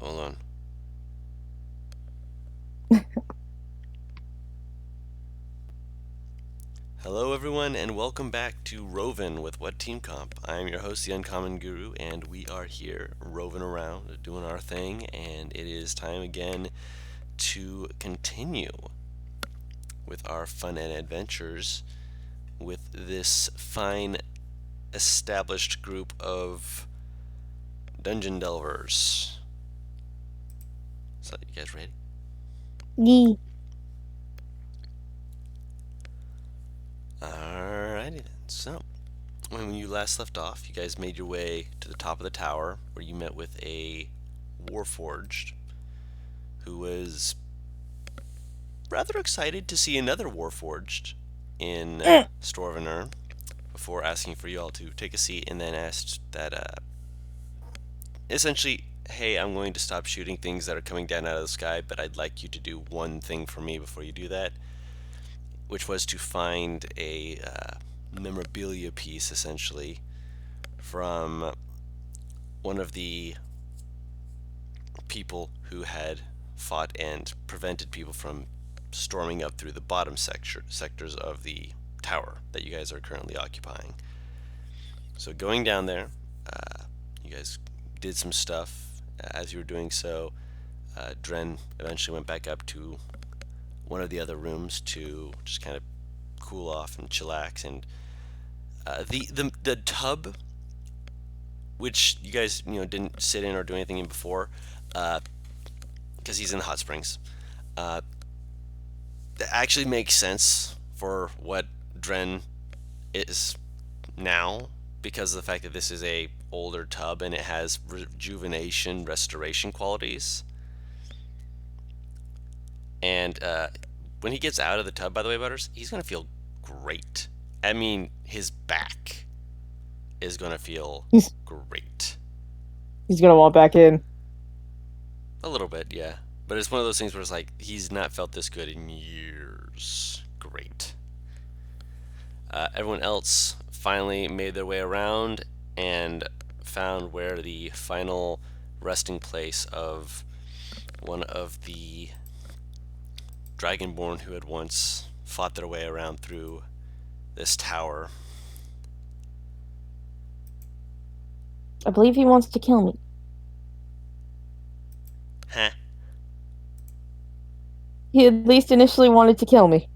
Hold on. Hello, everyone, and welcome back to Roven with What Team Comp. I'm your host, the Uncommon Guru, and we are here roving around, doing our thing, and it is time again to continue with our fun and adventures with this fine established group of dungeon delvers. So, you guys ready? Yee. Alrighty then. So, when you last left off, you guys made your way to the top of the tower where you met with a Warforged who was rather excited to see another Warforged in Storvener before asking for you all to take a seat and then asked that essentially, hey, I'm going to stop shooting things that are coming down out of the sky, but I'd like you to do one thing for me before you do that, which was to find a memorabilia piece essentially from one of the people who had fought and prevented people from storming up through the bottom sectors of the tower that you guys are currently occupying. So going down there, you guys did some stuff. As you were doing so, Dren eventually went back up to one of the other rooms to just kind of cool off and chillax. And the tub, which you guys didn't sit in or do anything in before, because he's in the hot springs. That actually makes sense for what Dren is now because of the fact that this is a older tub and it has rejuvenation restoration qualities. And when he gets out of the tub, by the way, Butters, he's gonna feel great. I mean, his back is gonna feel He's great. gonna want back in. A little bit, yeah. But it's one of those things where it's like he's not felt this good in years. Great. Everyone else finally made their way around and found where the final resting place of one of the Dragonborn who had once fought their way around through this tower. I believe he wants to kill me. Huh? He at least initially wanted to kill me.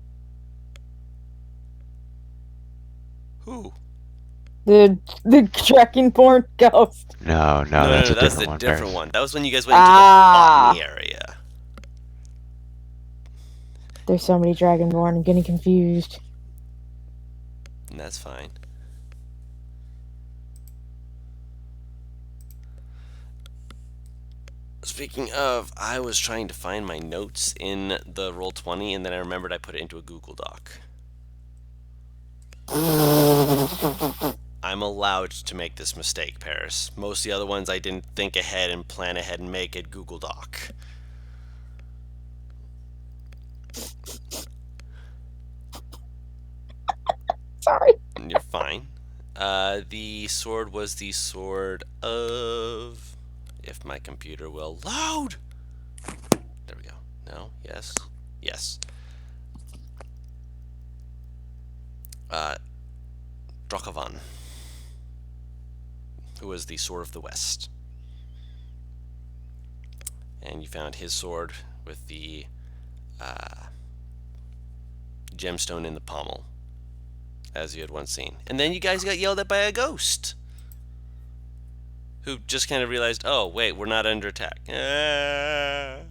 Who? The Dragonborn ghost. No, No, no, that's no, a that was the different one, different Paris. one. That was when you guys went into the botany area. There's so many Dragonborn. I'm getting confused. And that's fine. Speaking of, I was trying to find my notes in the Roll20 and then I remembered I put it into a Google Doc. I'm allowed to make this mistake, Paris. Most of the other ones I didn't think ahead and plan ahead and make it Google Doc. Sorry. You're fine. The sword was the sword of... If my computer will load! There we go. No? Yes? Yes. Drokavan, who was the sword of the west. And you found his sword with the gemstone in the pommel, as you had once seen. And then you guys got yelled at by a ghost, who just kind of realized, oh, wait, we're not under attack. And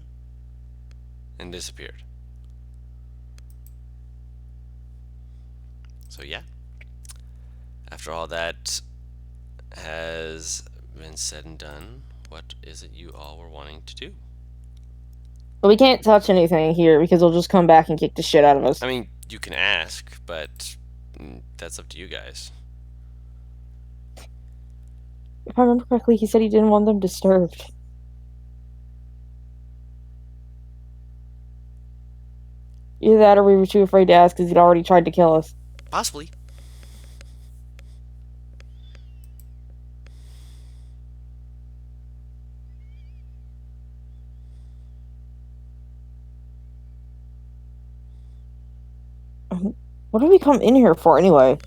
disappeared. So yeah, after all that has been said and done, what is it you all were wanting to do? But we can't touch anything here because they'll just come back and kick the shit out of us. I mean, you can ask, but that's up to you guys. If I remember correctly, he said he didn't want them disturbed. Either that or we were too afraid to ask because he'd already tried to kill us. Possibly. What did we come in here for anyway?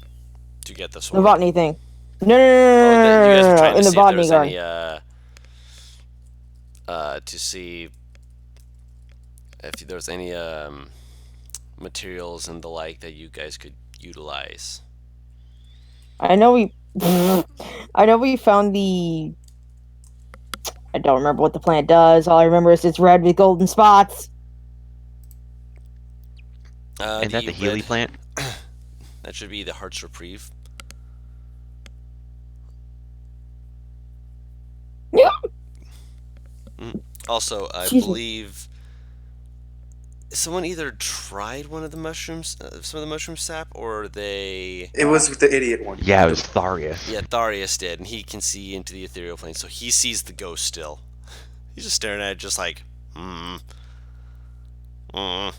To get the The sword. botany thing. No, no, no, Oh, no, no, that you guys were no, no, no, trying no, to in the see if there botany was garden. any to see if there was any materials and the like that you guys could utilize. I know we, I know we found the. I don't remember what the plant does. All I remember is it's red with golden spots. Isn't that The the Healy red, plant? that should be the Heart's Reprieve. Yeah. Also, I Excuse me. believe someone either tried one of the mushrooms, some of the mushroom sap, or they. It was the idiot one. Yeah, it was Tharius. Yeah, Tharius did, and he can see into the ethereal plane, so he sees the ghost still. He's just staring at it, just like, hmm, hmm.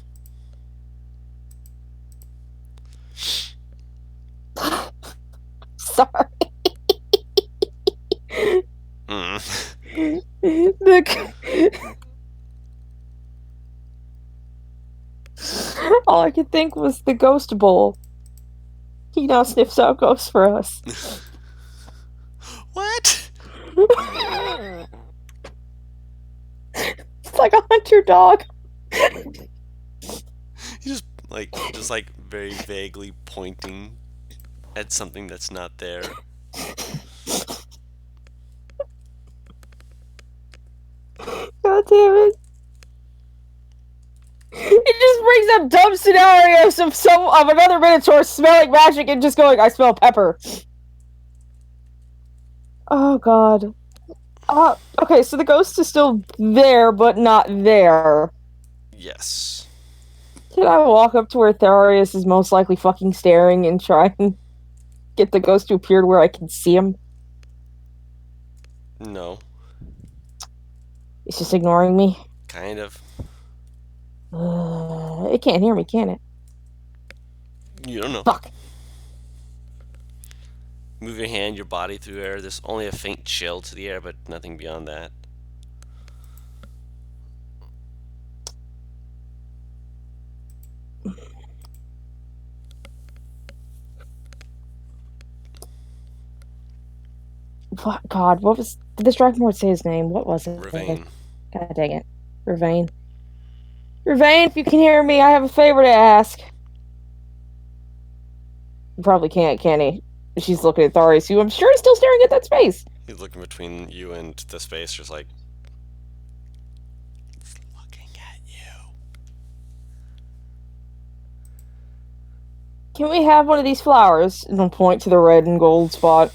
Sorry. Mm. The. All I could think was the ghost bowl. He now sniffs out ghosts for us. What? It's like a hunter dog. He's just like very vaguely pointing at something that's not there. God damn it. It just brings up dumb scenarios of another Minotaur smelling magic and just going, I smell pepper. Oh god. Okay, so the ghost is still there, but not there. Yes. Can I walk up to where Tharius is most likely fucking staring and try and get the ghost to appear where I can see him? No. It's just ignoring me. Kind of. It can't hear me, can it? You don't know. Fuck. Move your hand, your body through air. There's only a faint chill to the air, but nothing beyond that. What? God, what was... Did this Dragonlord say his name? What was it? Ravane. God dang it. Ravane. Ravane, if you can hear me, I have a favor to ask. You probably can't, can he? She's looking at Tharius, who I'm sure is still staring at that space. He's looking between you and the space, just like, it's looking at you. Can we have one of these flowers? And I'll point to the red and gold spot.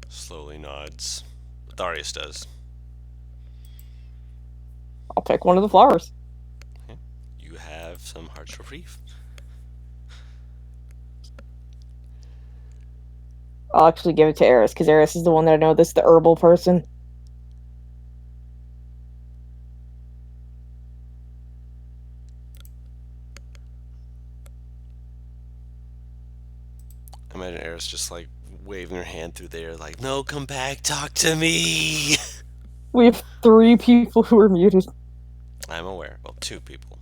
Slowly nods. Darius does. I'll pick one of the flowers. Okay. You have some Heart's Reprieve. I'll actually give it to Eris, because Eris is the one that I know that's the herbal person. I imagine Eris just like waving her hand through there, like, no, come back, talk to me. We have 3 people who are muted. I'm aware. Well, 2 people.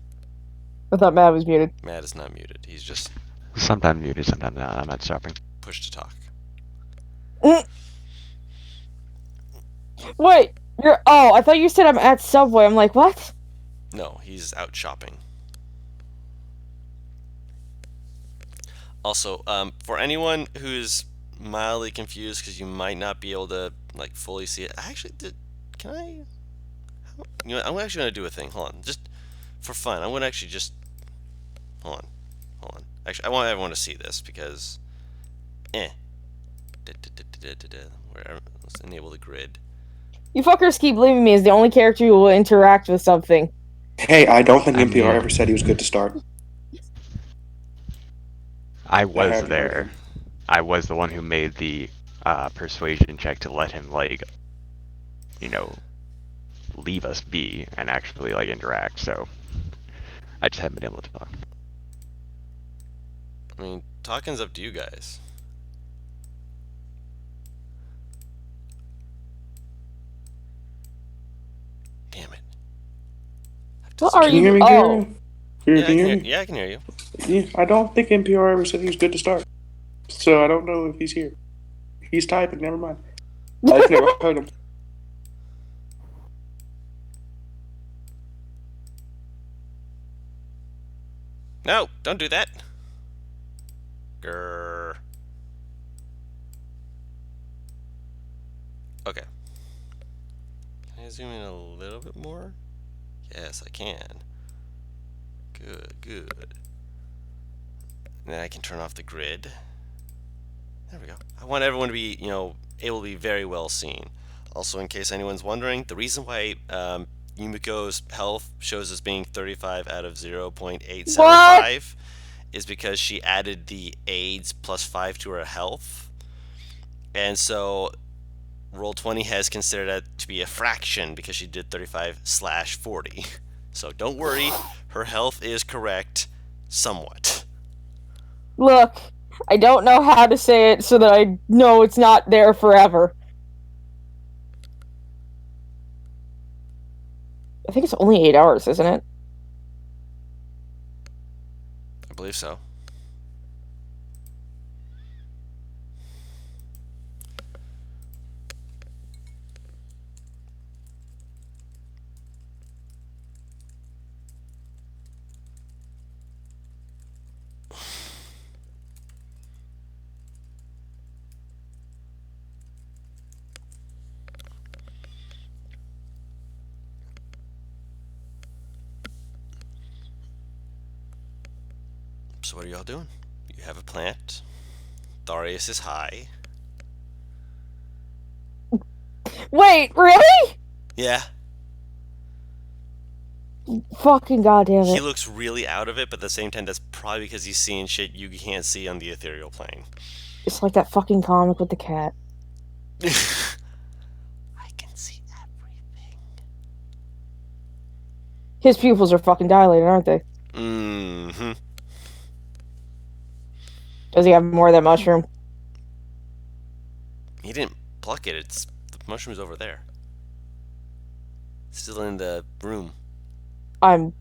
I thought Matt was muted. Matt is not muted. He's just Sometimes muted, sometimes not. I'm not stopping. pushed to talk. Wait, you're... Oh, I thought you said I'm at Subway. I'm like, what? No, he's out shopping. Also, for anyone who's mildly confused, because you might not be able to like fully see it, I actually did. Can I? You know, I'm actually gonna do a thing. Hold on, just for fun. I'm gonna actually just hold on. Actually, I want everyone to see this because, Where let's enable the grid. You fuckers keep leaving me as the only character who will interact with something. Hey, I don't think I NPR mean- ever said he was good to start. I was haven't heard there. him. I was the one who made the persuasion check to let him, like, leave us be and actually, like, interact, so I just haven't been able to talk. I mean, talking's up to you guys. Damn it. What are Can you you? hear me, Oh, Gary? Can you hear me? Yeah, I can hear you. Yeah, I don't think NPR ever said he was good to start. So I don't know if he's here. He's typing, never mind. I just never heard him. No, don't do that. Grr. Okay. Can I zoom in a little bit more? Yes, I can. Good, good. And then I can turn off the grid. There we go. I want everyone to be, able to be very well seen. Also, in case anyone's wondering, the reason why Yumiko's health shows as being 35 out of 0.875 is because she added the AIDS +5 to her health. And so Roll20 has considered that to be a fraction because she did 35/40. So don't worry, her health is correct somewhat. Look, I don't know how to say it so that I know it's not there forever. I think it's only 8 hours, isn't it? I believe so. So what are y'all doing? You have a plant. Darius is high. Wait, really? Yeah. Fucking goddamn He it. looks really out of it, but at the same time, that's probably because he's seeing shit you can't see on the ethereal plane. It's like that fucking comic with the cat. I can see everything. His pupils are fucking dilated, aren't they? Mm-hmm. Does he have more of that mushroom? He didn't pluck it. It's the mushroom's over there. Still in the room. The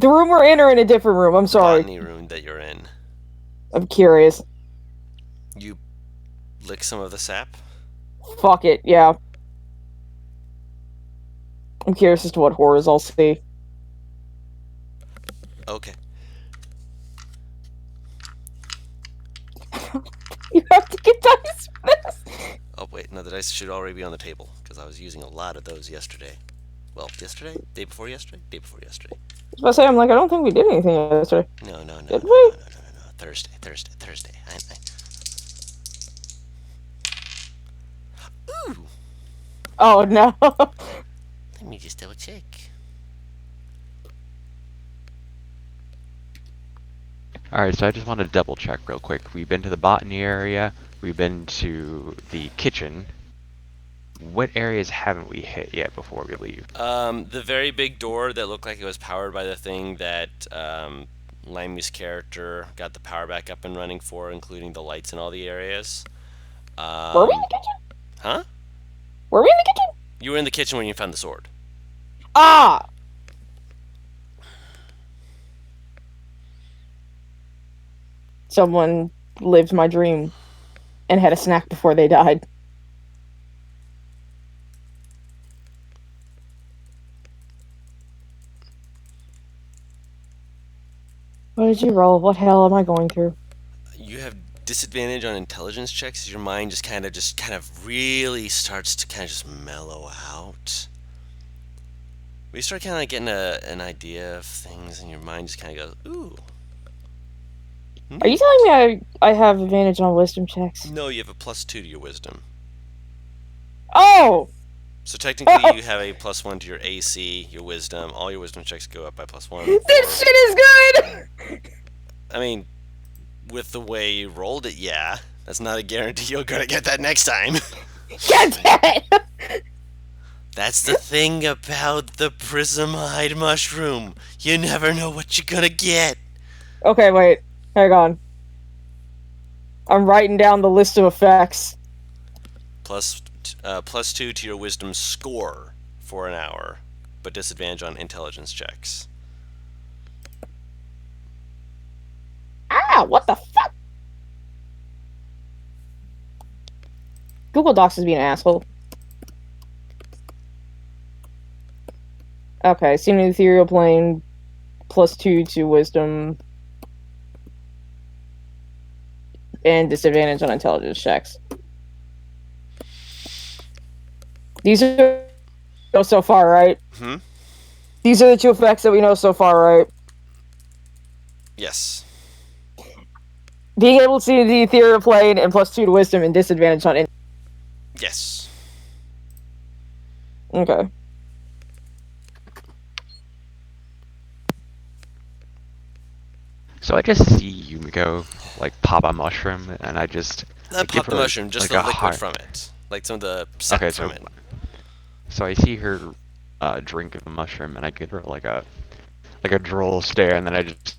room we're in or in a different room? I'm sorry. Botany room that you're in. I'm curious. You lick some of the sap? Fuck it, yeah. I'm curious as to what horrors I'll see. Okay. You have to get dice for this. Oh, wait. No, the dice should already be on the table because I was using a lot of those yesterday. Well, yesterday? Day before yesterday? Day before yesterday. I was about to say, I'm like, I don't think we did anything yesterday. No. Did we? No. Thursday. Ooh! Oh, no. Let me just double check. Alright, so I just wanted to double check real quick. We've been to the botany area, we've been to the kitchen. What areas haven't we hit yet before we leave? The very big door that looked like it was powered by the thing that Limey's character got the power back up and running for, including the lights in all the areas. Were we in the kitchen? Huh? Were we in the kitchen? You were in the kitchen when you found the sword. Ah! Someone lived my dream and had a snack before they died. What did you roll? What hell am I going through? You have disadvantage on intelligence checks. Your mind just kind of really starts to kind of just mellow out. We start kind of like getting an idea of things, and your mind just kind of goes, ooh. Are you telling me I have advantage on wisdom checks? No, you have a +2 to your wisdom. Oh! So technically, you have a +1 to your AC, your wisdom. All your wisdom checks go up by +1. This shit is good! I mean, with the way you rolled it, yeah. That's not a guarantee you're gonna get that next time. God damn it! That's the thing about the prismide mushroom. You never know what you're gonna get. Okay, wait. Hang on. I'm writing down the list of effects. +2 to your wisdom score for an hour, but disadvantage on intelligence checks. Yeah, what the fuck? Google Docs is being an asshole. Okay, seen an ethereal plane, +2 to wisdom, and disadvantage on intelligence checks. These are so far, right? Hmm? These are the 2 effects that we know so far, right? Yes. Being able to see the ethereal plane and +2 to wisdom and disadvantage on. Yes. Okay. So I just see Yumiko like pop a mushroom, and I just Not give pop the her mushroom, just like the a liquid high. from it. Like some of the sap Okay, from so it. so I see her drink of the mushroom, and I give her like a droll stare, and then I just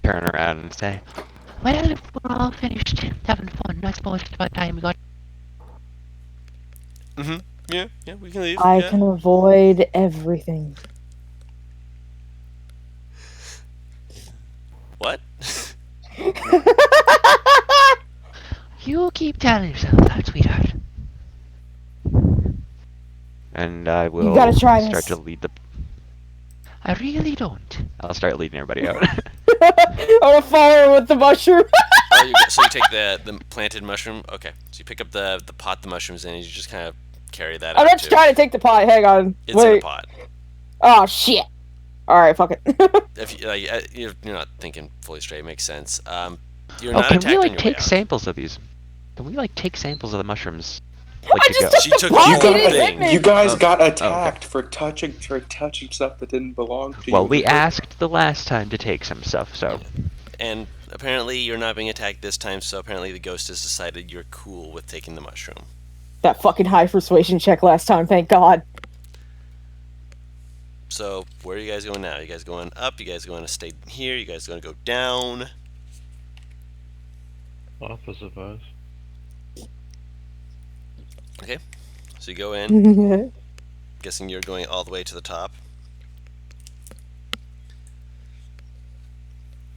turn around and say, "Well, if we're all finished having fun, I suppose it's about time we got." Mm-hmm. Yeah, yeah, we can leave. I Yeah. can avoid everything. What? You keep telling yourself that, sweetheart. And I will You gotta try start this. to lead the. I really don't. I'll start leading everybody out. I'm gonna follow her with the mushroom. Oh, so you take the planted mushroom. Okay, so you pick up the pot the mushrooms in, and you just kind of carry that I'm out not too. trying to take the pot. Hang on. It's in a Wait. pot. Oh shit. All right, fuck it. If you, you're not thinking fully straight, it makes sense. You're Oh, not can we attacked on like your way take out. samples of these? Can we like take samples of the mushrooms? I Like to just go. She took took the the pot. You whole He didn't hit thing. me. you guys Oh, got okay. attacked for touching stuff that didn't belong to Well, you. we asked the last time to take some stuff, so. And apparently you're not being attacked this time, so apparently the ghost has decided you're cool with taking the mushroom. That fucking high persuasion check last time. Thank God. So where are you guys going now? You guys going up? You guys going to stay here? You guys going to go down? Up, I suppose. Okay. So you go in. Guessing you're going all the way to the top.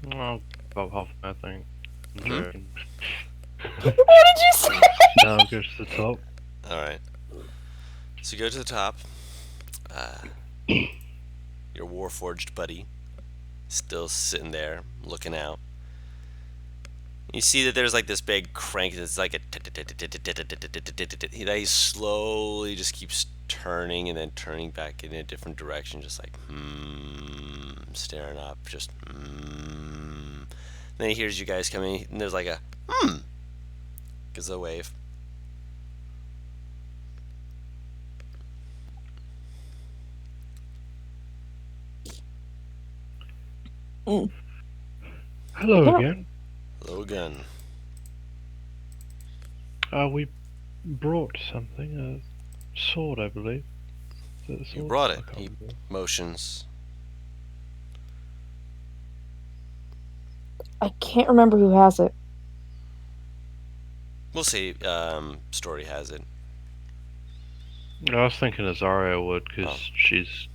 Well, about half, I think. I'm Mhm. joking. What did you say? Now it goes to the top. All right. So you go to the top. Your warforged buddy still sitting there looking out. You see that there's like this big crank that's like a that he slowly just keeps turning and then turning back in a different direction, just like staring up, just Then he hears you guys coming, and there's like a gives a wave. Hello Yeah. again. Logan. We brought something. A sword, I believe. Is it a You sword? brought I it. can't He remember. motions. I can't remember who has it. We'll see. Story has it. I was thinking Azaria would, because Oh. she's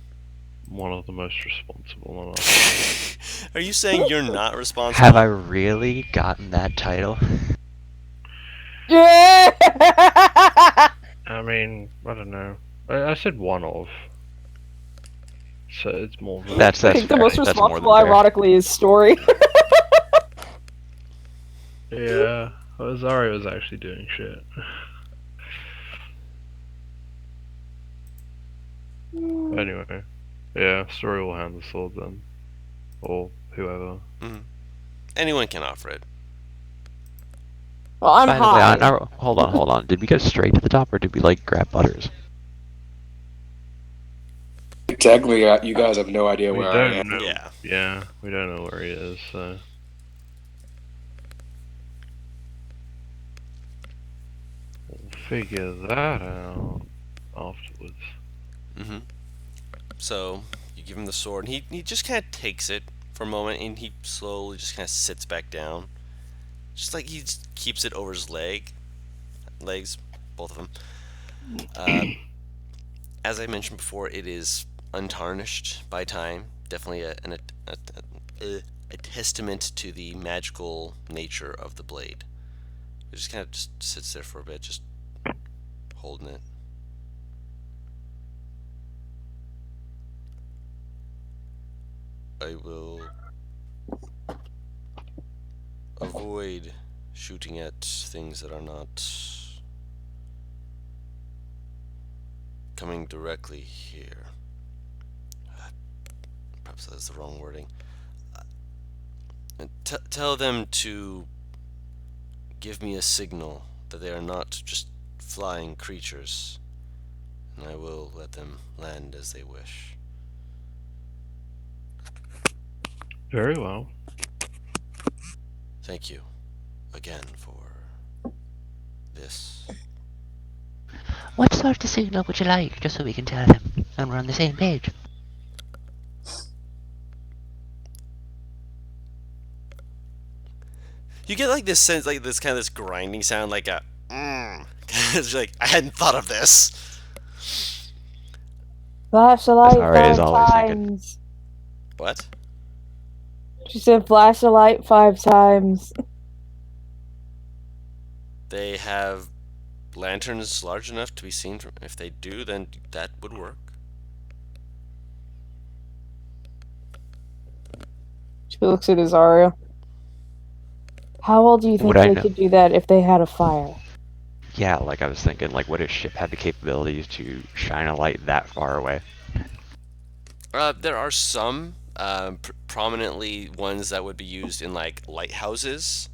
one of the most responsible on us. Are you saying you're not responsible? Have I really gotten that title? Yeah. I mean, I don't know. I said one of. So it's more than That's I think the fair. most That's more than responsible, fair. ironically, is Story. Yeah, well, Azaria was actually doing shit. Anyway, yeah, Story will hand the sword then. Or whoever. Anyone can offer it. Well, I'm By the way, high. hold on. Did we go straight to the top, or did we like grab Butters? Technically, you guys have no idea We where I don't am. know. Yeah. Yeah, we don't know where he is, so. We'll figure that out afterwards. So you give him the sword, and he just kind of takes it for a moment, and he slowly just kind of sits back down, just like he just keeps it over his legs, both of them. As I mentioned before, it is untarnished by time. Definitely a testament to the magical nature of the blade. It just kind of just sits there for a bit, just holding it. I will avoid shooting at things that are not coming directly here. Perhaps that's the wrong wording. Tell them to give me a signal that they are not just flying creatures, and I will let them land as they wish. Very well. Thank you again for this. What sort of signal would you like, just so we can tell them and we're on the same page? You get like this sense, like this kind of this grinding sound, like a it's like I hadn't thought of this. Flash a light Sorry, is 5 always thinking. times. What? She said flash a light 5 times. They have lanterns large enough to be seen from. If they do, then that would work. She looks at Azaria. How well do you think Would I they know? could do that if they had a fire? Yeah, like I was thinking, like would a ship have the capabilities to shine a light that far away? There are some prominently ones that would be used in like lighthouses.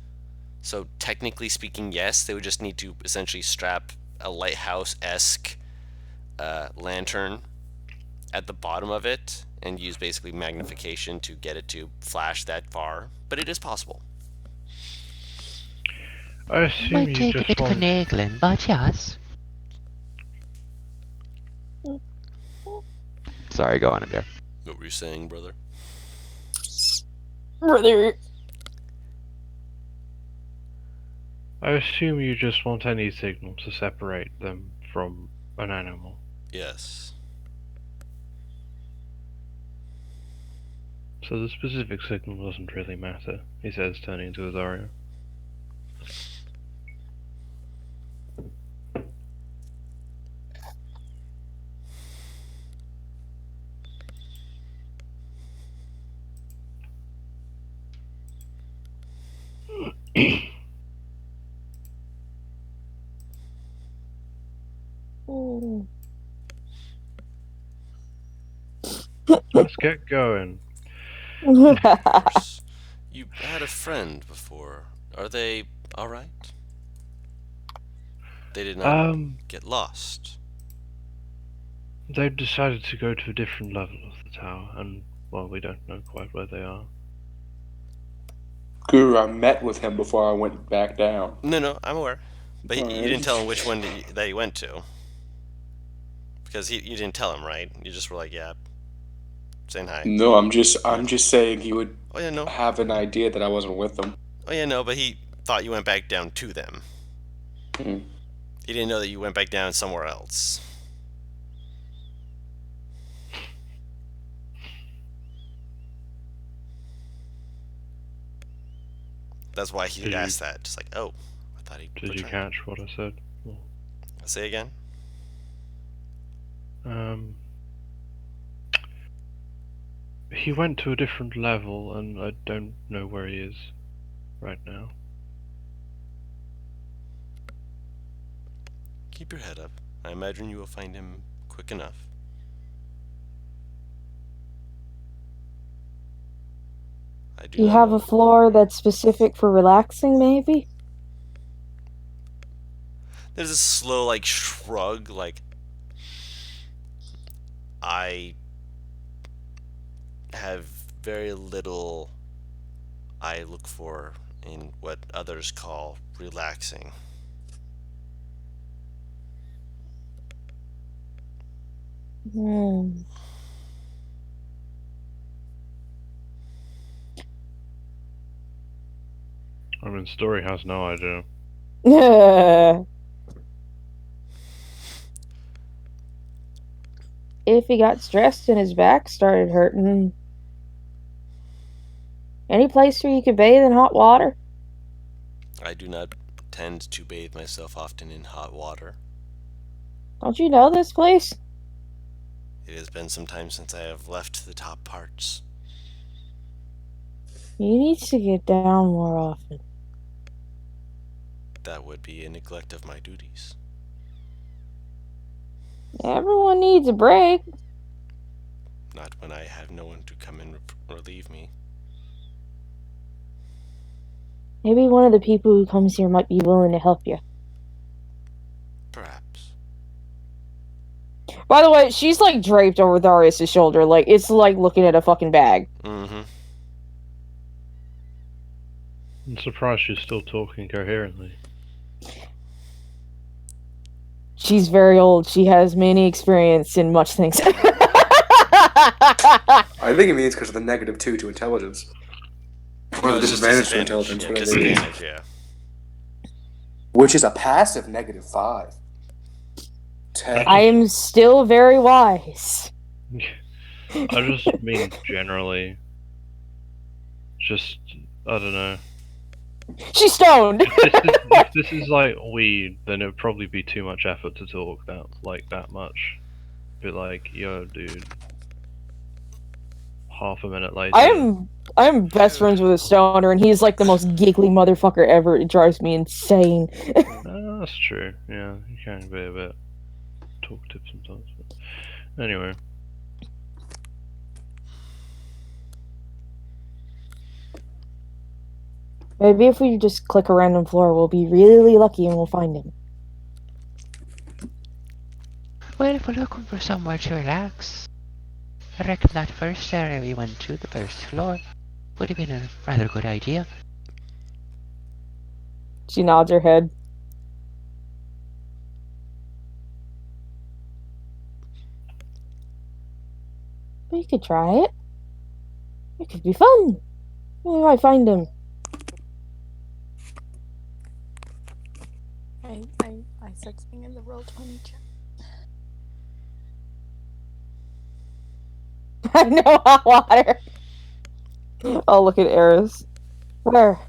So technically speaking, yes, they would just need to essentially strap a lighthouse-esque lantern at the bottom of it and use basically magnification to get it to flash that far. But it is possible. I assume Might you take a just bit of want. finagling, but yes. Sorry, go on, Amir. What were you saying, brother? Brother. I assume you just want any signal to separate them from an animal. Yes. So the specific signal doesn't really matter, he says, turning to Azaria. Let's get going. Of course. You had a friend before. Are they alright? They did not get lost. They've decided to go to a different level of the tower, and, well, we don't know quite where they are. Guru, I met with him before I went back down. No, I'm aware. But you Alright. didn't tell him which one that he went to. Because you didn't tell him, right? You just were like, yeah, saying hi. No, I'm just saying he would Oh yeah, no. have an idea that I wasn't with them. Oh yeah, no, but he thought you went back down to them. Hmm. He didn't know that you went back down somewhere else. That's why he Did you- asked that. Just like, oh, I thought he Did you returned. catch what I said? Say again? He went to a different level, and I don't know where he is right now. Keep your head up. I imagine you will find him quick enough. I do Do you not have know. a floor that's specific for relaxing, maybe? There's a slow, like, shrug, like, I have very little I look for in what others call relaxing. Hmm. I mean, Story has no idea. If he got stressed and his back started hurting. Any place where you could bathe in hot water? I do not tend to bathe myself often in hot water. Don't you know this place? It has been some time since I have left the top parts. You need to get down more often. That would be a neglect of my duties. Everyone needs a break. Not when I have no one to come and relieve me. Maybe one of the people who comes here might be willing to help you. Perhaps. By the way, she's like draped over Darius' shoulder. Like, it's like looking at a fucking bag. Mm-hmm. I'm surprised she's still talking coherently. She's very old. She has many experience in much things. I think it means because of the -2 to intelligence. Or the it's just disadvantage to disadvantage. intelligence, Yeah, whatever it is. disadvantage, yeah. Which is a passive -5. I am still very wise. I just mean generally. Just, I don't know. She's stoned. If this is like weed, then it would probably be too much effort to talk that much. But like, yo, dude. Half a minute later. I'm best friends with a stoner, and he's like the most giggly motherfucker ever. It drives me insane. That's true. Yeah, you can be a bit talkative sometimes. But anyway. Maybe if we just click a random floor, we'll be really lucky and we'll find him. Well, if we're looking for somewhere to relax, I reckon that first area we went to, the first floor, would have been a rather good idea. She nods her head. We could try it. It could be fun. We might find him. I start singing the Roll20 check. I know hot water. Oh, look at Eris. Where?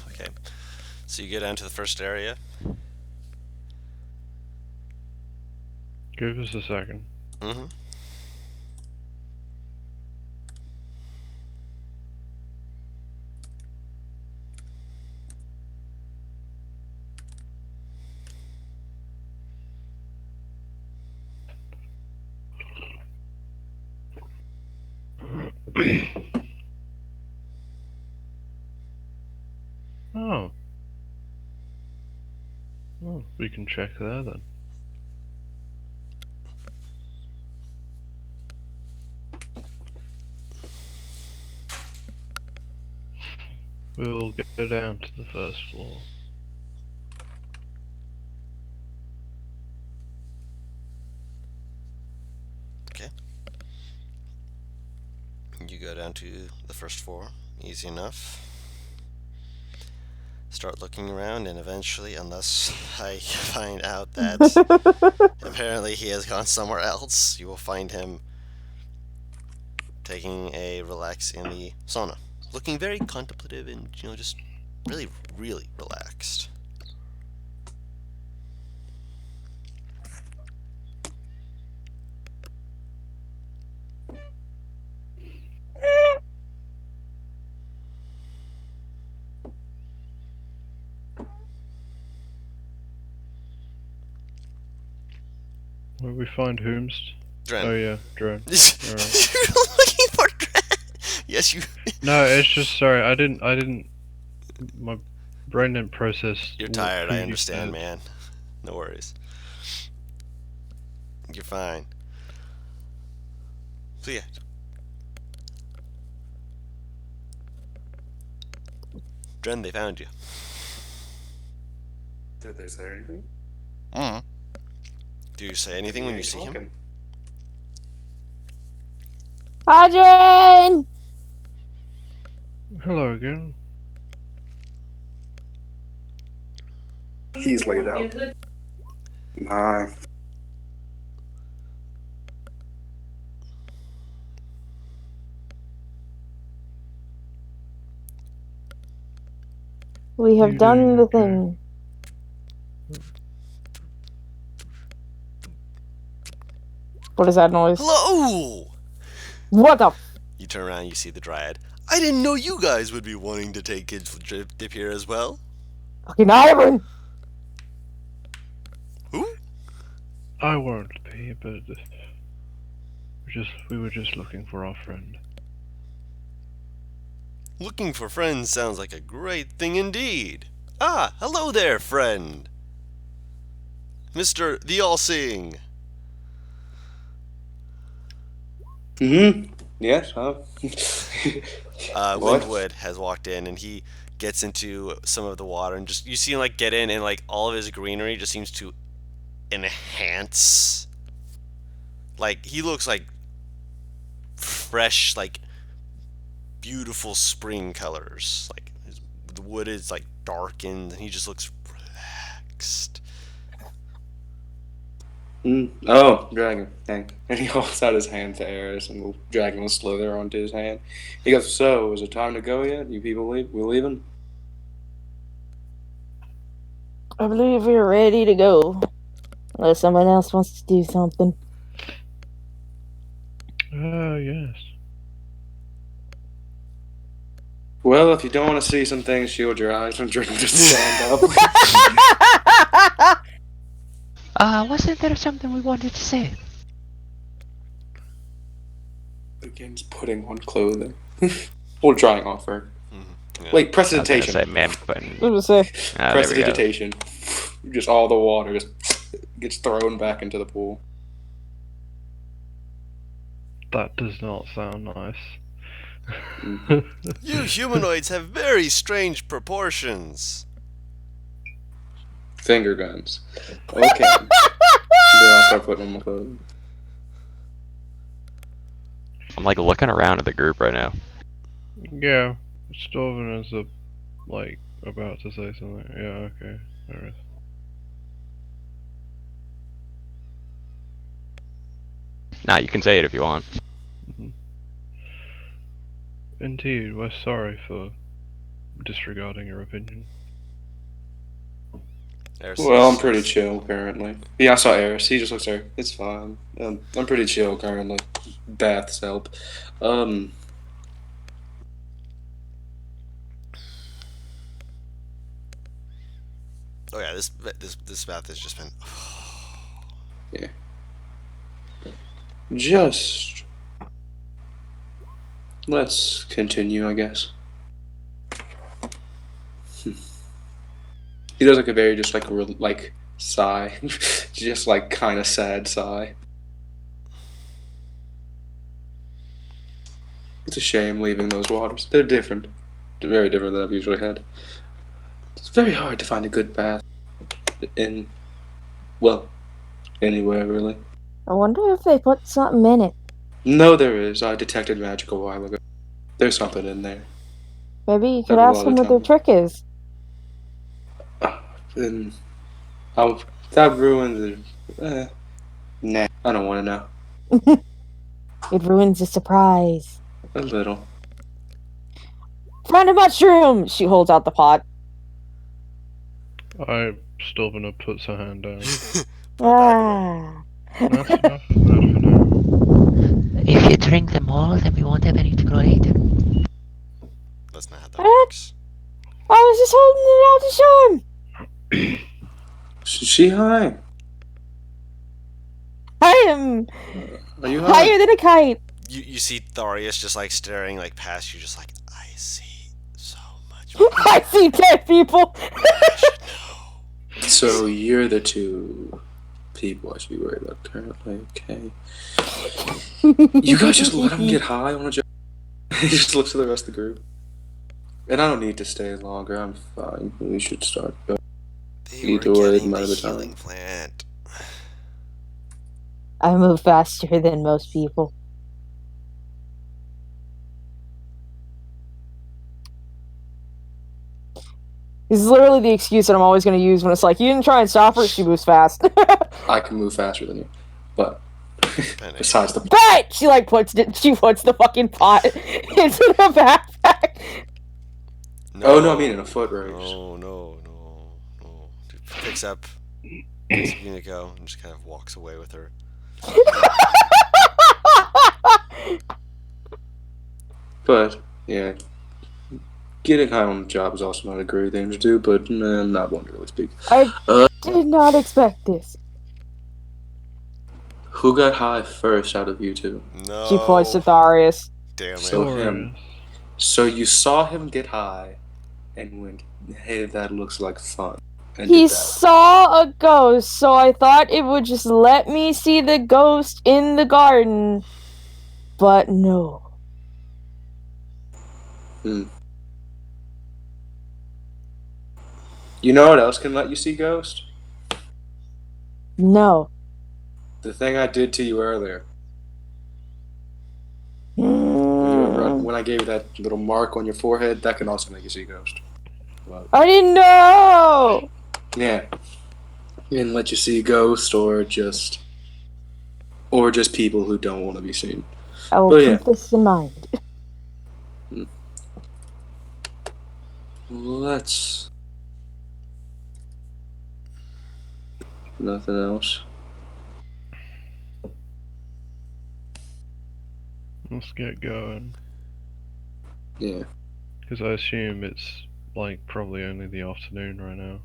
Okay. So you go down to the first area. Give us a second. Mm-hmm. Oh. Oh, we can check there then. We'll go down to the first floor. Okay. You go down to the first floor. Easy enough. Start looking around, and eventually, unless I find out that apparently he has gone somewhere else, you will find him taking a relax in the sauna. Looking very contemplative and, just really, really relaxed. Where we find Whomst? Dren. Oh yeah, drone. Alright. You're looking for Dren? Yes, you... No, it's just sorry. I didn't. My brain didn't process. You're what tired, who I you understand, said. man. No worries. You're fine. So yeah. Dren, they found you. Is there anything? Mm-hmm. Do you say anything when you see him? Adrian! Hello again. He's laid out. Nah. We have You done doing the okay? thing. What is that noise? Hello! What the? You turn around, you see the Dryad. I didn't know you guys would be wanting to take kids dip here as well. Fucking Iron! Who? I won't be, but we were just looking for our friend. Looking for friends sounds like a great thing indeed. Ah, hello there, friend. Mr. the All-Seeing. Yes, What? Lindwood has walked in and he gets into some of the water and just you see him like get in and like all of his greenery just seems to enhance. Like he looks like fresh, like beautiful spring colors. Like the wood is like darkened and he just looks relaxed. Oh, dragon. Dang. And he holds out his hand to Eris, and the dragon will slither onto his hand. He goes, "So, is it time to go yet? You people leave? We leaving?" I believe we're ready to go. Unless someone else wants to do something. Yes. Well, if you don't want to see some things, shield your eyes and drink to stand up. Wasn't there something we wanted to say? Begins putting on clothing. Or drying off her. Yeah. Wait, I was gonna prestidigitation. say, man, but What was it? there we go. Prestidigitation. Just all the water just gets thrown back into the pool. That does not sound nice. You humanoids have very strange proportions. Finger guns. Okay. Then I'll start putting on my clothes. I'm like looking around at the group right now. Yeah, Storven is like about to say something. Yeah, okay. There is. Nah, you can say it if you want. Indeed, we're sorry for disregarding your opinion. Well, I'm pretty chill currently. Yeah, I saw Eris. He just looks there. It's fine. I'm pretty chill currently. Baths help. Oh yeah, this bath has just been. Yeah. Just. Let's continue, I guess. He does like a very just like sigh, just like kind of sad sigh. It's a shame leaving those waters. They're different. They're very different than I've usually had. It's very hard to find a good bath in, well, anywhere really. I wonder if they put something in it. No, there is. I detected magic a while ago. There's something in there. Maybe you could Have a ask lot them of what their time. trick is. Then that ruins it. Nah, I don't want to know. It ruins the surprise. A little. Find a mushroom! She holds out the pot. Storven puts her hand down. Ah. Enough of that for now. If you drink them all, then we won't have any to grow later. That's not how that works. I was just holding it out to show him. Is she high? I am Are you high? higher than a kite. You see Tharius just like staring like past you, just like I see so much. I see dead people. I should know. So you're the two people I should be worried about currently. Okay. You guys just let him get high on a joke. He just looks at the rest of the group. And I don't need to stay longer. I'm fine. We should start. They Either were way, getting none the of the time. healing plant. I move faster than most people. This is literally the excuse that I'm always going to use when it's like, you didn't try and stop her, she moves fast. I can move faster than you, but Depending. besides the Bet! She puts the fucking pot into the backpack. Oh, no, I mean in a foot race. No. Dude picks up Yumiko and just kind of walks away with her. But yeah, getting high on the job is also not a great thing to do. But I'm not one to really speak. I did not expect this. Who got high first out of you two? No. She points to Tharius. Damn it. So him. So you saw him get high, and went, "Hey, that looks like fun." And He did that. saw a ghost, so I thought it would just let me see the ghost in the garden. But no. You know what else can let you see ghosts? No. The thing I did to you earlier. Mm, When I gave you that little mark on your forehead, that can also make you see ghosts. Well, I didn't know! yeah. And let you see ghosts or just people who don't want to be seen. I will Oh, yeah. keep this in mind. Let's. Nothing else. Let's get going. Yeah. Because I assume it's like probably only the afternoon right now.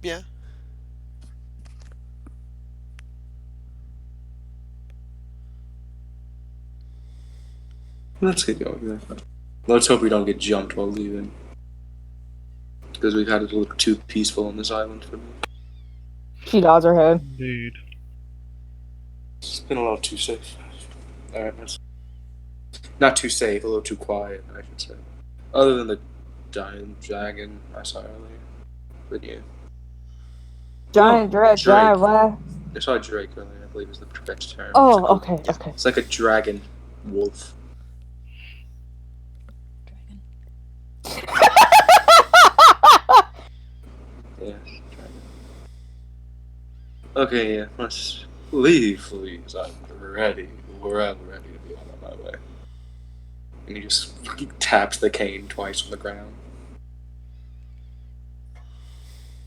Yeah. Let's get going. Let's hope we don't get jumped while leaving. Because we've had it a little too peaceful on this island for me. She nods her head. Indeed. It's been a little too safe. Alright, that's not too safe, a little too quiet, I should say. Other than the giant dragon I saw earlier. But yeah. Giant Drake. giant what? I saw Drake earlier, I believe is the correct term. Oh, It's like okay. It's like a dragon wolf. Dragon. Yeah, dragon. Okay, yeah, let's leave, please. I'm ready. We're ready to be on my way. And he just fucking taps the cane twice on the ground.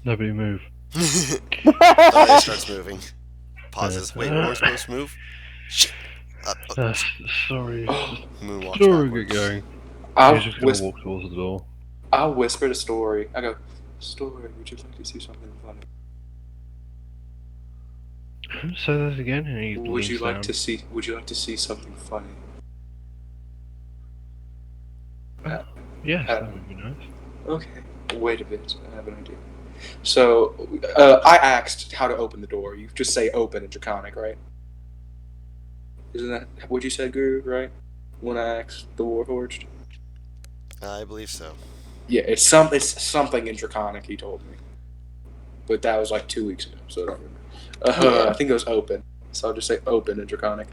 Nobody move. Daria starts moving. Pauses. Wait, we're supposed to move? Shit. Sorry. Moonwalks Story, backwards. get going. I'll, He's just gonna walk towards the door. I'll whisper the story. I go, "Story, would you like to see something funny? Say that again, and he Would leans you like down. to see? Would you like to see something funny?" Yes, that would be nice. Okay. Wait a bit. I have an idea. So, I asked how to open the door. You just say "open" in Draconic, right? Isn't that what you said, Guru? Right? When I asked the Warforged. I believe so. Yeah, it's something in Draconic. He told me, but that was like 2 weeks ago, so I don't remember. Yeah. I think it was "open," so I'll just say "open" in Draconic.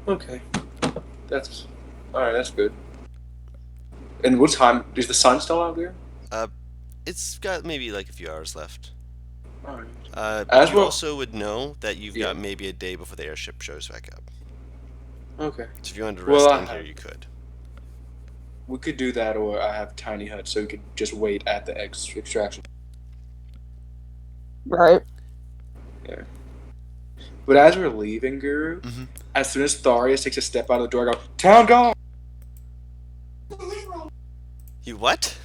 Okay, that's all right. That's good. And what time is the sun still out there? It's got maybe like a few hours left. All right. But As you well- also would know that you've Yeah. got maybe a day before the airship shows back up. Okay. So if you wanted to rest Well, in here, you could. We could do that, or I have tiny hut, so we could just wait at the extraction. Right. But as we're leaving, Guru, Mhm. as soon as Tharius takes a step out of the door, I go, "Town guard!" You what?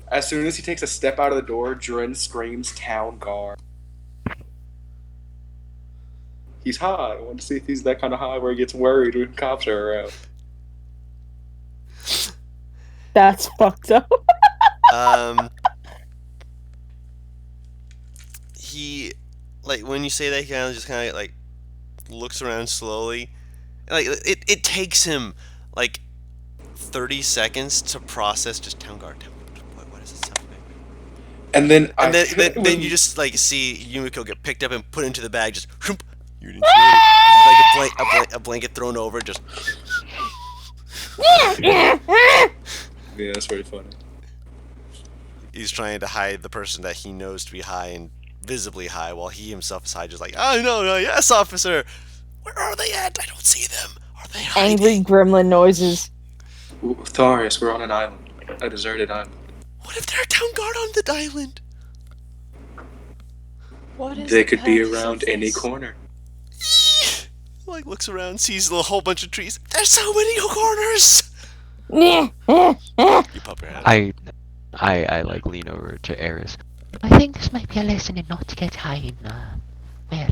As soon as he takes a step out of the door, Dren screams, "Town guard!" He's high. I want to see if he's that kind of high where he gets worried when cops are around. That's fucked up. He, like, when you say that, he kind of like looks around slowly. Like, it takes him like 30 seconds to process just town guard. What does it sound like? And then And then you just like see Yumiko get picked up and put into the bag, just whoop, You didn't hear it. Like a blanket thrown over, just. Yeah, that's pretty funny. He's trying to hide the person that he knows to be high and visibly high, while he himself is high, just like, oh no, yes, officer. Where are they at? I don't see them. Are they hiding? Angry gremlin noises. Ooh, Tharius, we're on an island. A deserted island. What if they're a town guard on the island? What is They the could be purpose around of any this? corner. Like, looks around, sees a whole bunch of trees. There's so many corners. You pop your head. I like lean over to Eris. I think this might be a lesson in not to get high in, well,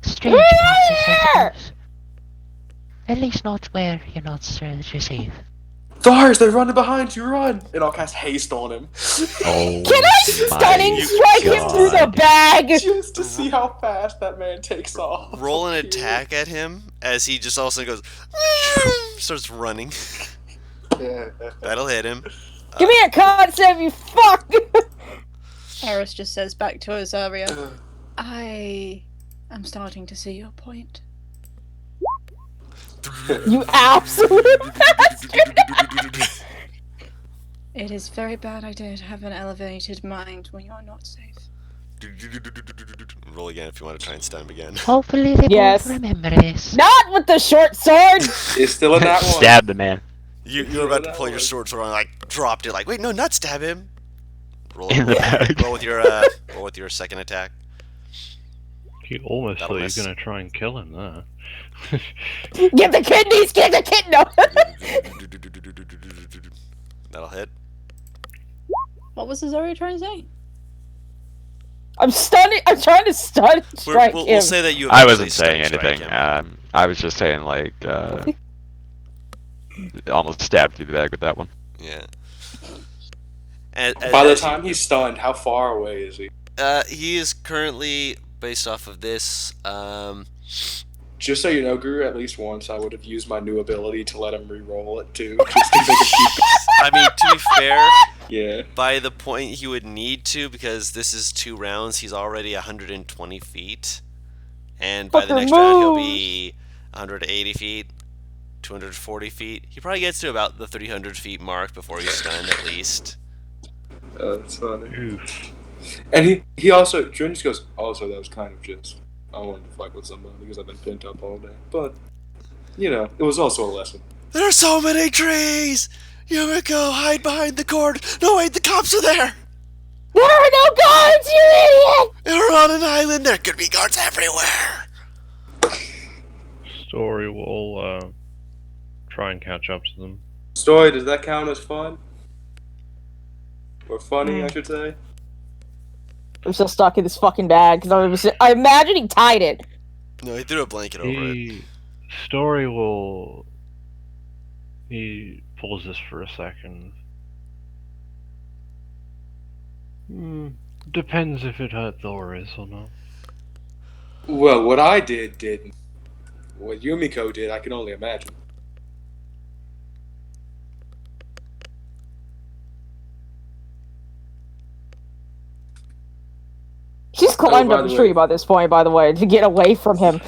strange places, I suppose. At least not where you're not sure that you're safe. Tharius, they're running behind you, run! And I'll cast haste on him. Oh, Can I stunning strike him through the bag? Just to see how fast that man takes off. Roll an attack at him as he just all of a sudden goes, starts running. That'll hit him. Give me a con save, you fuck! Eris just says back to Azaria, I am starting to see your point. You absolute bastard! It is very bad I don't have an elevated mind when you're not safe. Roll again if you want to try and stun him again. Hopefully they Yes. both remember this. Not with the short sword! It's still in that one. Stab the man You were about to pull your sword, so I like dropped it. Like, wait, no, not stab him. Roll, in the bag. roll with your second attack. You almost That'll thought you miss. were gonna try and kill him there. Give the kidneys! Give the kidney! That'll hit. What was Azaria trying to say? I'm stunning. I'm trying to stun strike him. We'll say that you. I eventually wasn't saying stun strike anything. him. I was just saying like almost stabbed through the bag with that one. Yeah. By the time he's stunned, how far away is he? He is currently, based off of this, Just so you know, Guru, at least once I would have used my new ability to let him re-roll it too, just to make it keep. I mean, to be fair, Yeah. by the point he would need to, because this is 2 rounds, he's already 120 feet. And by the Fucker next round, he'll moves. be 180 feet, 240 feet. He probably gets to about the 300 feet mark before he's stunned, at least. That's funny. Oof. And he also, Jun just goes, also, that was kind of just, I wanted to fight with somebody because I've been pent up all day. But, you know, it was also a lesson. There are so many trees! Yumiko, hide behind the cord! No, wait, the cops are there! There are no guards, you idiot! We're on an island, there could be guards everywhere! Story will try and catch up to them. Story, does that count as fun? Or funny, I should say? I'm still stuck in this fucking bag because I imagine he tied it. No, he threw a blanket over it. The story will. He pauses for a second. Depends if it hurt Thoris or not. Well, what I didn't. What Yumiko did, I can only imagine. She's climbed by up the a tree way- by this point, by the way, to get away from him.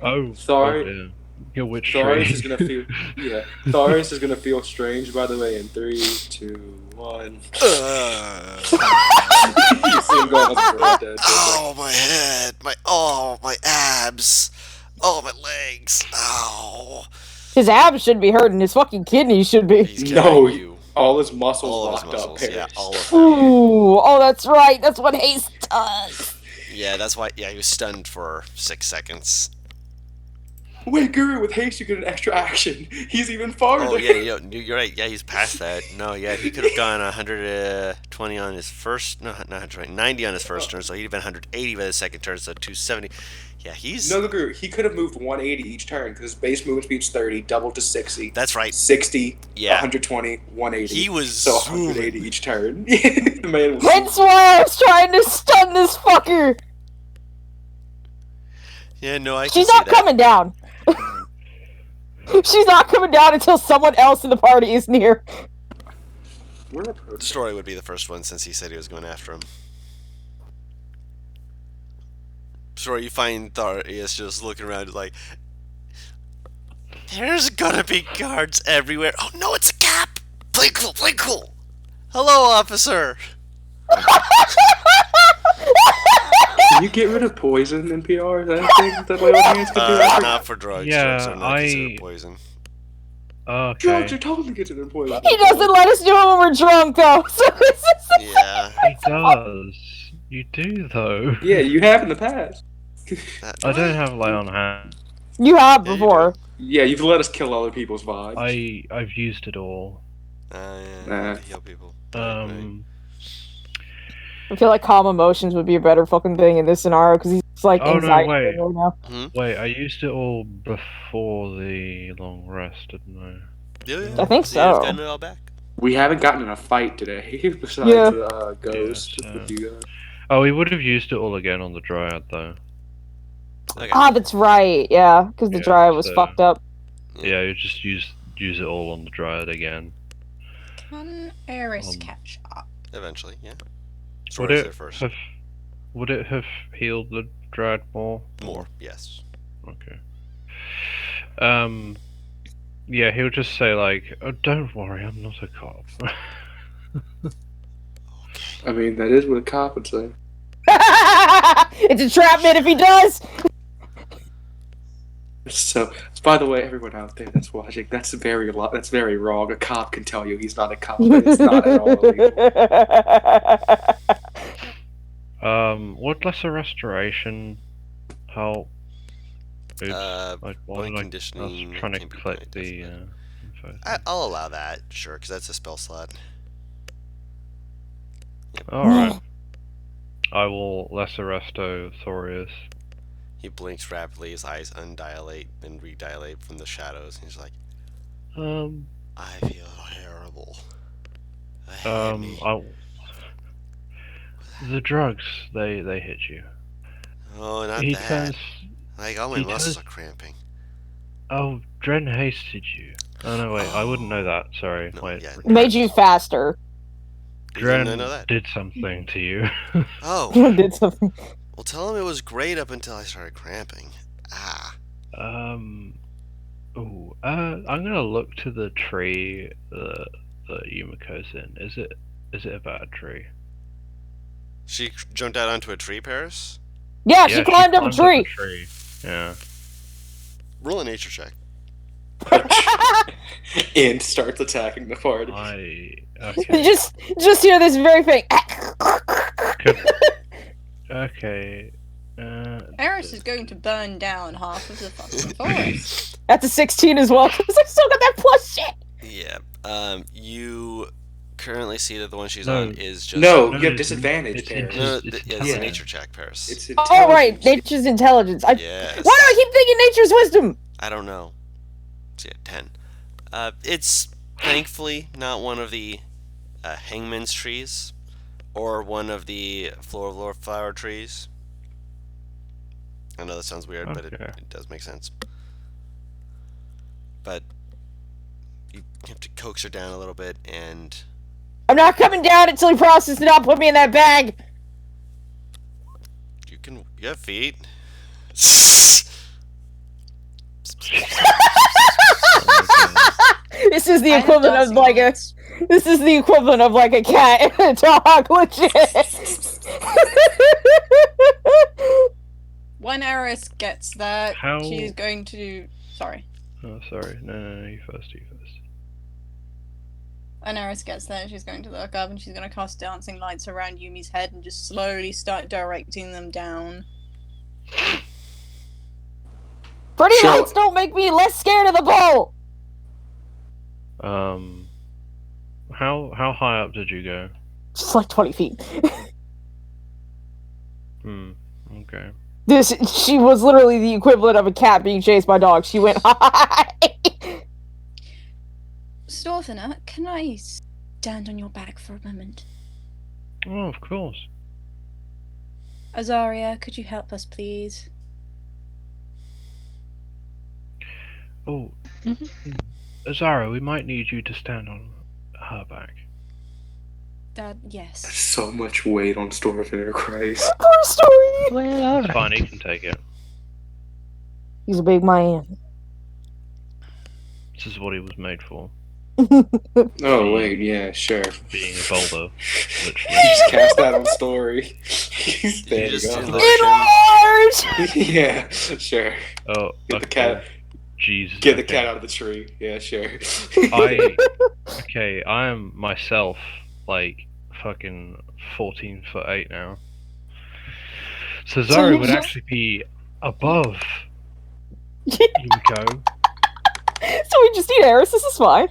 Oh, Sorry. oh dear. Yeah, which Tharius tree? is gonna feel, yeah. Tharius is gonna feel strange, by the way, in 3, 2, 1. You see him going up right there. Oh, my head! My abs! Oh, my legs! Ow! His abs should be hurting. His fucking kidneys should be. He's No, carrying you. all his muscles All of his locked muscles, up. yeah, Paris. all of them. Ooh, oh, that's right. That's what haste does. Yeah, that's why, yeah, he was stunned for 6 seconds. Wait, Guru, with haste you get an extra action. He's even farther. Oh, yeah, you're right, yeah, he's past that. No, yeah, he could have gone 120 on his first, no, not 120, 90 on his first turn, so he'd have been 180 by the second turn, so 270. Yeah, he's... No, Guru, he could have moved 180 each turn because his base movement speed's 30, doubled to 60. That's right. 60, Yeah. 120, 180. He was so 180 each turn. The man was Hence why I was trying to stun this fucker. Yeah, no, I can She's see not that. coming down. She's not coming down until someone else in the party is near. We're approaching. Story would be the first one since he said he was going after him. Thor, you find Tharius just looking around like, there's gonna be guards everywhere. Oh no, it's a cap! Play cool, play cool! Hello, officer! Can you get rid of poison in PR? Is that a thing that my old hands can do? Not for drugs. Yeah, Drugs are not considered poison. Okay. Drugs are totally considered poison. He doesn't let us do it when we're drunk, though. So it's just Yeah. He does. You do though. Yeah, you have in the past. I don't have lay on hand. you have Yeah, you before. Yeah, you've let us kill other people's vibes. I've used it all. Yeah, to heal people. I feel like calm emotions would be a better fucking thing in this scenario because he's like Oh, no, anxiety wait. right now. Wait, I used it all before the long rest, didn't I? Yeah, I think You've so. gotten it all back. We haven't gotten in a fight today, besides Yeah. Ghost Yeah, with you guys. Oh, we would have used it all again on the Dryad though. Okay. Ah, that's right. Yeah, because the Yeah, dryad was so- fucked up. Yeah, you just use it all on the Dryad again. Can Eris Um, catch up? Eventually, yeah. Would Story's it there first. would it have healed the Dryad more? More, yes. Okay. Yeah, he'll just say like, "Oh, don't worry, I'm not a cop." I mean, that is what a cop would say. It's entrapment if he does. So, by the way, everyone out there that's watching, that's very wrong. A cop can tell you he's not a cop, and it's not at all illegal. Would lesser restoration help? Oops, why bone did conditioning I was trying to can be click denied, the doesn't it? info. I'll allow that, sure, because that's a spell slot. Alright. I will lesser resto Thorius. He blinks rapidly, his eyes undilate and redilate from the shadows, and he's like, I feel terrible. The drugs, they hit you. Oh, not He that. turns. Like, all my he muscles turns- are cramping. Oh, Dren hasted you. Oh no, wait, I wouldn't know that. Sorry, No, wait. yeah. Made you faster. Didn't Dren I know that? did something to you. Oh, Did something. well, tell him it was great up until I started cramping. Ah. I'm gonna look to the tree that Yumiko's in. Is it a bad tree? She jumped out onto a tree, Paris? Yeah, she climbed up a tree. Yeah. Roll a nature check. And starts attacking the party. Okay. just hear this very thing. Okay. Eris is going to burn down half of the fucking forest. That's a 16 as well because I still got that plus shit. Yeah. You currently see that the one she's No. on is just... No, you No, have disadvantage, it's Paris. No, It's it's a intelligence. nature check, Paris. It's Oh right, intelligence. nature's intelligence. Why do Yes. I keep thinking nature's wisdom? I don't know. So yeah, 10. It's thankfully not one of the hangman's trees or one of the flower trees. I know that sounds weird, but Okay. it does make sense. But you have to coax her down a little bit, and I'm not coming down until he promises to not put me in that bag. you have feet. This is the I have equivalent of dancing like a. lights. This is the equivalent of like a cat and a dog, legit. When Eris gets that, How- she's going to. Sorry. Oh, sorry. No, you first. When Eris gets there, she's going to look up and she's going to cast dancing lights around Yumi's head and just slowly start directing them down. Pretty Sure. lights don't make me less scared of the bull. How high up did you go? Just like 20 feet. Okay. She was literally the equivalent of a cat being chased by dogs. She went high. Storfina, can I stand on your back for a moment? Oh, of course. Azaria, could you help us, please? Oh, Azara, we might need you to stand on her back. Yes. So much weight on Storfiner, Christ. Poor story. Well, all It's fine, he right. can take it. He's a big man. This is what he was made for. Oh wait, yeah, sure. Being a boulder, literally. Just cast that on story. There you just go. enlarge Enlarge! Yeah, sure. Oh, Get the okay. cat. Jesus. Get the okay. cat out of the tree. Yeah, sure. I am myself like fucking 14'8" now. So So Zari you would just- actually be above Yumiko. So we just need Eris, this is fine.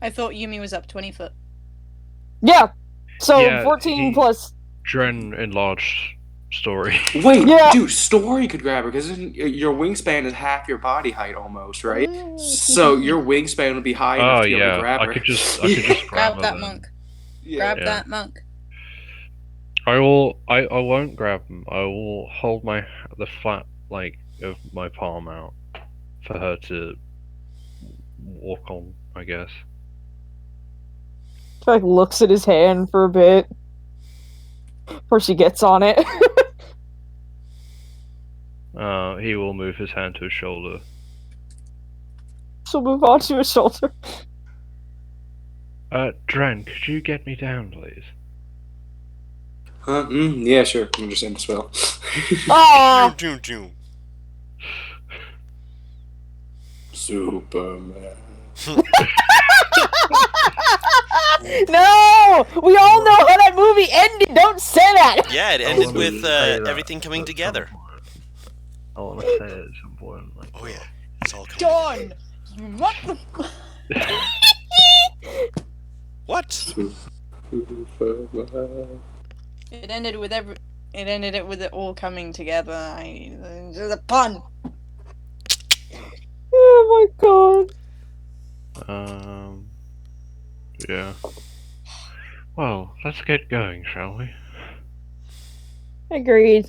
I thought Yumi was up 20 foot. Yeah. So Yeah, 14 he- plus. Dren enlarged story. Wait, Yeah. dude, Story could grab her because your wingspan is half your body height almost, right? So your wingspan would be high enough Oh to be able to yeah, grab her. I could just grab Grab her that then. monk. Yeah. Grab Yeah. that monk. I won't grab him. I will hold the flat like of my palm out for her to walk on, I guess. She like looks at his hand for a bit before she gets on it. He will move his hand to his shoulder. She'll move on to his shoulder. Dren, could you get me down, please? Huh? Yeah, sure. I understand the spell. Ah! Doom, doom, Superman. No! We all know how that movie ended! Don't say that! Yeah, it I ended wanna with say that everything coming at some together. point. I want to say it at some point. Like, Oh yeah, it's all coming together. Dawn! What the What? Superman. It ended with it with it all coming together. There's a pun. Oh my god. Yeah. Well, let's get going, shall we? Agreed.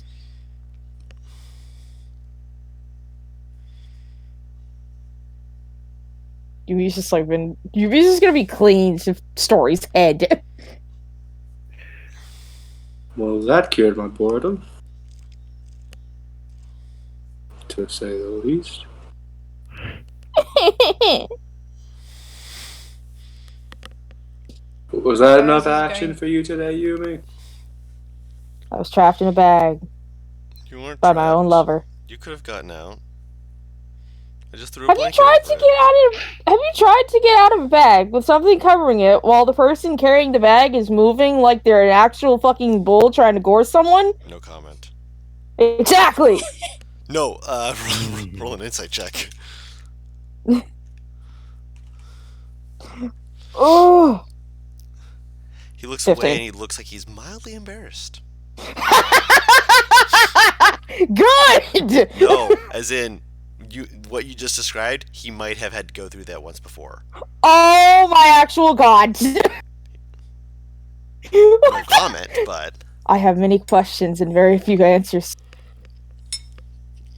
Yumi's just like been. Yumi's just gonna be clinging to Story's head. Well, that cured my boredom. To say the least. Was that enough This is action going- for you today, Yumi? I was trapped in a bag You weren't by my own trapped. lover. You could have gotten out. I just threw a Have you blanket tried over to it. get out of? Have you tried to get out of a bag with something covering it while the person carrying the bag is moving like they're an actual fucking bull trying to gore someone? No comment. Exactly. No, roll an insight check. Oh. He looks 15. away and he looks like he's mildly embarrassed. Good. No, as in what you just described, he might have had to go through that once before. Oh my actual god. No comment, but I have many questions and very few answers.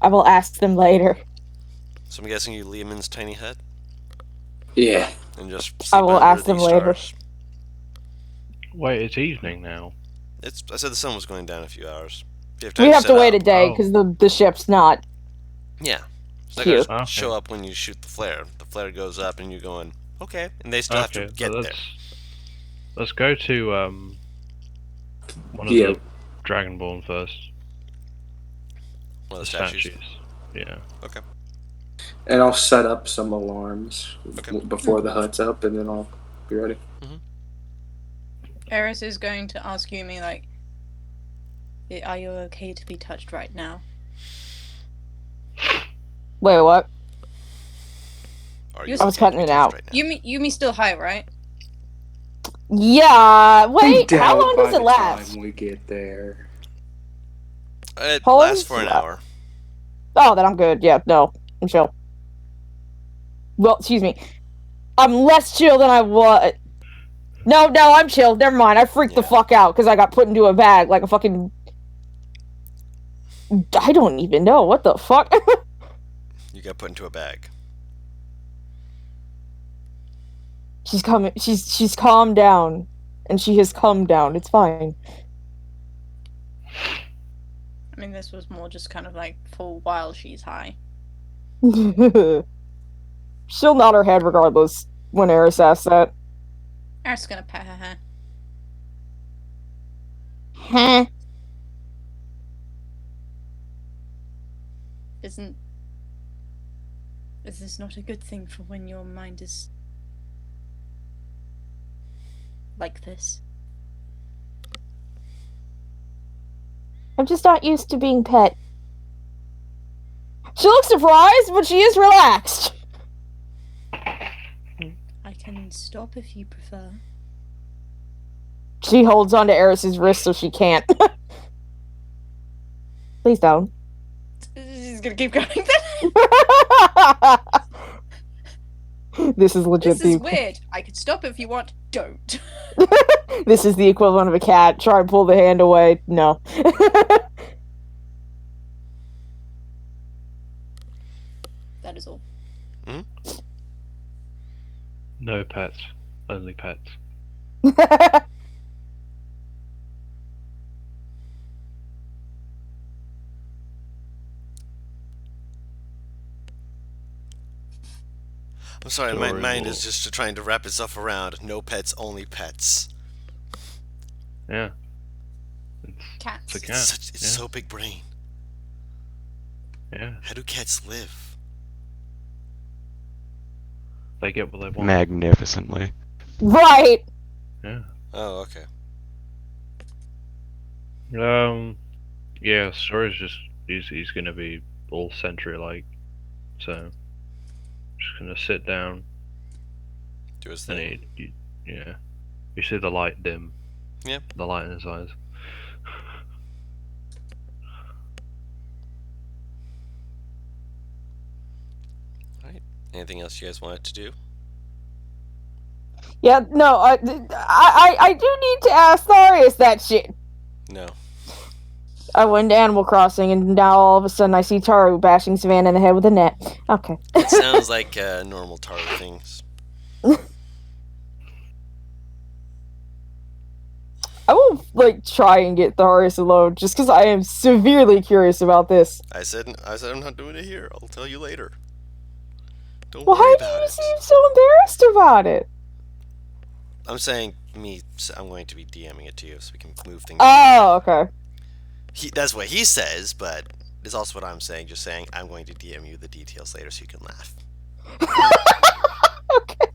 I will ask them later. so I'm guessing you leave him in his tiny hut Yeah. and just I sleep will under ask them the later. stars. Wait, it's evening now. I said the sun was going down in a few hours. You We have to set wait a up. day Oh. because the ship's not. Yeah. So Cute. they're gonna Okay. show up when you shoot the flare. The flare goes up and you're going, okay. And they still have to get so there. let's go to one of Yeah. the Dragonborn first. One of The the statues. statues. Yeah. Okay. And I'll set up some alarms Okay. before the hut's up, and then I'll be ready. Eris is going to ask Yumi, like, are you okay to be touched right now? Wait, what? Are You- you I was okay cutting to it be out. touched right now? Yumi's still high, right? Yeah. Wait. I How doubt long by does it the last? time we get there. It How long lasts is for an that? hour. Oh, then I'm good. Yeah. No, I'm chill. Well, excuse me. I'm less chill than I was. No, I'm chill. Never mind. I freaked the Yeah. fuck out because I got put into a bag like a fucking. I don't even know what the fuck. You got put into a bag. She's coming. She's calmed down, and she has calmed down. It's fine. I mean, this was more just kind of like for while she's high. She'll nod her head regardless when Eris asks that. Eris gonna pet her hair. Huh? Is this not a good thing for when your mind is like this? I'm just not used to being pet. She looks surprised, but she is relaxed. I can stop if you prefer. She holds onto Eris's wrist so she can't. Please don't. She's gonna keep going then. This is legit. This is weird. I could stop if you want. Don't. This is the equivalent of a cat. Try and pull the hand away. No. That is all. No pets. Only pets. I'm sorry, my Story mind will- is just trying to wrap itself around no pets, only pets. Yeah. Cats. It's a cat. It's yeah. so big brain. Yeah. How do cats live? They get what they want. Magnificently. Right. Yeah. Oh, okay. Yeah, Story's just he's gonna be all sentry like, so just gonna sit down Do his and thing. yeah. You see the light dim. Yep. The light in his eyes. Alright. Anything else you guys wanted to do? Yeah, no, I do need to ask Tharius that shit. No. I went to Animal Crossing, and now all of a sudden I see Taru bashing Savannah in the head with a net. Okay. It sounds like normal Taru things. I will, try and get Tharius alone, just because I am severely curious about this. I said I'm not doing it here. I'll tell you later. Don't Why worry do about you it. seem so embarrassed about it? I'm saying I'm going to be DMing it to you so we can move things. Oh, okay. That's what he says, but it's also what I'm saying. Just saying I'm going to DM you the details later so you can laugh. Okay.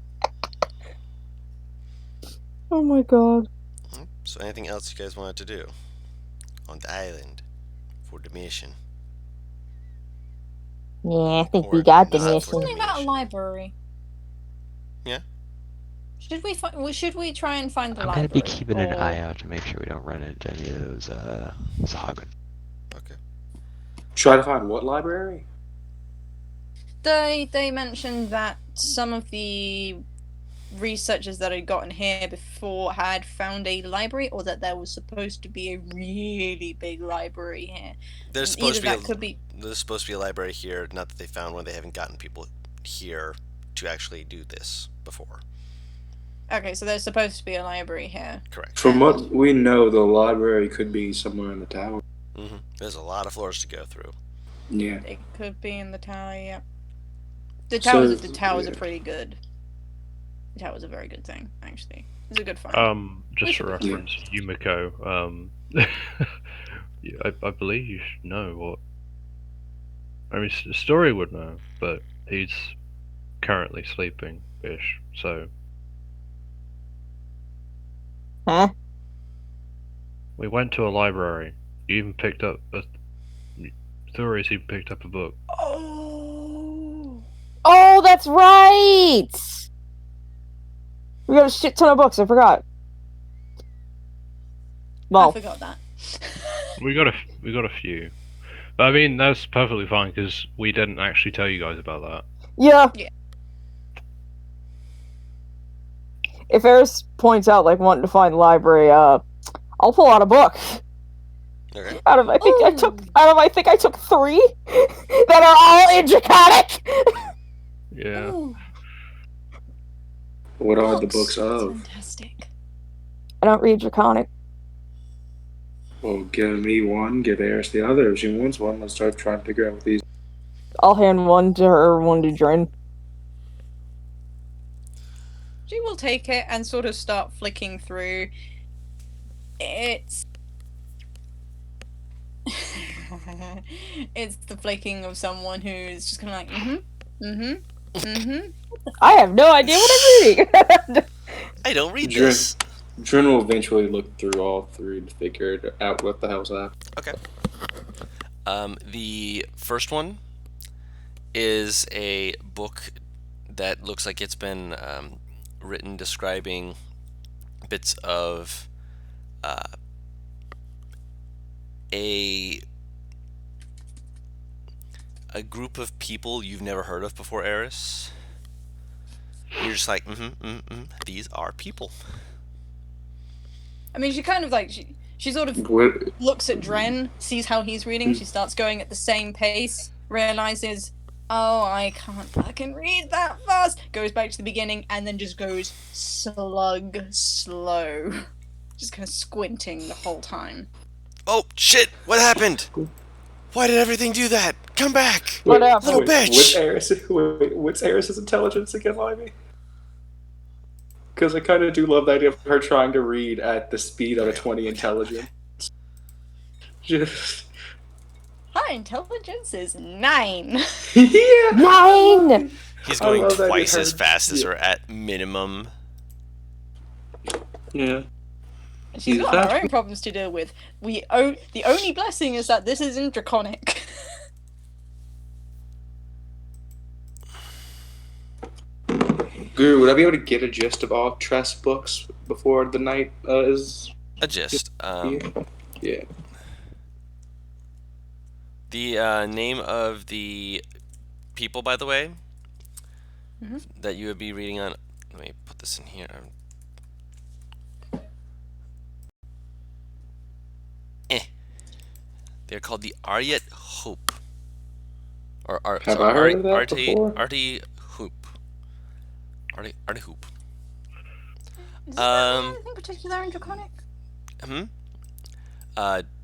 Oh my god. So anything else you guys wanted to do on the island for the mission? Yeah, I think Or we got the not for mission. Something about a mission. library. Yeah. Should we try and find the I'm library? gonna be keeping an or- eye out to make sure we don't run into any of those Zaga. Okay. Try to find what library? They mentioned that some of the researchers that had gotten here before had found a library, or that there was supposed to be a really big library here. There's Either supposed to be that could be. there's supposed to be a library here. Not that they found one. They haven't gotten people here to actually do this before. Okay, so there's supposed to be a library here. Correct. From what we know, the library could be somewhere in the tower. There's a lot of floors to go through. Yeah. It could be in the tower, yeah. The So, towers are yeah. pretty good. The tower's a very good thing, actually. It's a good find. Just for Yeah. reference, Yumiko, yeah, I believe you should know what. I mean, Story would know, but he's currently sleeping-ish, so. Huh? We went to a library. You even picked up a. Thurius even picked up a book. Oh! Oh, that's right! We got a shit ton of books, I forgot. I Well, forgot that. We got a few, but I mean that's perfectly fine because we didn't actually tell you guys about that. yeah. Yeah. If Eris points out, wanting to find the library, I'll pull out a book. Okay. I think I took 3 that are all in Draconic. Yeah. Ooh, What are the books of? Fantastic. I don't read Draconic. Well, give me one, give Eris the other. If she wants one, let's start trying to figure out what these. I'll hand one to her, one to Dren. She will take it and sort of start flicking through. It's it's the flicking of someone who's just kind of like, I have no idea what I'm reading. I don't read Dren, this. Dren will eventually look through all three to figure out what the hell's happening. Okay. The first one is a book that looks like it's been written describing bits of a group of people you've never heard of before, Eris. You're just like, these are people. I mean, she kind of like she sort of What? looks at Dren, sees how he's reading. She starts going at the same pace, realizes, oh, I can't fucking read that fast. Goes back to the beginning and then just goes slow, just kind of squinting the whole time. Oh shit! What happened? Why did everything do that? Come back, What happened? little bitch! What's Eris's intelligence again, Limey? Because I kind of do love the idea of her trying to read at the speed of a 20 intelligence. Just Her intelligence is 9. yeah. 9! He's I going love that twice you as heard- fast as yeah. her at minimum. Yeah. She's Yeah, got her that- own problems to deal with. The only blessing is that this is in Draconic. Guru, would I be able to get a gist of all Tress books before the night is? A gist. Yeah. The name of the people, by the way, that you would be reading on. Let me put this in here. They're called the Aryat Hope. Or Have I heard of that before? Artie Hoop. Artie Hoop. Does that mean anything particular in Draconic?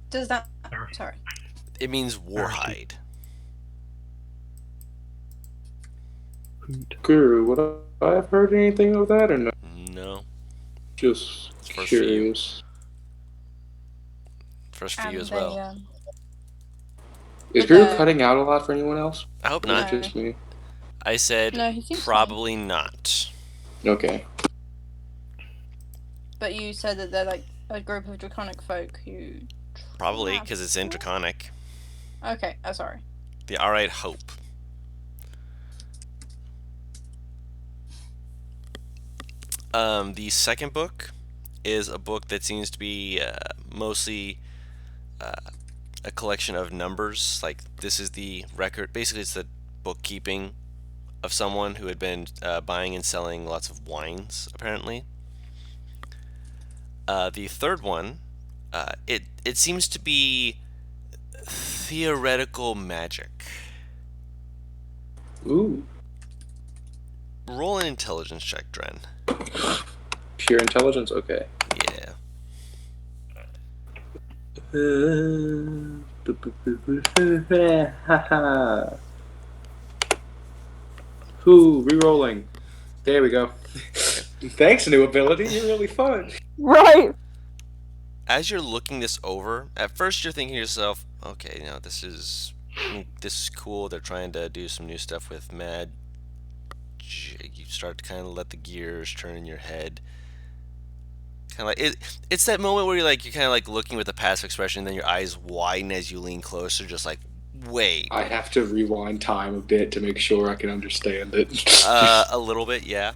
Does that... Sorry. It means warhide. Guru, would I have heard anything of that or no? No. Just First for you. curious. First for you as They, well. Is Guru cutting out a lot for anyone else? I hope Or is not. it just me? I said No, he seems probably not. Okay. But you said that they're like a group of Draconic folk who... Probably because it's in Draconic. Okay, oh sorry. The Alright Hope. The second book is a book that seems to be mostly a collection of numbers. Like, this is the record. Basically, it's the bookkeeping of someone who had been buying and selling lots of wines, apparently. The third one, it seems to be theoretical magic. Ooh. Roll an intelligence check, Dren. Pure intelligence? Okay. Yeah. Ooh, rerolling. There we go. Thanks, new ability. You're really fun. Right! As you're looking this over, at first you're thinking to yourself, okay, this is cool. They're trying to do some new stuff with magic. You start to kind of let the gears turn in your head. Kind of like it's that moment where you're kind of like looking with a passive expression, and then your eyes widen as you lean closer, just like, wait. I have to rewind time a bit to make sure I can understand it. A little bit, yeah.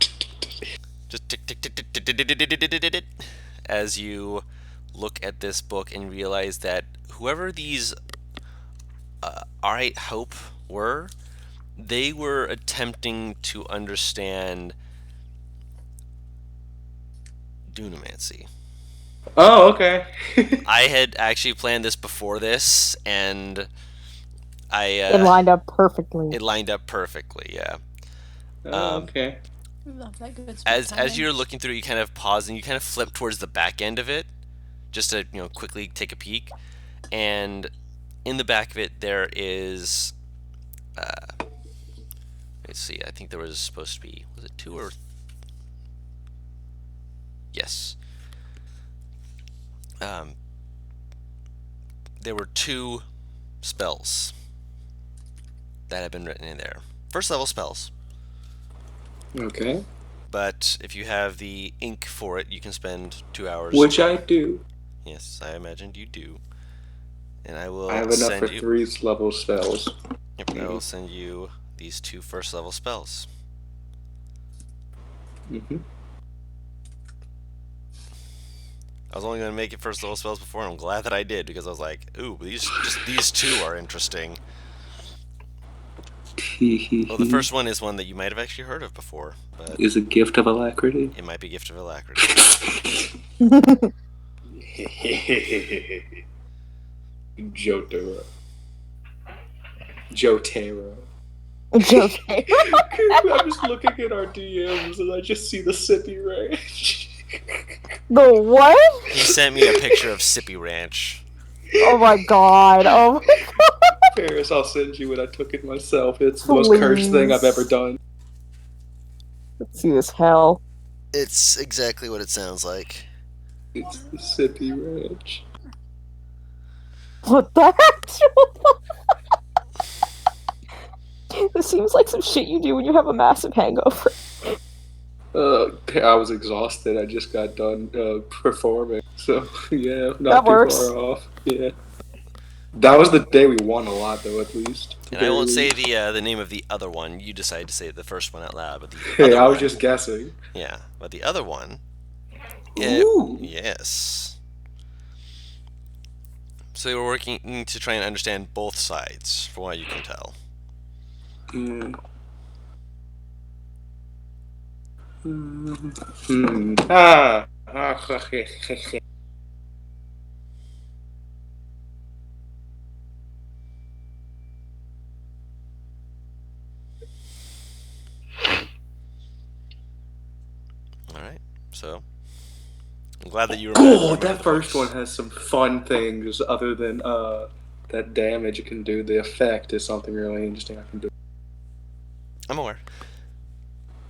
Just tick tick tick tick tick tick tick tick tick tick tick as you look at this book and realize that whoever these Alright Hope were, they were attempting to understand Dunamancy. Oh, okay. I had actually planned this before this, and It lined up perfectly. It lined up perfectly, yeah. Okay. Love that good As you're looking through, you kind of pause and you kind of flip towards the back end of it just to quickly take a peek, and in the back of it there is let's see, I think there was supposed to be, was it 2 or yes, there were 2 spells that have been written in there. First level spells. Okay. But if you have the ink for it, you can spend 2 hours. Which I do. Yes, I imagined you do. And I will I have enough for send you. 3 level spells. Yep, I will send you these 2 first level spells. Mm-hmm. I was only going to make it first level spells before, and I'm glad that I did, because I was like, ooh, these 2 are interesting. Well, the first one is one that you might have actually heard of before, but is a gift of alacrity. it might be Gift of Alacrity. Jotaro. Jotaro. Okay. I'm just looking at our DMs and I just see the Sippy Ranch. The what? He sent me a picture of Sippy Ranch. Oh my god. Oh my god. Paris, I'll send you it. I took it myself. It's the most cursed thing I've ever done. Let's see this hell. It's exactly what it sounds like. It's the Sippy Ranch. What the heck? This seems like some shit you do when you have a massive hangover. I was exhausted. I just got done performing. So, yeah, not That too works. far off. Yeah. That was the day we won a lot, though, at least. And I won't say the name of the other one. You decided to say the first one out loud, but the Hey, other I was one, just guessing. yeah, but the other one, Ooh. yes. So they were working to try and understand both sides, from what you can tell. Ah. All right, so I'm glad that you remember. Oh, that first one has some fun things other than that damage it can do. The effect is something really interesting I can do. I'm aware.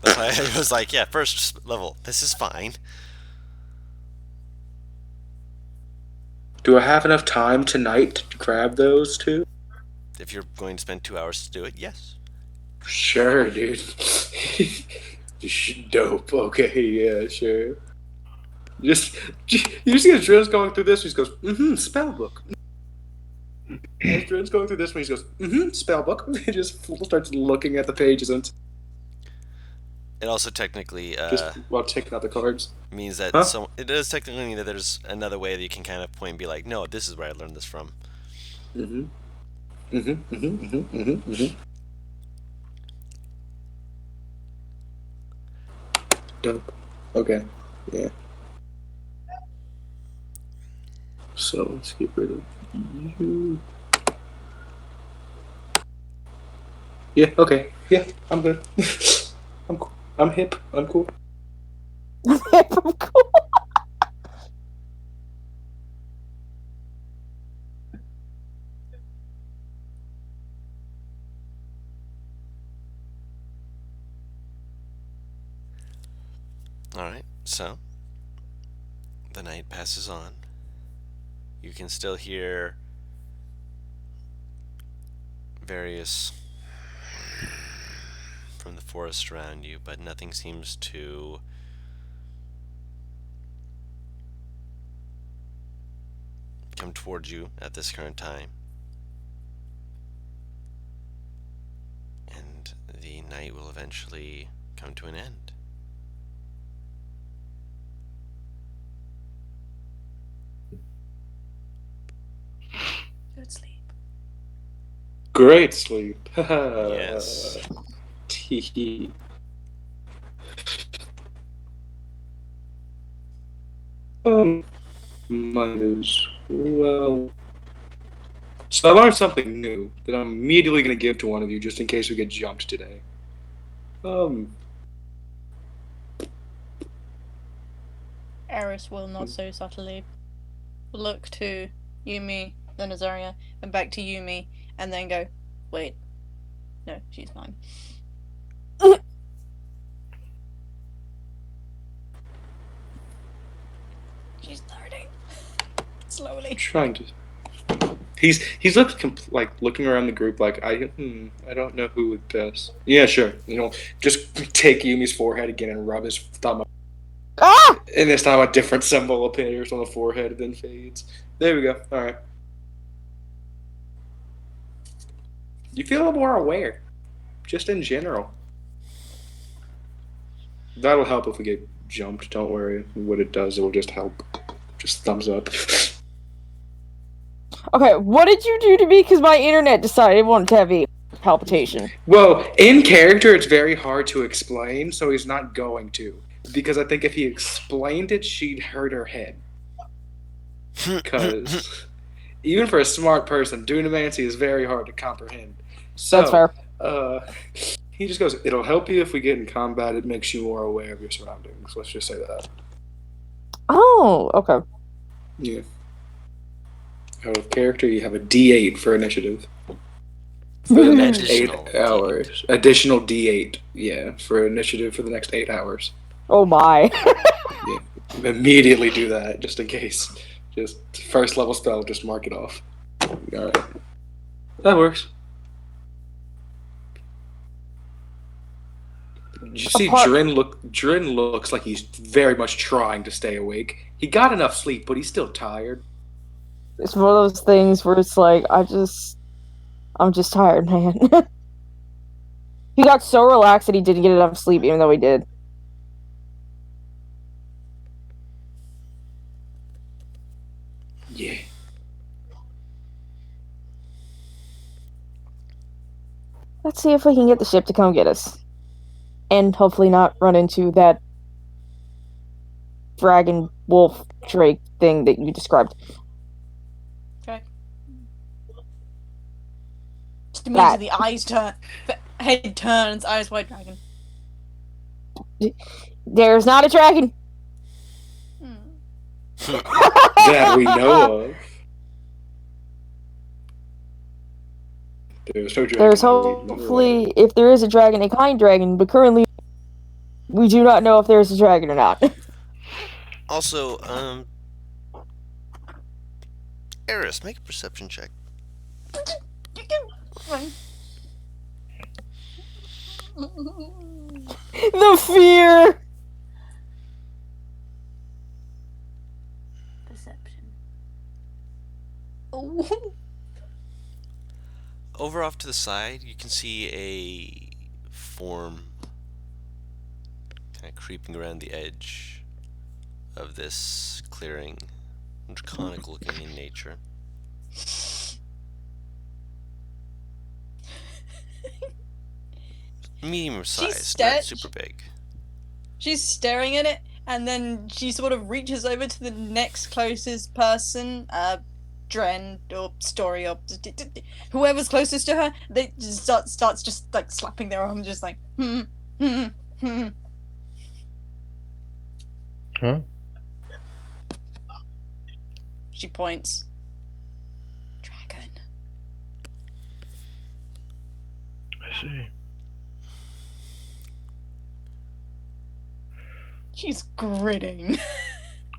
That's why I was like, yeah, first level, this is fine. Do I have enough time tonight to grab those two? If you're going to spend 2 hours to do it, yes. Sure, dude. Dope. Okay, yeah, sure. Just you see as Dren's going through this, he just goes, spell book. As Dren's going through this one, he just goes, spell book. He just starts looking at the pages and It also technically just while taking out the cards. means that Huh? it does technically mean that there's another way that you can kind of point and be like, no, this is where I learned this from. Dope. Okay. Yeah. So let's get rid of you. Yeah, okay. Yeah, I'm good. I'm cool. I'm hip. I'm cool. I'm cool. Alright, so the night passes on. You can still hear various from the forest around you, but nothing seems to come towards you at this current time. And the night will eventually come to an end. Good sleep. Great sleep. Yes. Tee. My news. Well, so I learned something new that I'm immediately going to give to one of you just in case we get jumped today. Eris will not so subtly. look to Yumi, then Azaria, and back to Yumi, and then go, wait, no, she's fine. She's starting slowly. Trying to. He's looking around the group like I don't know who would best. Yeah, sure. Just take Yumi's forehead again and rub his thumb. Ah! And this time a different symbol appears on the forehead and then fades. There we go. All right. You feel more aware, just in general. That'll help if we get jumped. Don't worry. What it does, it will just help. Just thumbs up. Okay, what did you do to me? Because my internet decided it wanted to have a palpitation. Well, in character, it's very hard to explain, so he's not going to. Because I think if he explained it, she'd hurt her head. Because even for a smart person, Dunamancy is very hard to comprehend. So, That's fair. He just goes, it'll help you if we get in combat. It makes you more aware of your surroundings. Let's just say that. Oh, okay. Yeah. Out of character, you have a D8 for initiative. For the next Additional 8 hours. Additional D8, yeah, for initiative for the next 8 hours. Oh my. Yeah. Immediately do that, just in case. Just first level spell, just mark it off. Alright. That works. You see, Drin looks like he's very much trying to stay awake. He got enough sleep, but he's still tired. It's one of those things where it's like, I'm just tired, man. He got so relaxed that he didn't get enough sleep, even though he did. Yeah. Let's see if we can get the ship to come get us. And hopefully not run into that dragon, wolf, drake thing that you described. Okay. Just immediately the eyes turn, head turns, eyes wide dragon. There's not a dragon. That we know of. There's no dragon. There's hopefully, if there is a dragon, a kind dragon, but currently we do not know if there's a dragon or not. Also, Eris, make a perception check. The fear! Perception. Oh. Over off to the side, you can see a form kind of creeping around the edge of this clearing, draconic looking in nature. Medium size, not super big. She's staring at it, and then she sort of reaches over to the next closest person, Dren or Story or whoever's closest to her. They just starts just like slapping their arm, just like Huh? She points. Dragon. I see. She's grinning.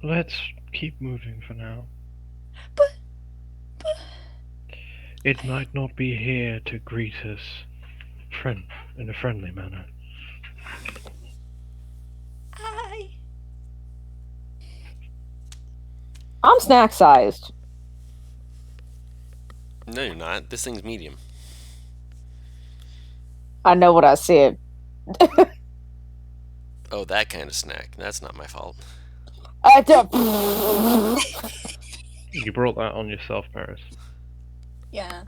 Let's keep moving for now. But It might not be here to greet us in a friendly manner. I'm snack sized. No, you're not. This thing's medium. I know what I said. Oh, that kind of snack. That's not my fault. I don't. You brought that on yourself, Paris. yeah.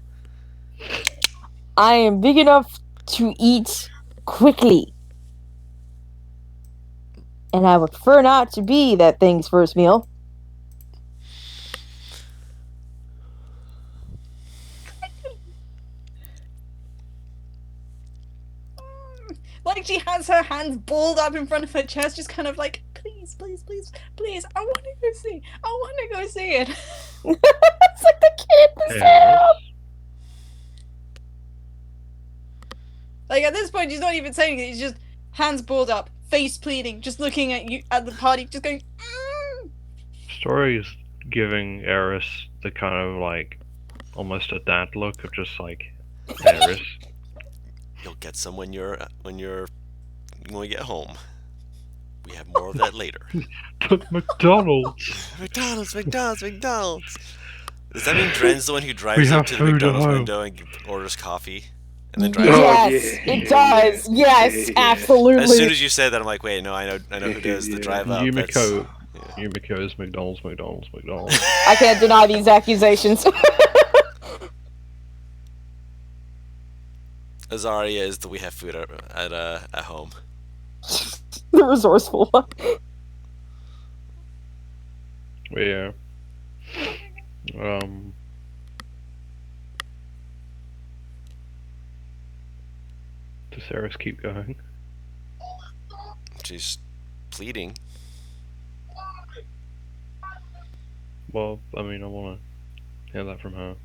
I am big enough to eat quickly. And I would prefer not to be that thing's first meal. Like she has her hands balled up in front of her chest, just kind of like, please, please, please, please, I want to go see it. It's like the kid in the Eris. sound. Like at this point, he's not even saying it. He's just hands balled up, face pleading, just looking at you at the party, just going. Story is giving Eris the kind of like almost a dad look of just like Eris. You'll get some when we get home. We have more of that later. But McDonald's. McDonald's. Does that mean Dren's the one who drives have up to the food at McDonald's home. window and orders coffee, and then drives? Oh, Yes, yeah, it does. yeah, Yes, yeah. absolutely. As soon as you said that, I'm like, wait, no, I know who does the Yeah. drive up. Yumiko. Yeah. Yumiko is McDonald's. I can't deny these accusations. Azaria is the we have food at home. The resourceful one. But yeah. Does Eris keep going? She's pleading. Well, I mean, I want to hear that from her.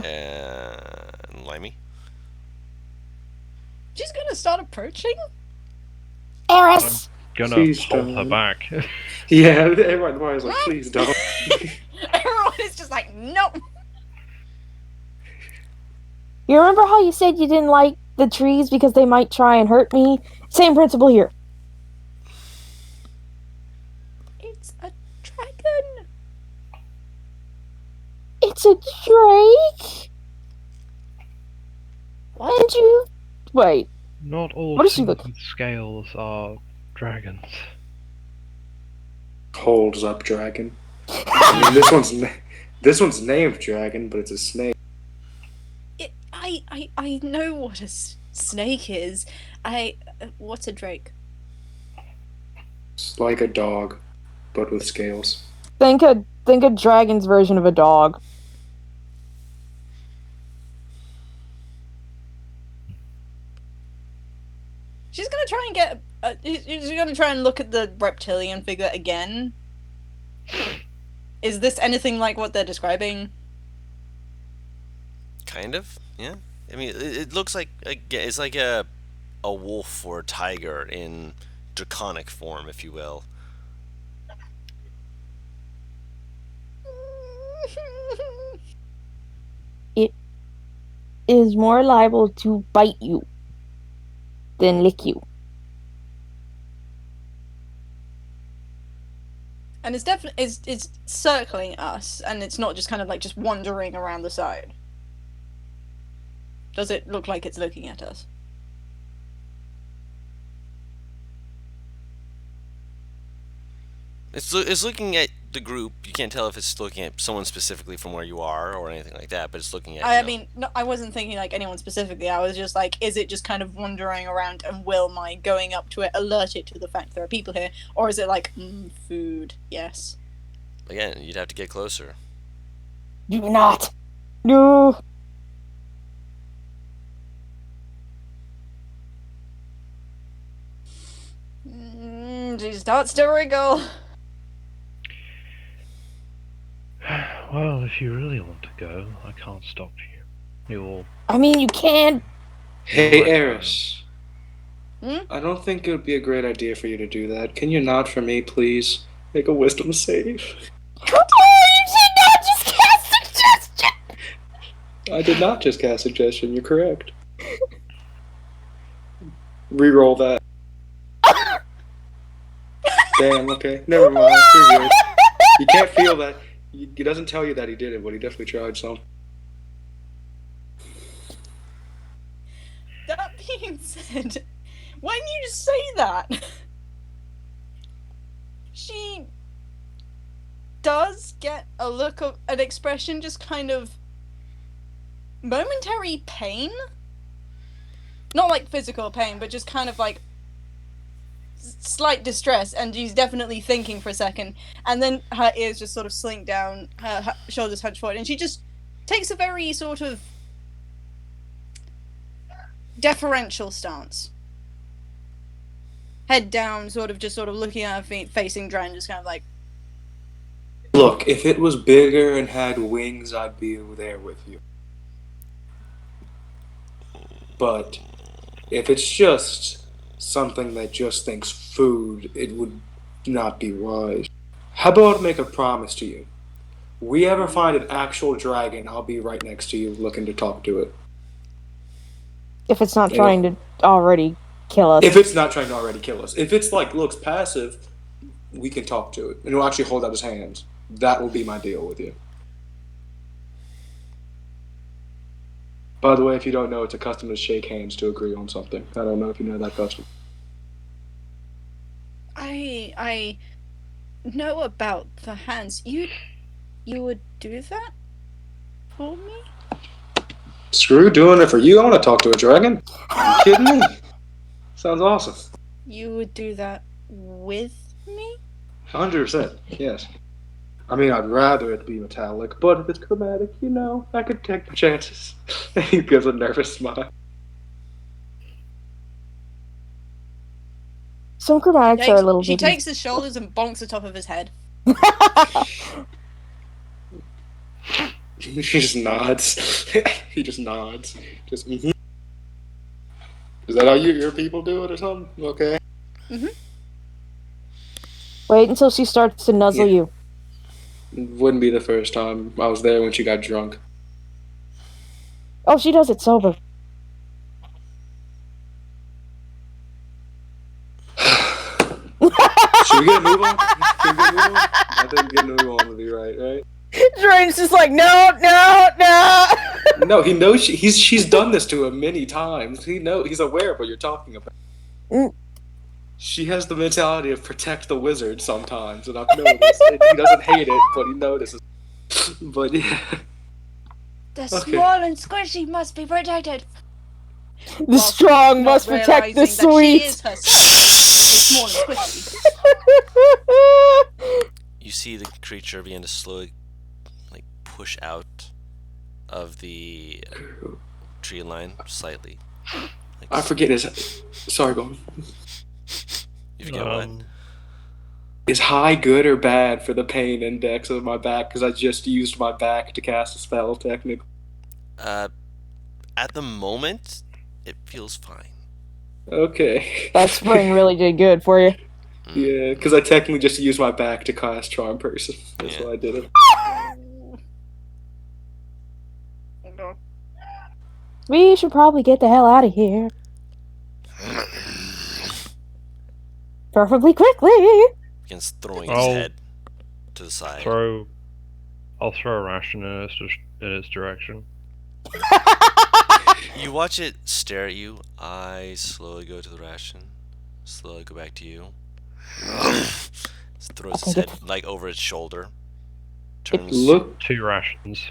And Limey. She's gonna start approaching. Eris! Gonna Please hold her don't. back. Yeah, everyone was like, please don't. Everyone is just like, nope. You remember how you said you didn't like the trees because they might try and hurt me? Same principle here. It's a dragon. It's a drake? Why did you... Wait. Not all What does she things look- with scales are dragons. Holds up, dragon. I mean, this one's named Dragon, but it's a snake. I know what a snake is. What's a drake? It's like a dog, but with scales. Think a dragon's version of a dog. She's gonna try and get. She's gonna try and look at the reptilian figure again. Is this anything like what they're describing? Kind of, yeah. I mean, it looks like it's like a wolf or a tiger in draconic form, if you will. Is more liable to bite you than lick you. And it's definitely it's circling us, and it's not just kind of like just wandering around the side. Does it look like it's looking at us? It's looking at the group. You can't tell if it's looking at someone specifically from where you are or anything like that, but it's looking at. I mean, no, I wasn't thinking like anyone specifically. I was just like, is it just kind of wandering around, and will my going up to it alert it to the fact there are people here, or is it like food? Yes. Again, you'd have to get closer. Do not. No. She starts to wriggle. Well, if you really want to go, I can't stop you. You'll. I mean, you can. Hey, Right. Eris. Hmm? I don't think it would be a great idea for you to do that. Can you nod for me, please? Make a wisdom save. Oh, you did not just cast suggestion! I did not just cast suggestion. You're correct. Reroll that. Damn. Okay. Never mind. You're good. You can't feel that. He doesn't tell you that he did it, but he definitely tried some. That being said, when you say that, she does get a look of an expression, just kind of momentary pain. Not like physical pain, but just kind of like slight distress, and she's definitely thinking for a second, and then her ears just sort of slink down, her shoulders hunch forward, and she just takes a very sort of deferential stance. Head down, sort of looking at her feet, facing Dran, just kind of like, Look, if it was bigger and had wings, I'd be there with you. But if it's just something that just thinks food, it would not be wise. How about I make a promise to you? We ever find an actual dragon, I'll be right next to you looking to talk to it. If it's not trying to already kill us. If it's not trying to already kill us. If it's like looks passive, we can talk to it. And it'll actually hold out his hands. That will be my deal with you. By the way, if you don't know, it's a custom to shake hands to agree on something. I don't know if you know that custom. I know about the hands. You would do that for me? Screw doing it for you. I want to talk to a dragon. Are you kidding me? Sounds awesome. You would do that with me? 100%, yes. I mean, I'd rather it be metallic, but if it's chromatic, you know, I could take the chances. He gives a nervous smile. Some chromatics are a little She bitty. takes his shoulders and bonks the top of his head. She just nods. He just nods. Just, mm-hmm. Is that how your people do it or something? Okay. Mm-hmm. Wait until she starts to nuzzle you. Wouldn't be the first time. I was there when she got drunk. Oh, she does it sober. Should we get a move on? Can we get a move on? I think getting a move on would be right? Drain's just like, no. No, he knows she's done this to him many times. He's aware of what you're talking about. Mm. She has the mentality of protect the wizard sometimes, and I've noticed. And he doesn't hate it, but he notices. But yeah. The Okay. small and squishy must be protected. The strong must protect the sweet. She is herself small and squishy. You see the creature begin to slowly, like, push out of the tree line slightly. Like, I forget his. Sorry, go on. You forget what? Is high good or bad for the pain index of my back? Because I just used my back to cast a spell, technically. At the moment, it feels fine. Okay. That spring really did good for you. Yeah, because I technically just used my back to cast Charm Person. That's Yeah. why I did it. We should probably get the hell out of here. Preferably quickly. Begins throwing his head to the side. I'll throw a ration in its direction. You watch it stare at you. Eyes slowly go to the ration. Slowly go back to you. Throws his head like over its shoulder. Look. 2 rations.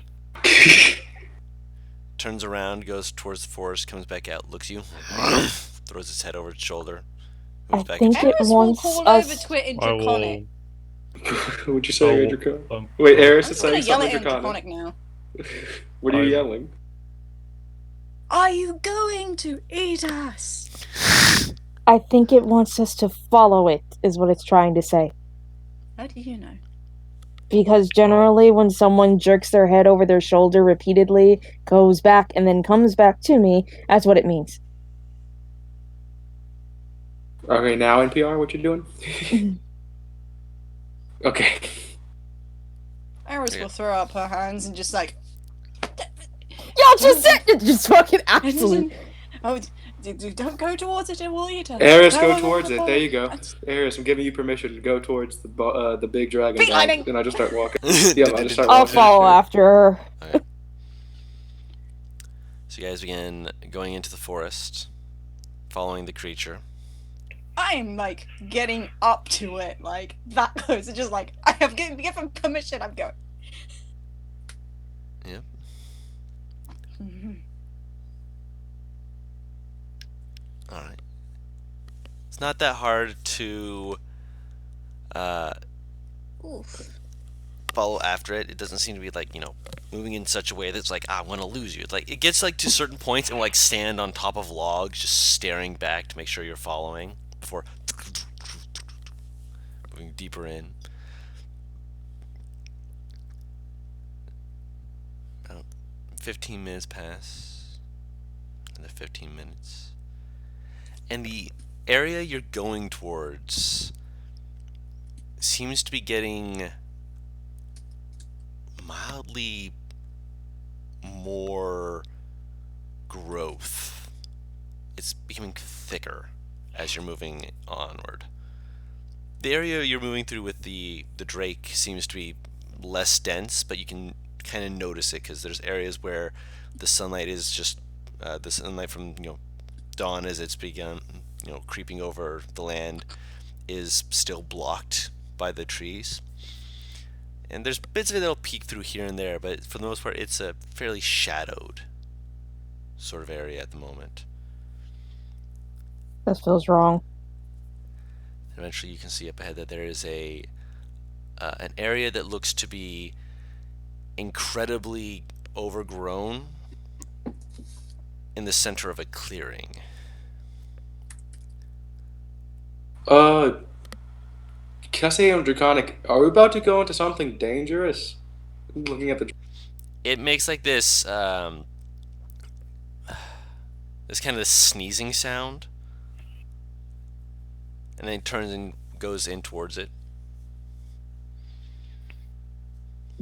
Turns around, goes towards the forest, comes back out, looks at you, throws his head over its shoulder, moves back into it Eris will wants call us- over to it in I will. Draconic. What'd you say, Oh, Draconic? Wait, Eris I'm is just gonna saying yell something at him in Draconic. Draconic now. What are you I- yelling? Are you going to eat us? I think it wants us to follow it, is what it's trying to say. How do you know? Because generally, when someone jerks their head over their shoulder repeatedly, goes back, and then comes back to me, that's what it means. Okay, now NPR, what you doing? Okay. Eris will throw up her hands and just like. Y'all just sit! Just fucking absolute. Oh, don't go towards it, it will eat us. Eris, go No, towards no, it. no. There you go. Eris, I'm giving you permission to go towards the big dragon. Feet lining. And I just start walking. Yeah, I just start I'll walking. follow after her. Alright. So you guys begin going into the forest, following the creature. I'm like getting up to it, like that close. It's just like I have given permission. I'm going. Yep. Mhm. Alright. It's not that hard to Oof. follow after it. It doesn't seem to be like, moving in such a way that's like, I'm gonna lose you. It's like it gets like to certain points and will like stand on top of logs, just staring back to make sure you're following before moving deeper in. 15 minutes pass. Another 15 minutes. And the area you're going towards seems to be getting mildly more growth. It's becoming thicker as you're moving onward. The area you're moving through with the drake seems to be less dense, but you can kind of notice it because there's areas where the sunlight is just the sunlight from dawn as it's begun creeping over the land is still blocked by the trees. And there's bits of it that'll peek through here and there, but for the most part, it's a fairly shadowed sort of area at the moment. This feels wrong. Eventually, you can see up ahead that there is an area that looks to be incredibly overgrown in the center of a clearing. Can I say I'm draconic? Are we about to go into something dangerous? Looking at the. It makes like this this kind of sneezing sound, and then it turns and goes in towards it.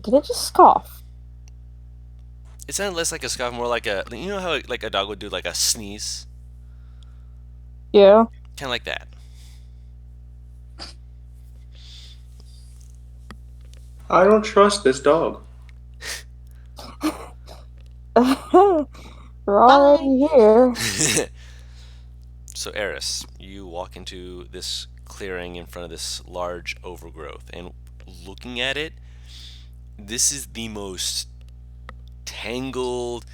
Did it just scoff? It sounded less like a scoff, more like a, how like a dog would do like a sneeze, Yeah. kind of like that. I don't trust this dog. We're already here. So Eris, you walk into this clearing in front of this large overgrowth, and looking at it, this is the most tangled,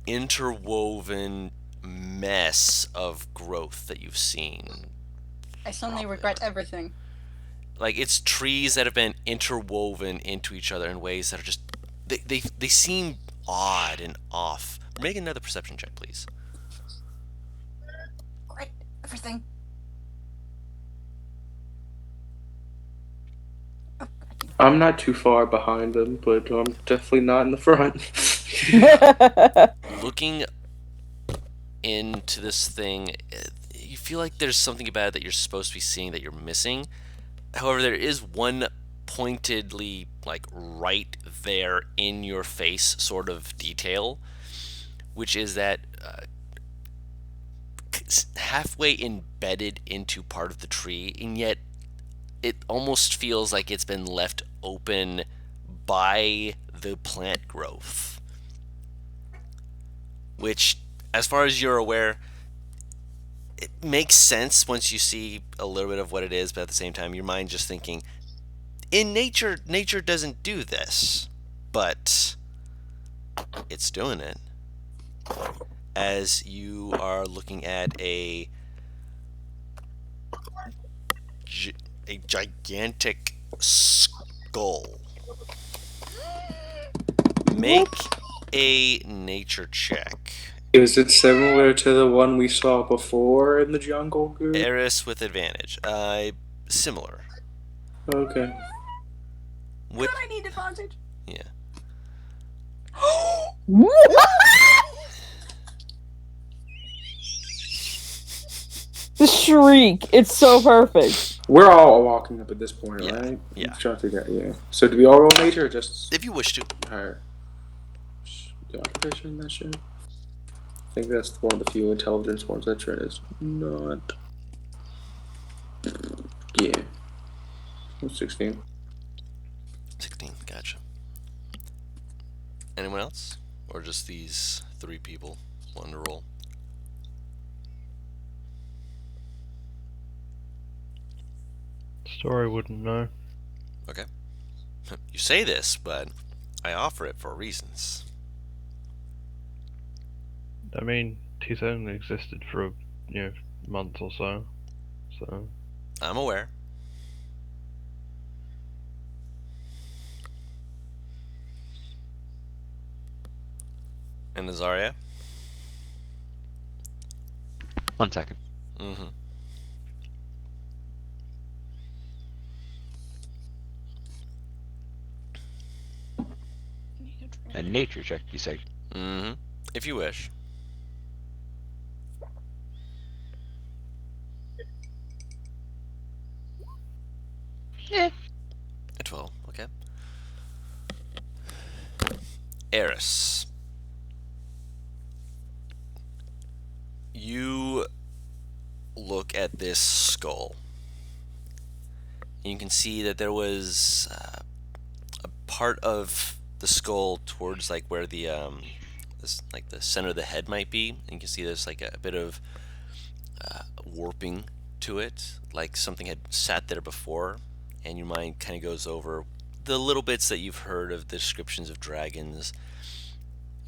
interwoven mess of growth that you've seen. I suddenly regret everything. Like, it's trees that have been interwoven into each other in ways that are just they seem odd and off. Make another perception check, please. Regret everything. I'm not too far behind them, but I'm definitely not in the front. Looking into this thing, you feel like there's something about it that you're supposed to be seeing that you're missing. However, there is one pointedly, like, right there in your face sort of detail, which is that halfway embedded into part of the tree, and yet it almost feels like it's been left open by the plant growth. Which, as far as you're aware, it makes sense once you see a little bit of what it is, but at the same time, your mind's just thinking, in nature doesn't do this, but it's doing it. As you are looking at a gigantic skull. Make a nature check. Is it similar to the one we saw before in the jungle group? Eris with advantage. Similar. Okay. With, I need advantage. yeah. The shriek. It's so perfect. We're all walking up at this point, Yeah, right? yeah. I'm trying to figure out, yeah. So do we all roll nature or just If you wish to. higher? The occupation in that shit? I think that's one of the few intelligence ones that Trent is not. Yeah. 16. 16, gotcha. Anyone else? Or just these three people wanting to roll? Story wouldn't know. Okay. You say this, but I offer it for reasons. I mean, he's only existed for a month or so. So I'm aware. And Azaria? 1 second. Mm-hmm. A nature check, you say? Mm-hmm. If you wish. Yeah. A 12, okay. Eris. You look at this skull. And you can see that there was a part of the skull towards like where the like the center of the head might be, and you can see there's like a bit of warping to it, like something had sat there before, and your mind kind of goes over the little bits that you've heard of the descriptions of dragons,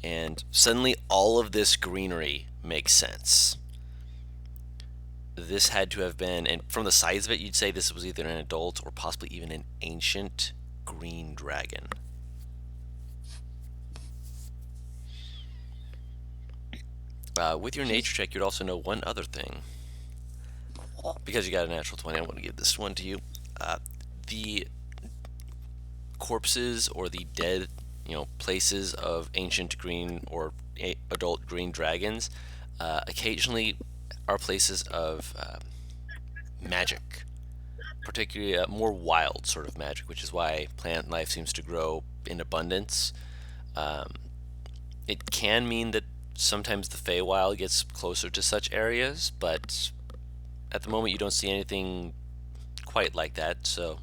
and suddenly all of this greenery makes sense. This had to have been, and from the size of it, you'd say this was either an adult or possibly even an ancient green dragon. With your nature check, you'd also know one other thing. Because you got a natural 20, I'm going to give this one to you. The corpses or the dead, places of ancient green or adult green dragons occasionally are places of magic, particularly more wild sort of magic, which is why plant life seems to grow in abundance. It can mean that sometimes the Feywild gets closer to such areas, but at the moment you don't see anything quite like that, so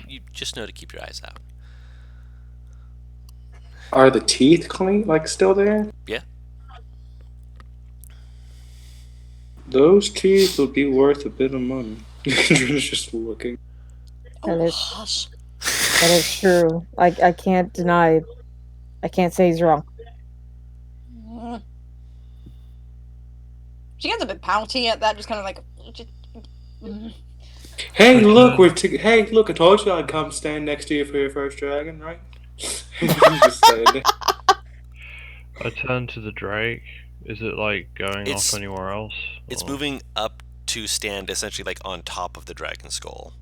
you just know to keep your eyes out. Are the teeth clean, like still there? Yeah. Those teeth would be worth a bit of money. Just looking. That Oh, is- hush. That is true. I can't deny. I can't say he's wrong. Mm. She gets a bit pouty at that, just kind of like. Mm. Hey, look, hey, look! I told you I'd come stand next to you for your first dragon, right? Just saying. I turn to the Drake. Is it like going It's- off anywhere else? It's or- moving up to stand essentially like on top of the dragon skull.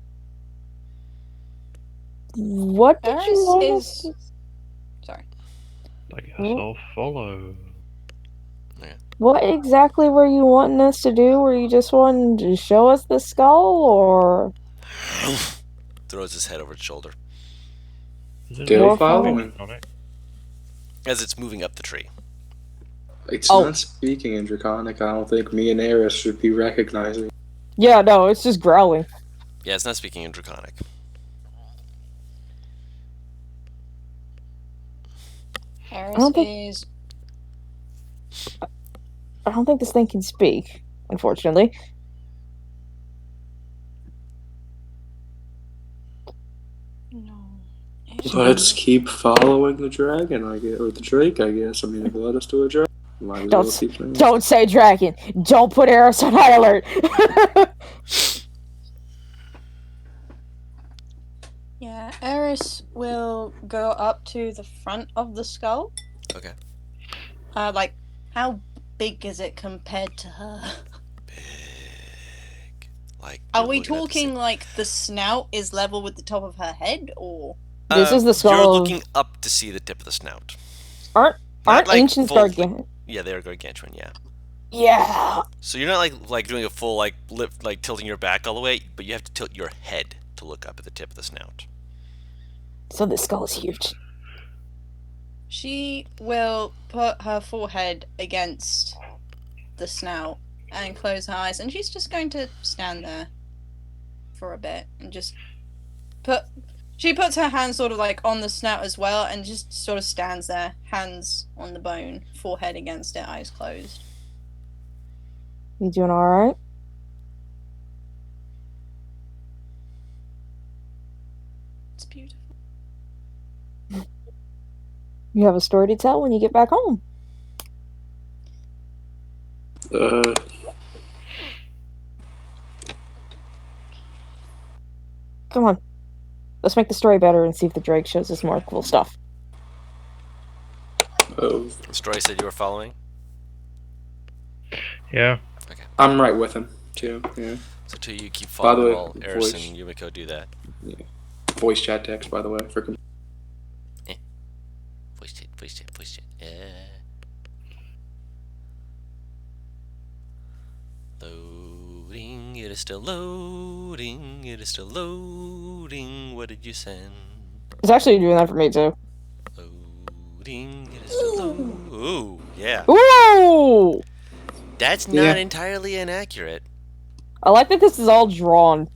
What did Eris you want is. us to- Sorry. I guess Oh. I'll follow. What exactly were you wanting us to do? Were you just wanting to show us the skull, or Throws his head over his shoulder Is it Still not following. on it? as it's moving up the tree. It's Oh. not speaking in Draconic. I don't think me and Eris should be recognizing. yeah, no, it's just growling. Yeah, it's not speaking in Draconic. Eris don't think- is. I don't think this thing can speak, unfortunately. No. Let's keep following the dragon, I guess, or the Drake, I guess. I mean, if it led us to a dragon, might as Don't well s- keep doing it. Don't say dragon. Don't put Eris on high alert. Yeah, Eris will go up to the front of the skull. Okay. Like, how big is it compared to her? Big. Like. Are you're we looking at the talking same- like the snout is level with the top of her head, or? This is the skull You're of- looking up to see the tip of the snout. Aren't Not like ancients full- gargantuan? Yeah, they are gargantuan. Yeah. Yeah. So you're not like doing a full lift, like tilting your back all the way, but you have to tilt your head to look up at the tip of the snout. So this skull is huge. She will put her forehead against the snout and close her eyes, and she's just going to stand there for a bit and just put. She puts her hand sort of like on the snout as well, and just sort of stands there, hands on the bone, forehead against it, eyes closed. You doing all right? It's beautiful. You have a story to tell when you get back home. Come on. Let's make the story better and see if the Drake shows us more cool stuff. Oh, The story said you were following. Yeah. I'm right with him, too. Yeah. So two you keep By the following way, while Eris voice- and Yumiko do that. Voice chat text, by the way. For Voice chat. Loading, it is still loading, it is still loading. What did you send? It's actually doing that for me too. Loading, it is still loading. Ooh, yeah. Ooh! That's Yeah. not entirely inaccurate. I like that this is all drawn.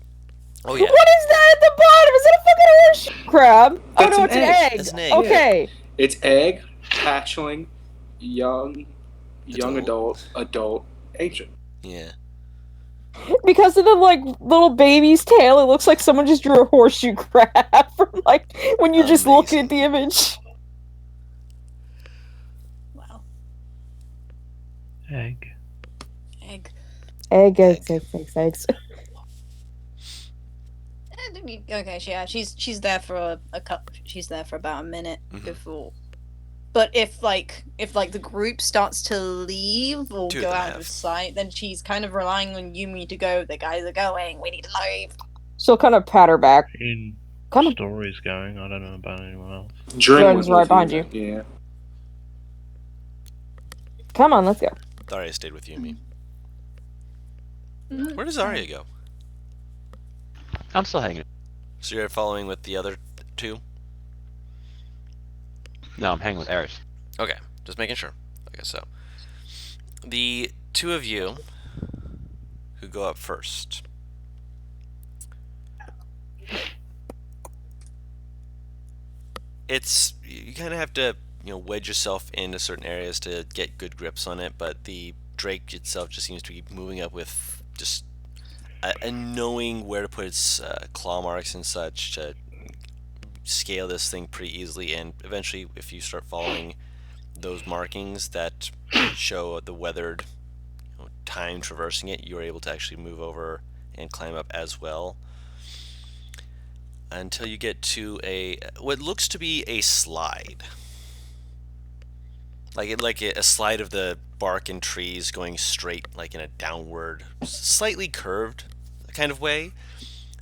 Oh, yeah. What is that at the bottom? Is it a fucking horseshoe crab? That's oh no, an it's an egg. egg. That's an egg. Okay. It's egg, hatchling, young Adult. adult, ancient. Yeah. Because of the like little baby's tail, it looks like someone just drew a horseshoe crab from like when you just look Amazing. at the image. Wow. Egg. Egg. Eggs. Okay, yeah, she's there for a couple. She's there for about a minute Mhm. before. But if the group starts to leave or 2 of go them out have. of sight, then she's kind of relying on Yumi to go. The guys are going. We need to leave. She'll kind of pat her back. In Come on. stories going, I don't know about anyone else. Dren Dren's was right with behind you. Yeah. Come on, let's go. Daria stayed with Yumi. Mhm. Where does Arya go? I'm still hanging. So you're following with the other 2? No, I'm hanging with Eris. Okay, just making sure. Okay, so the 2 of you who go up first. It's you kind of have to wedge yourself into certain areas to get good grips on it, but the drake itself just seems to be moving up with just and knowing where to put its claw marks and such to scale this thing pretty easily. And eventually, if you start following those markings that show the weathered time traversing it, you are able to actually move over and climb up as well until you get to what looks to be a slide, like a slide of the bark and trees going straight, like in a downward, slightly curved kind of way.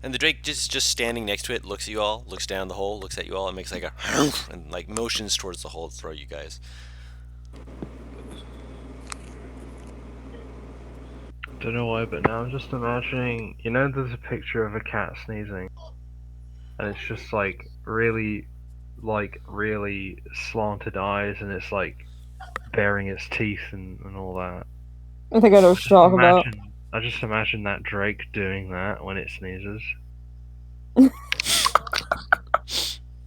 And the drake just standing next to it looks at you all, looks down the hole, looks at you all, and makes like a and like motions towards the hole to throw you guys. Don't know why, but now I'm just imagining. There's a picture of a cat sneezing, and it's just like really slanted eyes, and it's like baring its teeth and all that. I think I know what you're talking about. I just imagine that drake doing that when it sneezes.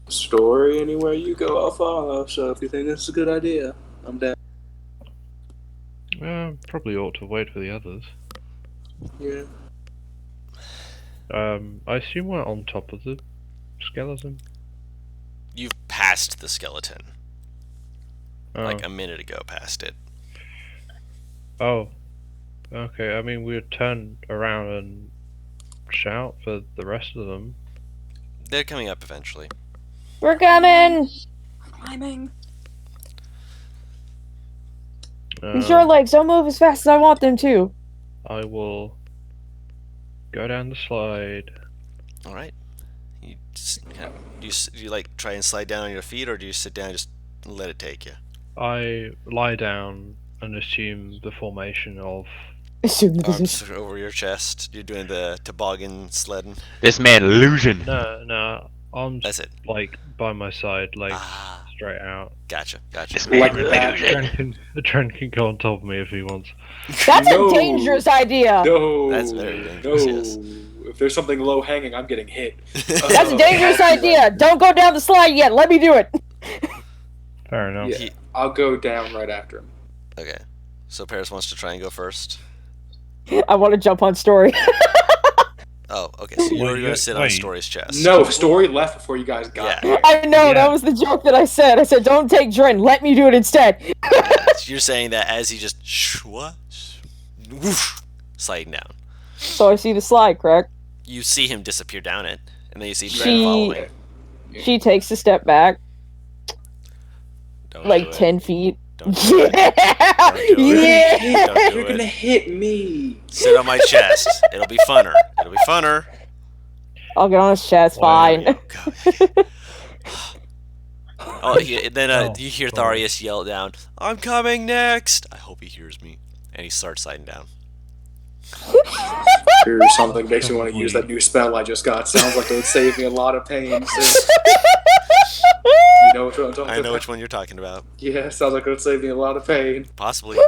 Story anywhere you go, I'll follow. So if you think this is a good idea, I'm down. Probably ought to wait for the others. Yeah. I assume we're on top of the skeleton. You've passed the skeleton. Oh. Like a minute ago, past it. Oh. Okay, I mean, we'd turn around and shout for the rest of them. They're coming up eventually. We're coming! Climbing. Use your legs, don't move as fast as I want them to. I will go down the slide. All right. You just do you like try and slide down on your feet, or do you sit down and just let it take you? I lie down and assume the formation of. Assume the position. Arms over your chest. You're doing the toboggan sledding. This man illusion. No, arms That's it. like by my side, legs Ah, straight out. gotcha. This man Like that. Trent can go on top of me if he wants. That's No. a dangerous idea! No. That's very dangerous, No. yes. If there's something low hanging, I'm getting hit. That's a dangerous idea! Don't go down the slide yet, let me do it! Fair enough. Yeah. I'll go down right after him. Okay. So Paris wants to try and go first. I want to jump on Story. Oh, okay. So you're Wait, going to sit on wait. Story's chest. No, Story left before you guys got Yeah. there. I know, Yeah. that was the joke that I said. I said, don't take Dren, let me do it instead. You're saying that as he just whoosh, sliding down. So I see the slide, correct? You see him disappear down it, and then you see Dren She- following. She takes a step back, Don't do like it. 10 feet. Don't do it. Yeah! Don't do it. Yeah! Don't do You're gonna it. hit me. Sit on my chest. It'll be funner. It'll be funner. I'll get on his chest, There you fine. go. Oh, then Oh, you hear sorry. Tharius yell down, "I'm coming next!" I hope he hears me. And he starts sliding down. Or something makes me want to use that new spell I just got. Sounds like it would save me a lot of pain. So, you know which one I'm talking about? I know which one you're talking about. Yeah, sounds like it would save me a lot of pain. Possibly.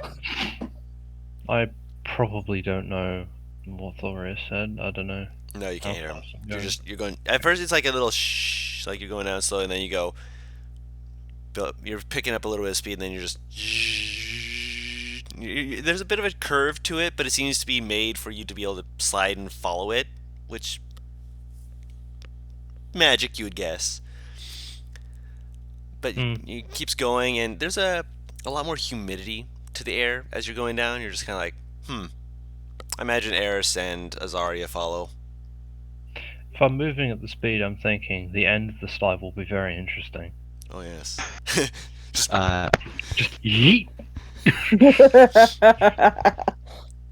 I probably don't know what Thoria said. I don't know. No, you can't hear him. fast I'm You're going. you're going. At first, it's like a little shh, like you're going down slowly, and then you go. You're picking up a little bit of speed, and then you're just. There's a bit of a curve to it, but it seems to be made for you to be able to slide and follow it, which magic you would guess. But it keeps going, and there's a lot more humidity to the air as you're going down. You're just kind of like, I imagine Eris and Azaria follow. If I'm moving at the speed I'm thinking, the end of the slide will be very interesting. Oh yes. Just yeet!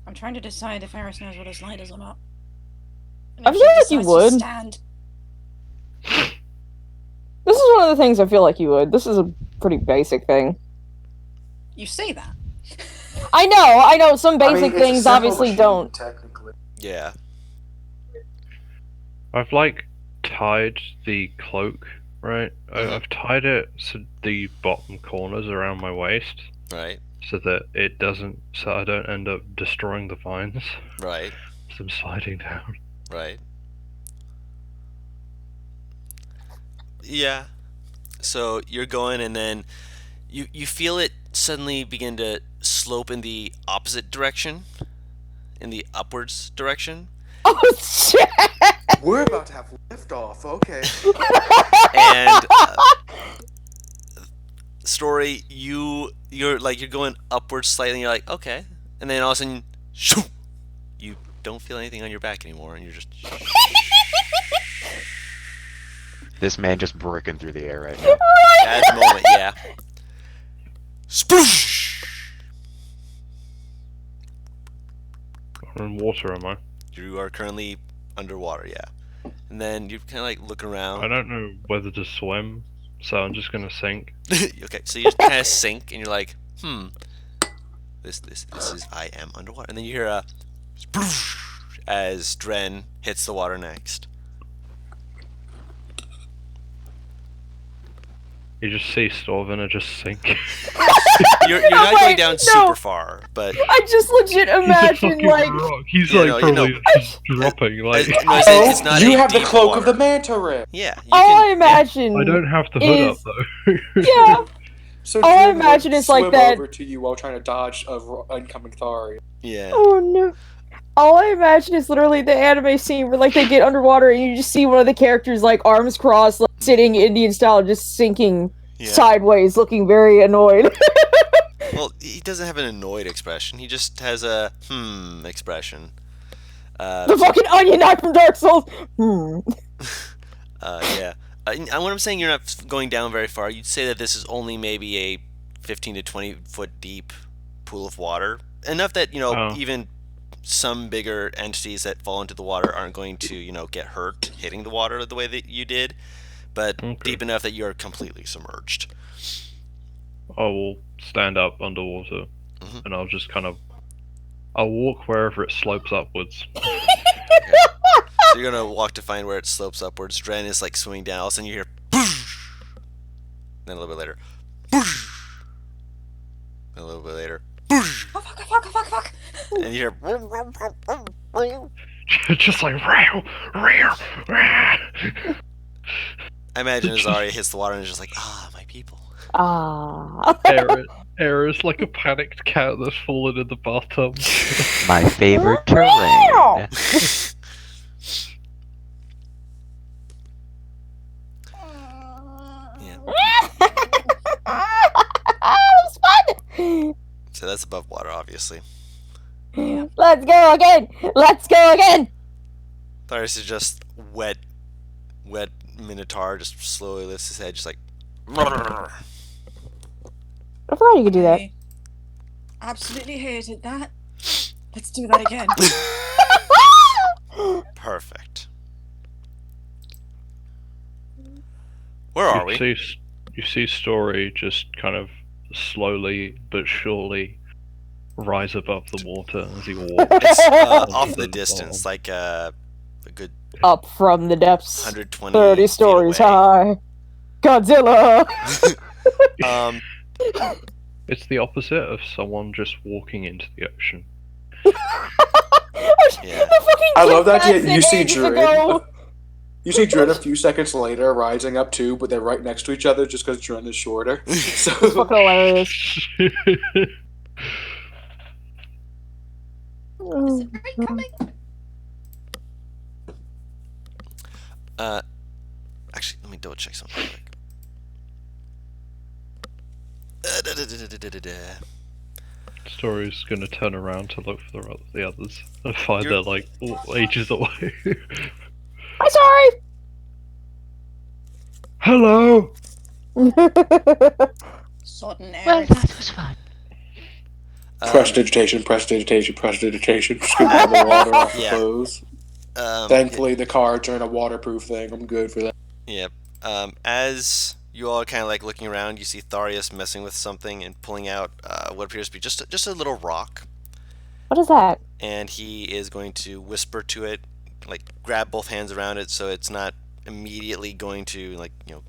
I'm trying to decide if Eris knows what a slide is or not. And I if feel she like you decides to would. Stand. This is one of the things I feel like you would. This is a pretty basic thing. You say that. I know. Some I mean, basic it's a things simple obviously machine, don't. Technically. Yeah. I've tied the cloak, right? I've tied it to the bottom corners around my waist, Right. so that so I don't end up destroying the vines Right. as I'm sliding down. Right. Yeah. So you're going, and then you feel it suddenly begin to slope in the opposite direction, in the upwards direction. Oh shit! We're about to have liftoff. Okay. And story, you're going upwards slightly, and you're like, okay, and then all of a sudden, shoo, you don't feel anything on your back anymore, and you're just. This man just breaking through the air right now. At the moment, yeah. Sploosh! I'm in water, am I? You are currently underwater, yeah. And then you kind of like look around. I don't know whether to swim, so I'm just gonna sink. Okay, so you just kind of sink, and you're like, this is I am underwater. And then you hear a sploosh as Dren hits the water next. You just see Storvin and just sink. You're not going down no. super far, but I just legit He's a imagine fucking like rock. He's Yeah, no, you probably know. just dropping. Like it's not You a have the deep cloak of water. the manta ray. Yeah, you all I can. imagine. I don't have the hood up is- though. Yeah. So All I Jin would imagine is like swim that- over to you while trying to dodge a incoming Thari. Yeah. Oh no. All I imagine is literally the anime scene where like they get underwater and you just see one of the characters like arms crossed, like sitting Indian style, just sinking Yeah. sideways, looking very annoyed. Well, he doesn't have an annoyed expression. He just has a expression. The fucking onion knife from Dark Souls. Yeah. And when I'm saying you're not going down very far, you'd say that this is only maybe a 15 to 20 foot deep pool of water. Enough that, Oh. even some bigger entities that fall into the water aren't going to, get hurt hitting the water the way that you did, but Okay. deep enough that you're completely submerged. I will stand up underwater, Mhm. and I'll walk wherever it slopes upwards. So you're gonna walk to find where it slopes upwards. Dren is like swimming down. All of a sudden you hear boosh! Then a little bit later, boosh! Then a little bit later, boosh! Oh, fuck. And you hear Just like row. I imagine Azaria hits the water and is just like, my people. Ah. Air is like a panicked cat that's fallen in the bathtub. My favorite terrain. Yeah. It's fun. So that's above water, obviously. Let's go again. Tharius is just wet Minotaur just slowly lifts his head, just like. I forgot you could do that. I absolutely hated that. Let's do that again. Perfect. Where are we? You see Story just kind of slowly but surely rise above the water as he walks. It's Onto off the the distance, bottom. like a good Up from the depths, 120 30 feet stories away. high. Godzilla! Um, It's the opposite of someone just walking into the ocean. Yeah. The fucking I love that Jetsons you see ages Dred. ago. You see Dren a few seconds later rising up too, but they're right next to each other just because Dren is shorter. It's So fucking hilarious. Is it rain coming? Actually, let me double check something real quick. Story's gonna turn around to look for the others and find You're- they're like ages away. I'm sorry! Hello! Sodden Well, Eris. that was fun. prestidigitation. Scoop out the water off the Yeah. clothes. Um, Thankfully, the cards are in a waterproof thing. I'm good for that. Yep. As you all are kind of like looking around, you see Tharius messing with something and pulling out what appears to be just a little rock, What is that? and he is going to whisper to it, like grab both hands around it, so it's not immediately going to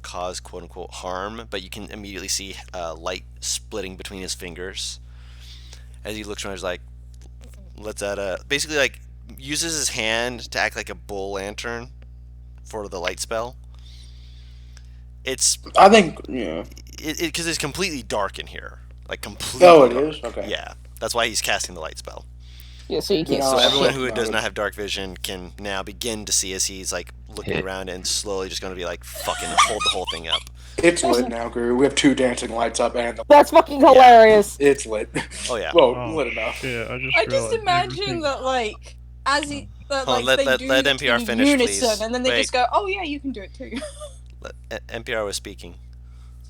cause quote unquote harm, but you can immediately see light splitting between his fingers as he looks around. He's like, lets out basically like uses his hand to act like a bull lantern for the light spell. It's I think, yeah. because it's completely dark in here, like completely. Oh, it dark. is? Okay. Yeah, that's why he's casting the light spell. Yeah, so you can't No, So see everyone shit. who no. does not have dark vision can now begin to see as he's like looking Hit. around and slowly just going to be like fucking hold the whole thing up. It's lit now, Guru. We have 2 dancing lights up and That's fucking hilarious. it's lit. Oh yeah. Well, Oh, lit enough. shit, I I just realized imagine everything- that like as he that Hold on, like let they do let this NPR in finish, unison, please. and then they Wait. just go, "Oh yeah, you can do it too." NPR was speaking.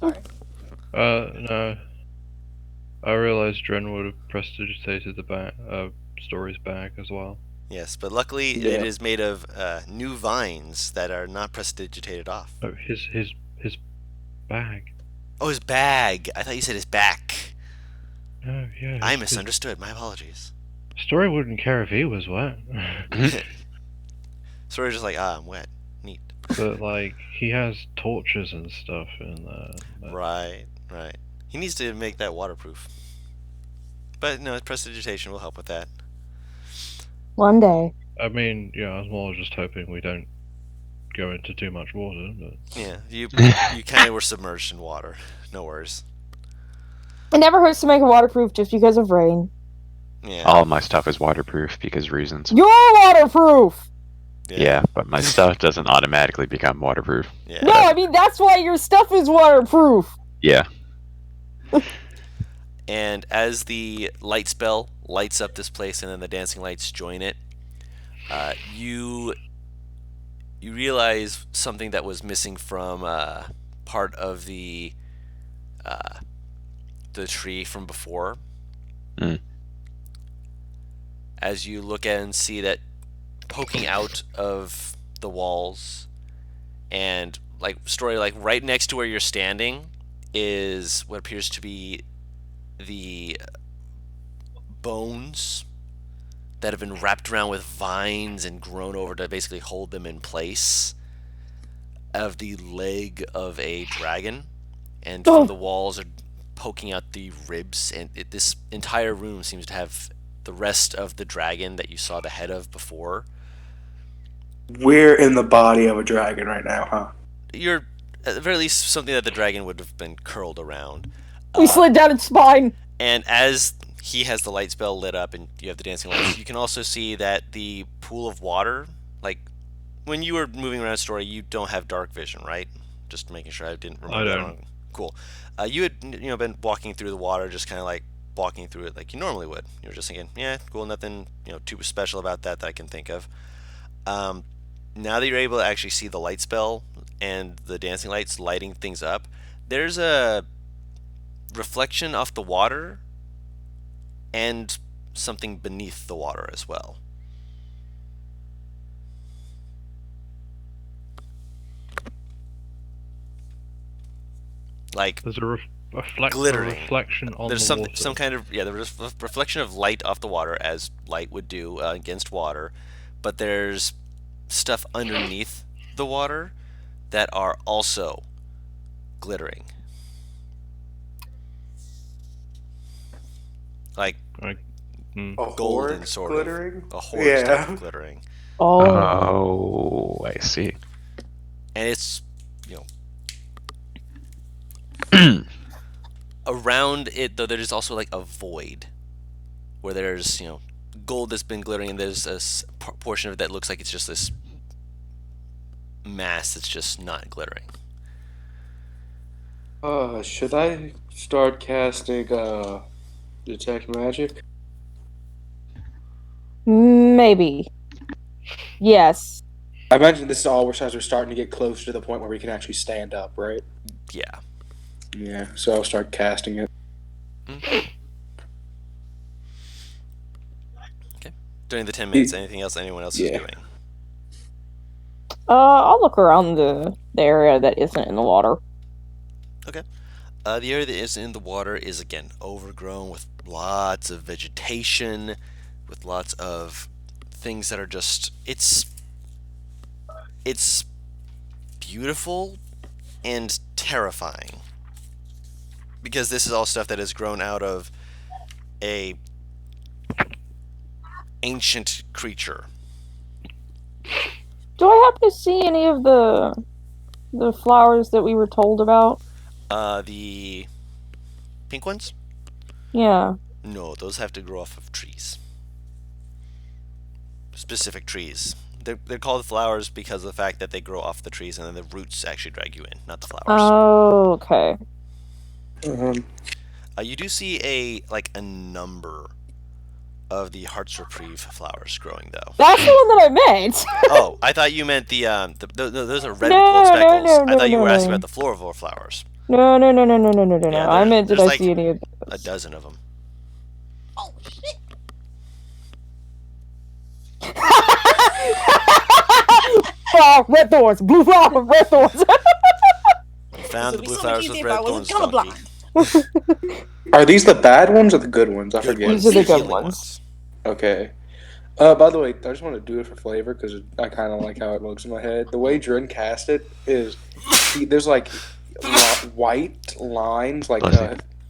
Sorry. No. I realized Dren would have prestidigitated the Story's bag as well. Yes, but luckily Yeah. it is made of new vines that are not prestidigitated off. Oh, his bag. Oh, his bag. I thought you said his back. Oh, yeah. I his misunderstood. My apologies. Story wouldn't care if he was wet. So we're just like, I'm wet. Neat. But, like, he has torches and stuff in there. Right. He needs to make that waterproof. But no, prestidigitation will help with that. One day. I mean, yeah, I was more just hoping we don't go into too much water, but... Yeah, you kind of were submerged in water. No worries. It never hurts to make it waterproof just because of rain. Yeah. All my stuff is waterproof because reasons. You're waterproof! Yeah, but my stuff doesn't automatically become waterproof. Yeah. No, I mean, that's why your stuff is waterproof! Yeah. And as the light spell lights up this place, and then the dancing lights join it, you realize something that was missing from part of the tree from before. Mm. As you look at it and see that poking out of the walls, and like Story, like right next to where you're standing, is what appears to be the bones that have been wrapped around with vines and grown over to basically hold them in place of the leg of a dragon, and from the walls are poking out the ribs, and this entire room seems to have the rest of the dragon that you saw the head of before. We're in the body of a dragon right now, huh? You're at the very least something that the dragon would have been curled around. We slid down its spine! And as he has the light spell lit up and you have the dancing lights, you can also see that the pool of water, like when you were moving around Story, you don't have dark vision, right? Just making sure I didn't remember I that don't. wrong. Cool. You had been walking through the water, just kind of like walking through it like you normally would. You were just thinking, yeah, cool, nothing too special about that I can think of. Now that you're able to actually see the light spell and the dancing lights lighting things up, there's a reflection off the water and something beneath the water as well. Like, There's a glittering. reflection on There's the some water. kind of there's a reflection of light off the water as light would do against water, but there's stuff underneath the water that are also glittering. Like Like, A golden horde sort glittering? of a horse type Yeah. of glittering. Oh. Oh, I see. And it's around it though there's also like a void where there's gold that's been glittering and there's a portion of it that looks like it's just this mass that's just not glittering. Should I start casting detect magic? Maybe. Yes. I imagine this is all we're starting to get closer to the point where we can actually stand up, right? Yeah. Yeah, so I'll start casting it. Okay. During the 10 minutes, anything else anyone else is Yeah. doing? I'll look around the area that isn't in the water. Okay. The area that is in the water is again overgrown with lots of vegetation, with lots of things that are just it's beautiful and terrifying. Because this is all stuff that has grown out of a ancient creature. Do I happen to see any of the flowers that we were told about? The pink ones? Yeah. No, those have to grow off of trees. Specific trees. They're called flowers because of the fact that they grow off the trees and then the roots actually drag you in, not the flowers. Oh, okay. You do see a number of the Heart's Reprieve flowers growing though. That's the one that I meant. Oh, I thought you meant those are red with gold speckles. I thought you were asking about the floral flowers. No. Yeah, I meant did there's I see any of a those? dozen of them. Oh shit! Oh, red thorns, blue flower, red thorns. Found This the would blue be so flowers much with easier if red I wasn't thorns, donkey. colorblind. Are these the bad ones or the good ones? I forget. These are the good Healing ones. Okay. By the way, I just want to do it for flavor because I kind of like how it looks in my head. The way Drin cast it is, there's like white lines, like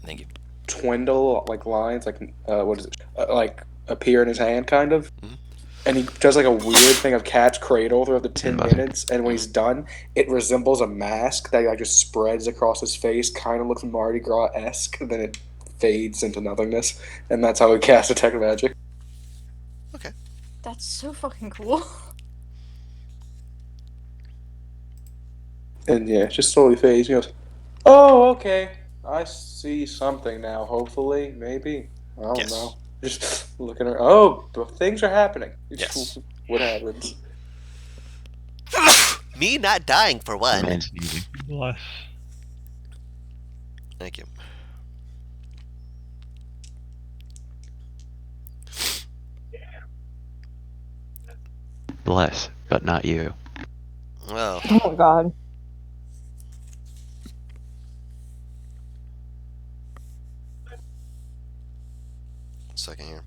Thank you. twindle, like lines, like what is it? Like appear in his hand, kind of. Mhm. And he does like a weird thing of cat's cradle throughout the 10 Bless. minutes, and when he's done, it resembles a mask that like just spreads across his face, kind of looks Mardi Gras-esque, and then it fades into nothingness, and that's how he casts Detect Magic. That's so fucking cool. And yeah, just slowly fades. He goes, "Oh, okay, I see something now. Hopefully, maybe I don't Yes. know." Just looking around. Oh, things are happening. Yes. What happens? Me not dying for one. Man sneezing. Bless. Thank you. Bless, but not you. Well, Oh god. second here.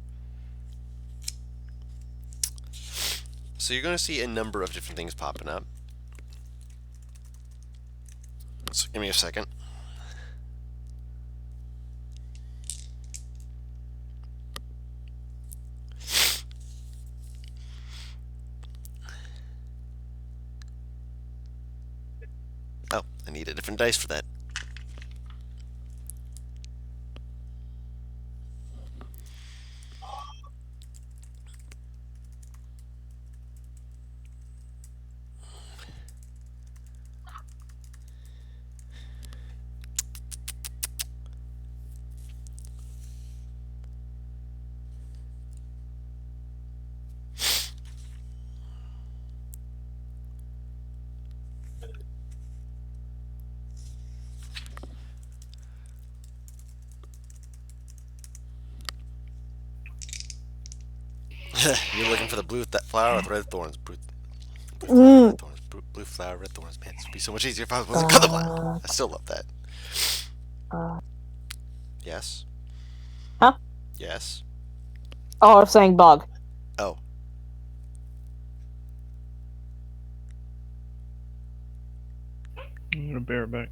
So you're going to see a number of different things popping up. So give me a second. Oh, I need a different dice for that. You're looking for the blue flower with red thorns. Blue flower, red thorns. Blue flower, red thorns. Man, this would be so much easier if I wasn't colorblind. I still love that. Yes. Huh? Yes. Oh, I was saying bug. Oh. I'm gonna bear it back.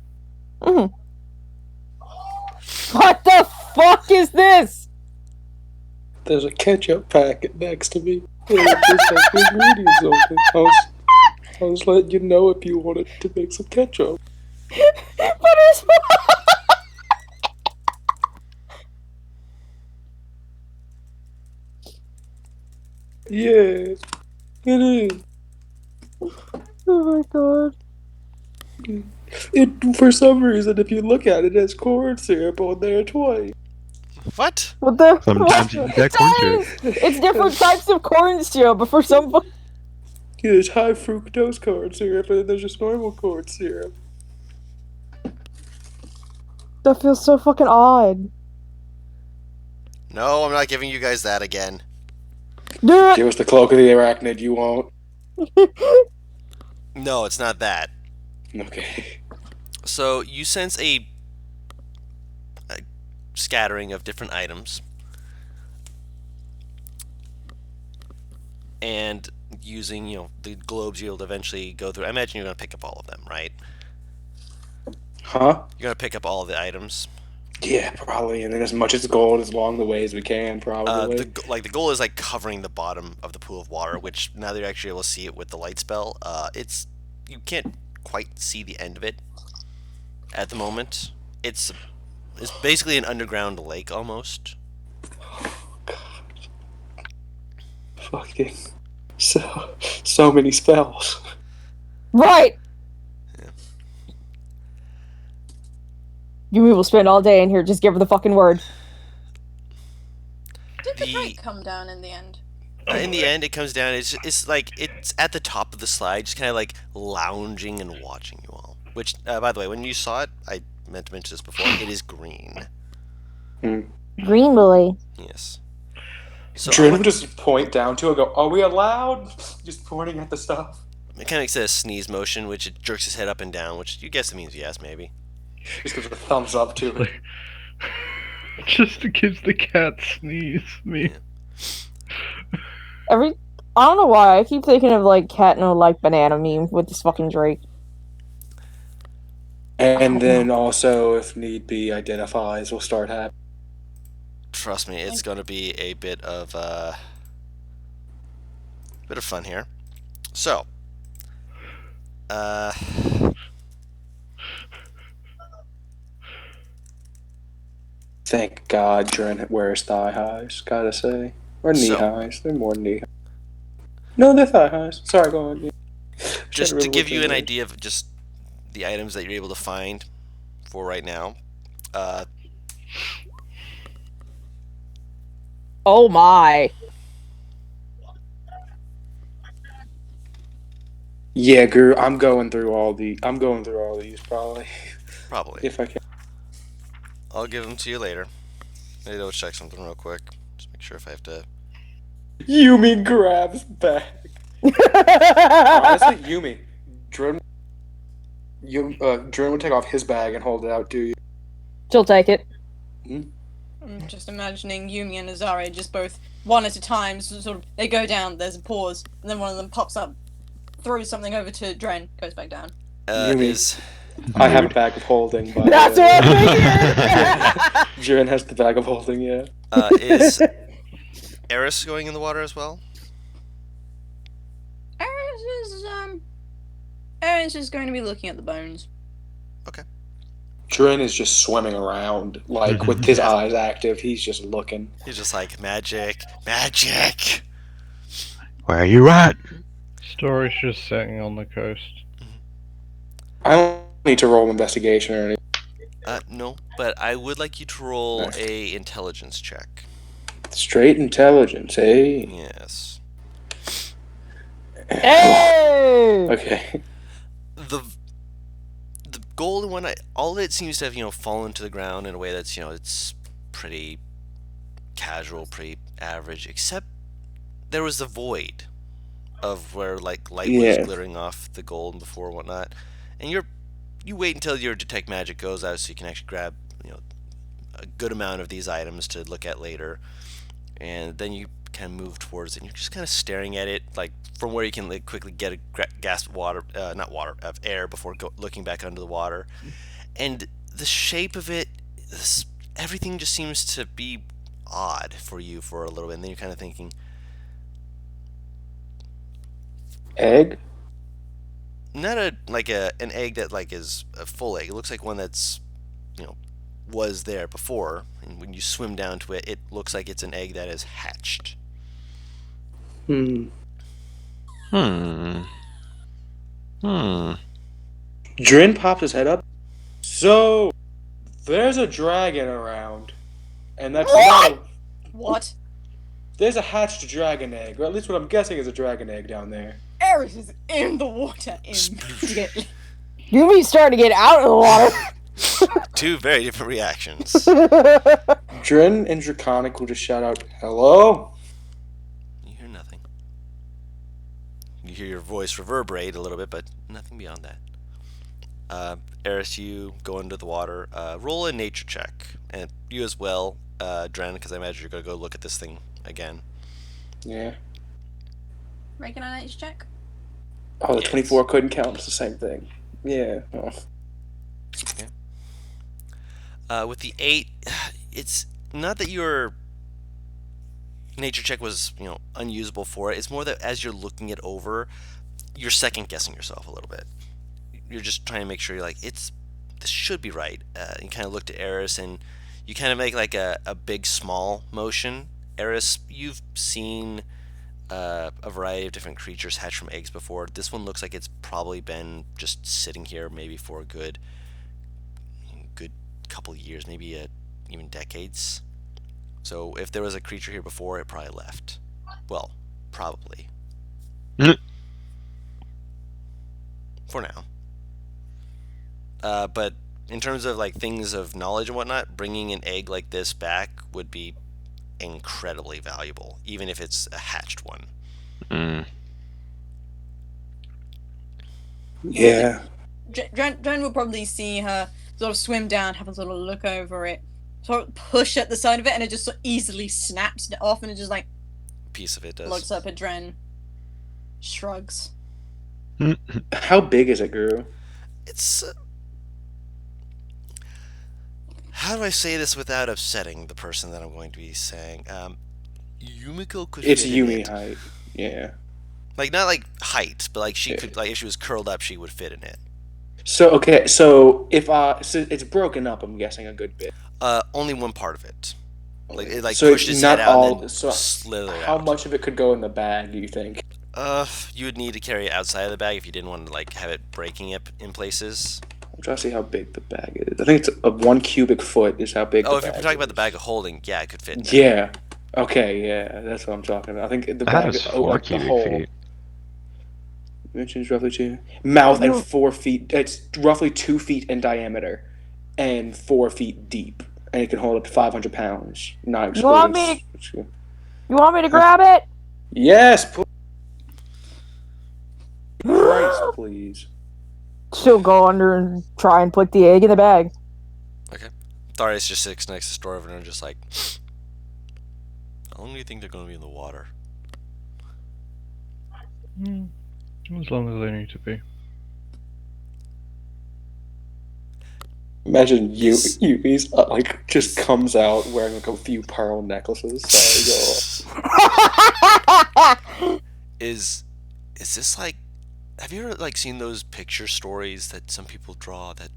Mm. What the fuck is this? There's a ketchup packet next to me. And this has the ingredients on it. I was letting you know if you wanted to make some ketchup. But it's Yeah, it is. oh my god. It, for some reason, if you look at it, it has corn syrup on there twice. What? What the? Sometimes you eat that corn syrup. It's different types of corn syrup, but for some, There's high fructose corn syrup, and then there's just normal corn syrup. that feels so fucking odd. No, I'm not giving you guys that again. Give us the cloak of the arachnid, you won't. No, it's not that. Okay. So you sense a scattering of different items, and using the globes, you'll eventually go through. I imagine you're gonna pick up all of them, right? Huh? You're gonna pick up all of the items. Yeah, probably. And then as much as gold as along the way as we can, probably. The goal is like covering the bottom of the pool of water, which now that you're actually able to see it with the light spell, you can't quite see the end of it at the moment. It's basically an underground lake almost. Fucking so many spells. Right. Yeah. You will spend all day in here. Just give her the fucking word. Did the The- kite come down in the end? In the end, it comes down. It's like it's at the top of the slide, just kind of like lounging and watching you all. Which, by the way, when you saw it, I meant to mention this before. It is green. Green boy. Yes. So Drin would just point down to it and go, "Are we allowed?" Just pointing at the stuff. it kind of makes a sneeze motion, which it jerks his head up and down, which you guess it means yes, maybe. Just gives a thumbs up to it. Just gives the cat sneeze. Me. I don't know why I keep thinking of like cat no like banana meme with this fucking Drake. And then also, if need be, identifies will start happening. Trust me, it's going to be a bit of fun here. So, Thank God Dren wears thigh highs, gotta say. Or knee So- highs. They're more knee highs. No, they're thigh highs. Sorry, go on. just to give you an idea of just the items that you're able to find for right now. Oh my. Yeah, Guru, I'm going through all these probably. Probably. If I can. I'll give them to you later. Maybe I'll check something real quick. Just make sure if I have to. Yumi grabs back. Honestly, Yumi. Dren would take off his bag and hold it out to you. She'll take it. I'm just imagining Yumi and Azare just both one at a time, sort of, they go down, there's a pause, and then one of them pops up, throws something over to Dren, goes back down. Is I have a bag of holding, by That's the way. what I figured! Dren has the bag of holding, yeah. is Eris going in the water as well? Eris is going to be looking at the bones. Dren is just swimming around, like, with his eyes active. He's just looking. He's just like, magic, magic! Where are you at? Story's just setting on the coast. I don't need to roll investigation or anything. No, but I would like you to roll a intelligence check. Straight intelligence, eh? Yes. Hey! Okay. The golden one, all of it seems to have, fallen to the ground in a way that's, it's pretty casual, pretty average, except there was the void of where, like, light was glittering off the gold before and whatnot. And you wait until your detect magic goes out so you can actually grab a good amount of these items to look at later, and then you kind of move towards it. And you're just kind of staring at it, like from where you can like quickly get a gasp of water, not water, of air before looking back under the water. And the shape of it, everything just seems to be odd for you for a little bit, and then you're kind of thinking, Egg? not an egg that like is a full egg. It looks like one that's was there before, and when you swim down to it, it looks like it's an egg that is hatched. Hmm. Drin pops his head up. So, there's a dragon around. And that's What? There's a hatched dragon egg, or at least what I'm guessing is a dragon egg down there. Eris is in the water immediately. You mean starting to get out of the water? Two very different reactions. Drin and Draconic will just shout out, "Hello?" You hear nothing. You hear your voice reverberate a little bit, but nothing beyond that. Eris, you go into the water. Roll a nature check, and you as well, Dren, because I imagine you're going to go look at this thing again. Yeah. Regular nature check? Oh, the Yes. 24 couldn't count. It's the same thing. Yeah. Oh. With the 8, it's not that your nature check was, unusable for it. It's more that as you're looking it over, you're second guessing yourself a little bit. You're just trying to make sure you're like, this should be right. You kind of look to Eris, and you kind of make like a big small motion. Eris, you've seen a variety of different creatures hatch from eggs before. This one looks like it's probably been just sitting here maybe for a good couple years, maybe even decades. So if there was a creature here before, it probably left. Well, probably. For now. But in terms of like things of knowledge and whatnot, bringing an egg like this back would be incredibly valuable, even if it's a hatched one. Yeah. Dren will probably see her sort of swim down, have a little look over it, sort of push at the side of it, and it just so easily snaps it off, and it just like Piece of it does. looks up at Dren, shrugs. How big is it, Guru? It's how do I say this without upsetting the person that I'm going to be saying? Yumiko could It's fit in Yumi it. height. Yeah. Like not like height, but like she could, like if she was curled up, she would fit in it. So okay, so if so it's broken up, I'm guessing a good bit. Only one part of it. Like it like So pushed it's its not head out all. and then So slithered how out. much of it could go in the bag? Do you think? You would need to carry it outside of the bag if you didn't want to like have it breaking it in places. I'm trying to see how big the bag is. I think it's a 1 cubic foot is how big. Oh, the if you're bag talking about the is. bag of holding, yeah, it could fit. In there. Yeah. Okay. Yeah, that's what I'm talking about. I think the That bag. is Oh, 4 like the cubic whole. feet. Mentions roughly 2. Mouth and 4 feet. It's roughly 2 feet in diameter, and 4 feet deep, and it can hold up to 500 pounds. Not You want excluding. You want me to grab it? Yes, please. Christ, please. She'll go under and try and put the egg in the bag. Okay. Tharius just sits next to Storven and just like, how long do you think they're going to be in the water? As long as they need to be. Imagine Yes. Yumi's like just comes out wearing like a few pearl necklaces. Sorry, Is this like? Have you ever like seen those picture stories that some people draw that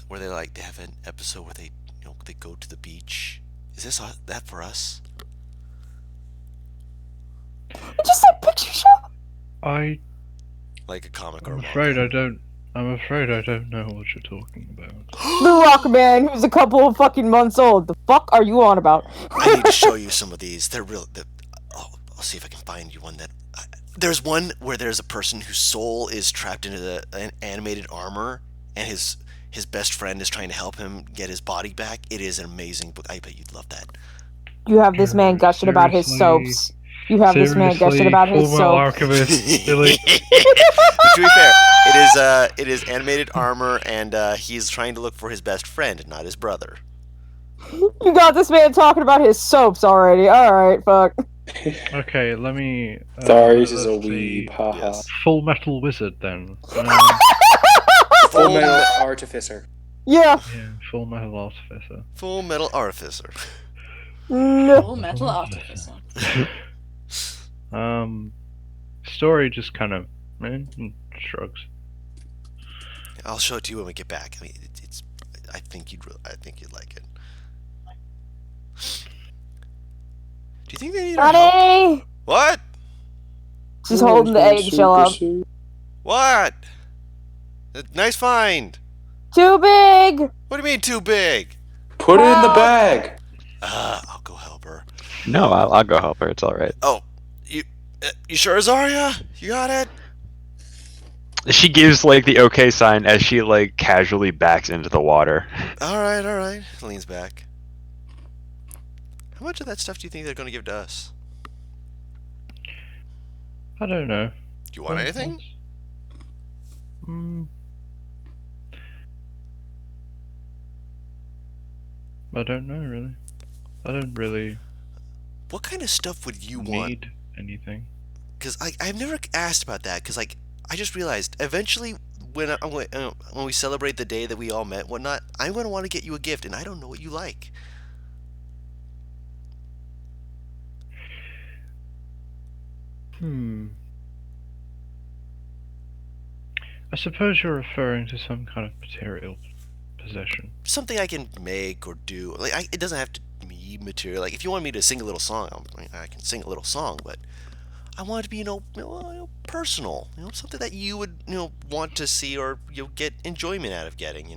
where they like they have an episode where they they go to the beach? Is this that for us? It just said picture show. I Like a comic or I'm a afraid manga? I'm afraid I don't know what you're talking about. The Rock Man, who's a couple of fucking months old. The fuck are you on about? I need to show you some of these. They're real. I'll see if I can find you one that. There's one where there's a person whose soul is trapped into an animated armor, and his best friend is trying to help him get his body back. It is an amazing book. I bet you'd love that. You have this man gushing about his Seriously? soaps. You have this man gushing Seriously, about his Full Metal soap. Alchemist. Really? But to be fair, it is animated armor, and he's trying to look for his best friend, not his brother. You got this man talking about his soaps already. Alright, fuck. Okay, let me. Sorry, this is a let's see. weeb. Haha. Yes. Full Metal Wizard then. Full Metal Artificer. Yeah. Yeah, Full Metal Artificer. Full Metal Artificer. No. Full Metal Artificer. Story just kind of shrugs. I'll show it to you when we get back. I mean, it's. I think you'd like it. Do you think they need our help? Honey! What? She's holding the eggshell up. What? Nice find. Too big! What do you mean too big? Put it in the bag. I'll go help her. No, I'll go help her. It's all right. Oh, you sure, Zarya? You got it? She gives like the okay sign as she like casually backs into the water. All right. Leans back. How much of that stuff do you think they're going to give to us? I don't know. Do you want anything? I don't know really. I don't really What kind of stuff would you want? need anything. Because I've never asked about that. Because like I just realized eventually when we celebrate the day that we all met, whatnot, I'm going to want to get you a gift, and I don't know what you like. I suppose you're referring to some kind of material possession. Something I can make or do. Like it doesn't have to be material. Like if you want me to sing a little song, I can sing a little song, but I want it to be personal. Something that you would want to see or get enjoyment out of getting.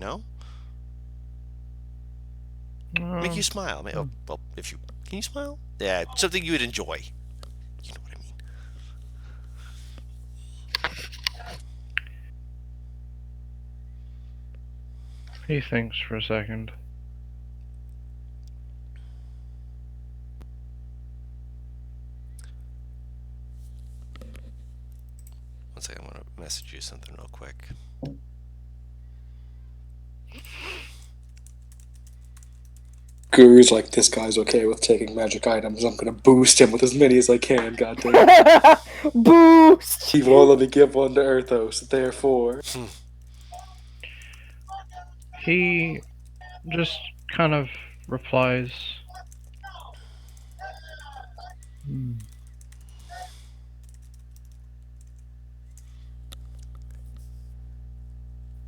Make you smile. Well, if you can you smile? Yeah, something you would enjoy. You know what I mean. He thinks for a second. One second, I want to message you something real quick. Guru's like, this guy's okay with taking magic items. I'm gonna boost him with as many as I can, goddamn. Boost! He won't let me give one to Erthos, therefore. He just kind of replies,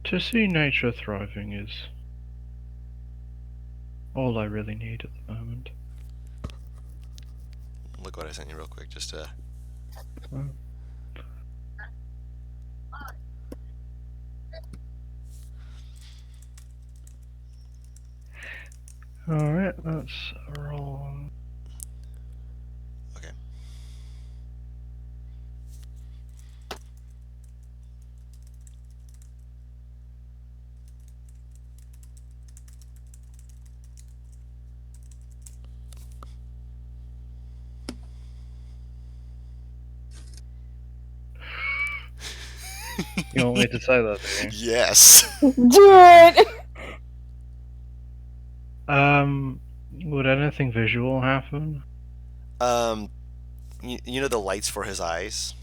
to see nature thriving is all I really need at the moment. Look what I sent you real quick, just to... Alright, that's wrong. Okay. You want me to say that, do you? Yes. Do it! Would anything visual happen? You know the lights for his eyes?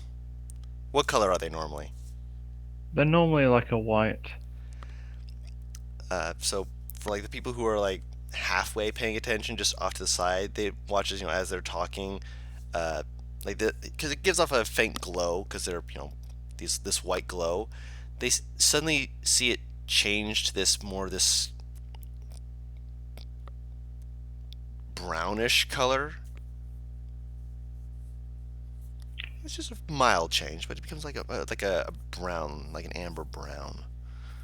What color are they normally? They're normally like a white. So for like the people who are like halfway paying attention, just off to the side, they watch as they're talking, because it gives off a faint glow because they're this white glow. They suddenly see it change to this brownish color. It's just a mild change, but it becomes like a brown, like an amber brown.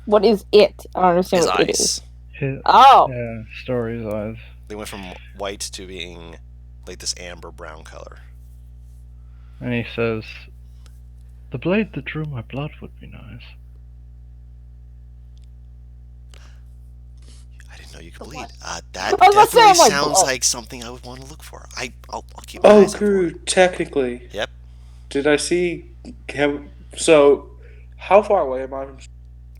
What is it? I don't understand His what it eyes. is. His, Oh! Yeah, Story's eyes. They went from white to being like this amber brown color. And he says, the blade that drew my blood would be nice. I didn't know how you can The bleed. what? That I was about to say, definitely I'm like, sounds oh. like something I would want to look for. I'll keep my Oh, eyes out for Guru, it. technically, Yep. did I see him? So, how far away am I from?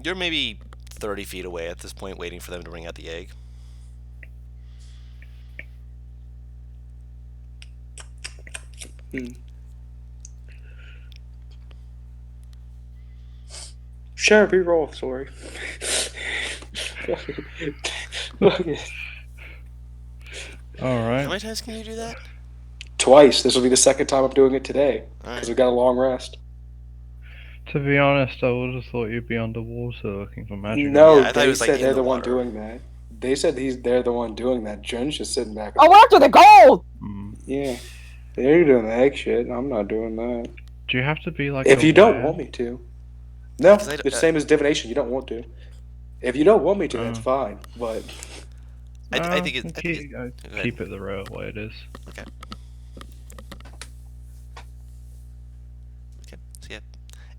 You're maybe 30 feet away at this point, waiting for them to bring out the egg. Hmm. Sure, reroll. Sorry. All How right. many times can you do that? Twice. This will be the second time I'm doing it today All because right. we got a long rest. To be honest, I would have thought you'd be underwater looking for magic. No, Yeah, I thought he they was like said in they're the the one water. doing that. They said they're the one doing that. Jun's just sitting back. Oh, we're after the gold! Mm. Yeah, they're doing the egg shit. I'm not doing that. Do you have to be like If you aware? don't want me to, no, Because it's the same as divination. You don't want to. If you don't want me to, that's Oh. fine. But I think it's. keep, Go ahead. keep it the real way it is. Okay. Okay. So yeah,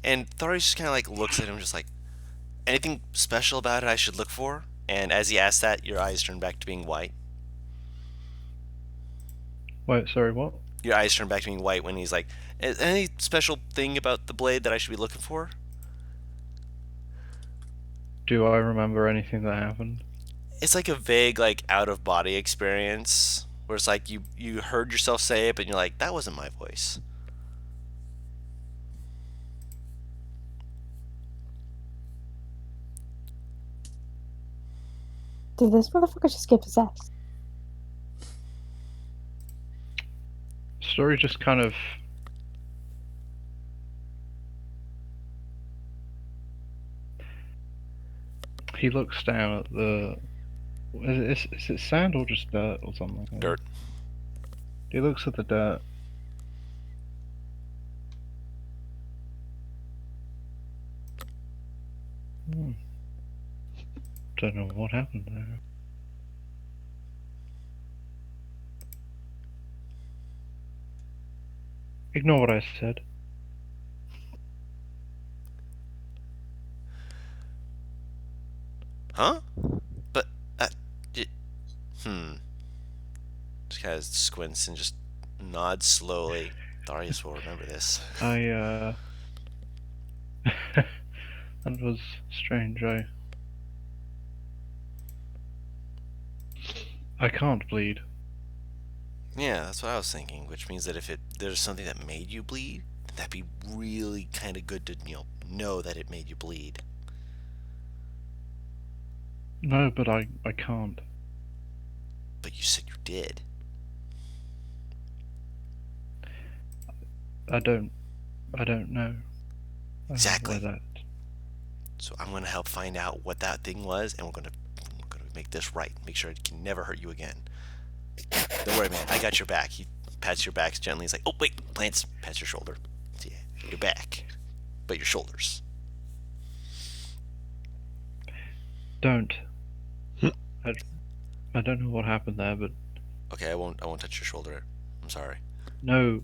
and Thari just kind of like looks at him, just like, anything special about it I should look for? And as he asks that, your eyes turn back to being white. Wait, sorry, what? Your eyes turn back to being white when he's like, any special thing about the blade that I should be looking for? Do I remember anything that happened? It's like a vague, like, out of body experience where it's like you heard yourself say it, but you're like, that wasn't my voice. Did this motherfucker just get possessed? Story just kind of. He looks down at the. Is it sand or just dirt or something? Dirt. He looks at the dirt. Don't know what happened there. Ignore what I said. Huh? But, y- hmm. Just kind of squints and just nods slowly. Darius will remember this. That was strange. I can't bleed. Yeah, that's what I was thinking, which means that if there's something that made you bleed, then that'd be really kind of good to, know that it made you bleed. No, but I can't. But you said you did. I don't know. Exactly. Where that. So I'm going to help find out what that thing was, and we're going to make this right. Make sure it can never hurt you again. Don't worry, man. I got your back. He pats your back gently. He's like, oh, wait. Lance pats your shoulder. Yeah, your back. But your shoulders. Don't. I don't know what happened there, but Okay, I won't touch your shoulder. I'm sorry. no.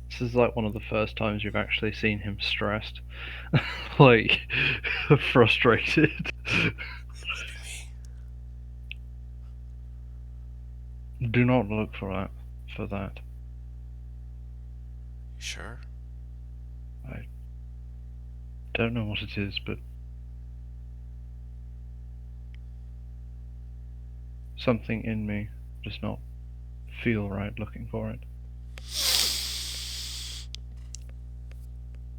This is like one of the first times you've actually seen him stressed. Like, frustrated. Do not look for that. You sure? Don't know what it is, but something in me does not feel right looking for it.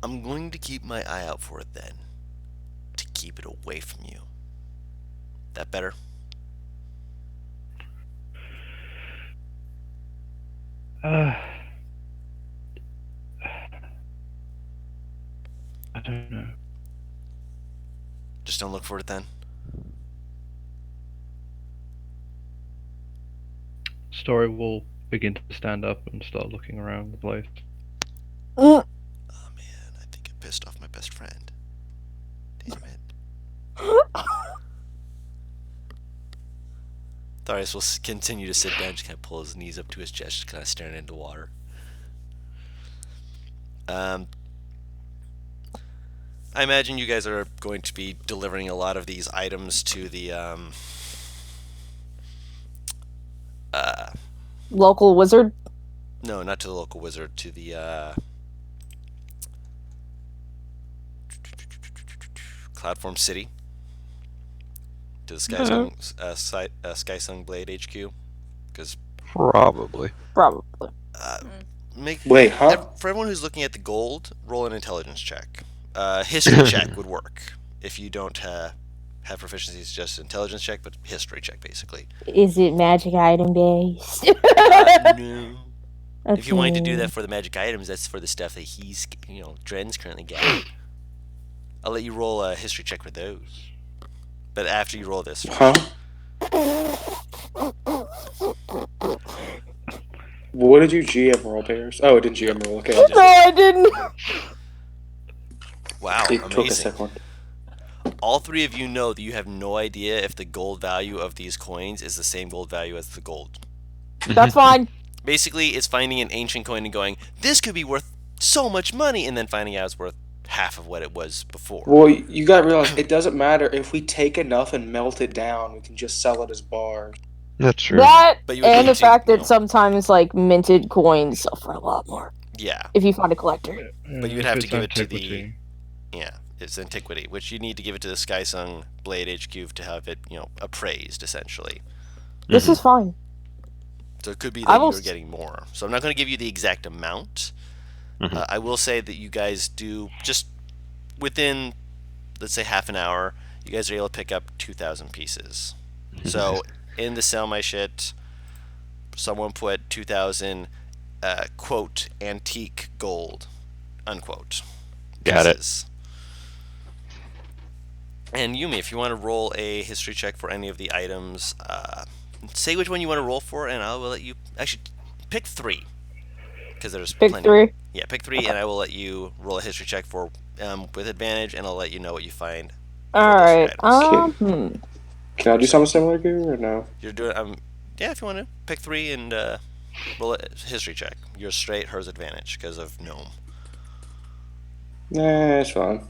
I'm going to keep my eye out for it then. To keep it away from you. That better? I don't know. Just don't look for it then? Story will begin to stand up and start looking around the place. Oh man, I think I pissed off my best friend. Damn it. Tharius will continue to sit down, just kind of pull his knees up to his chest, just kind of staring into water. I imagine you guys are going to be delivering a lot of these items to the uh, Local wizard. no, not to the local wizard, to the Cloudform City, to the Skysung Blade HQ, because Probably. Probably. make Wait, huh? for everyone who's looking at the gold, roll an intelligence check. History check would work if you don't have proficiency. It's just an intelligence check, but history check basically. Is it magic item based? No. Okay. If you wanted to do that for the magic items, that's for the stuff that he's, Dren's currently got. I'll let you roll a history check for those. But after you roll this. Huh? What did you GM roll, Bears? Oh, it didn't GM roll. Okay. No, I didn't. Wow, It took a amazing. second. All three of you know that you have no idea if the gold value of these coins is the same gold value as the gold. That's fine. Basically, it's finding an ancient coin and going, this could be worth so much money, and then finding out it's worth half of what it was before. Well, you gotta realize it doesn't matter if we take enough and melt it down. We can just sell it as bars. That's true. That But you would and need the to, fact you that know- sometimes like minted coins sell for a lot more Yeah, if you find a collector. But you'd have If to it's give it to the- antiquity. yeah, it's antiquity, which you need to give it to the Skysung Blade HQ to have it, appraised, essentially. This is fine. So it could be I that will you're getting more. So I'm not going to give you the exact amount. Mhm. I will say that you guys do, just within, let's say, half an hour, you guys are able to pick up 2,000 pieces. So in the sell my shit, someone put 2,000, quote, antique gold, unquote. Got it. pieces. And Yumi, if you want to roll a history check for any of the items, say which one you want to roll for, and I will let you actually pick 3, because there's Pick plenty. 3. Yeah, pick 3, and I will let you roll a history check for with advantage, and I'll let you know what you find. Alright. items. Can I do something similar to you or no? You're doing yeah, if you want to pick 3 and roll a history check. You're straight, hers advantage because of gnome. Nah, it's fine.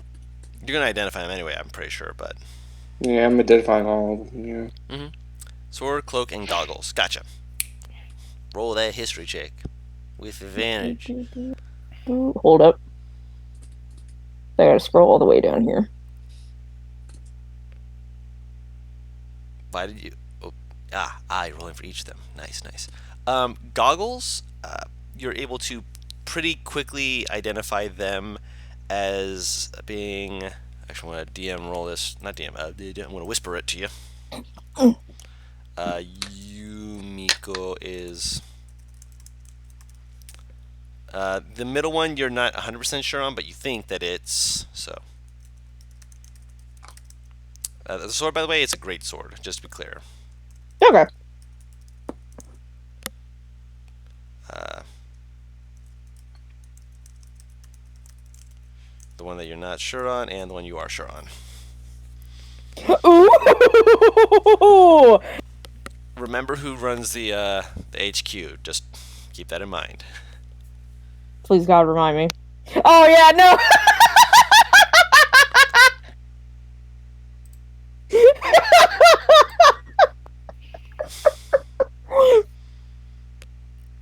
You're gonna identify them anyway, I'm pretty sure, but Yeah, I'm identifying all of them. Yeah. sword, cloak, and goggles. Gotcha. Roll that history check with advantage. Hold up. I gotta scroll all the way down here. Why did you? Oh, you're rolling for each of them. Nice. Goggles. You're able to pretty quickly identify them as being. Actually, I want to DM roll this. Not DM. I want to whisper it to you. Yumiko is. The middle one you're not 100% sure on, but you think that it's so. The sword, by the way, it's a great sword, just to be clear. Okay. The one that you're not sure on, and the one you are sure on. Ooh! Remember who runs the HQ. Just keep that in mind. Please God remind me. Oh yeah, no.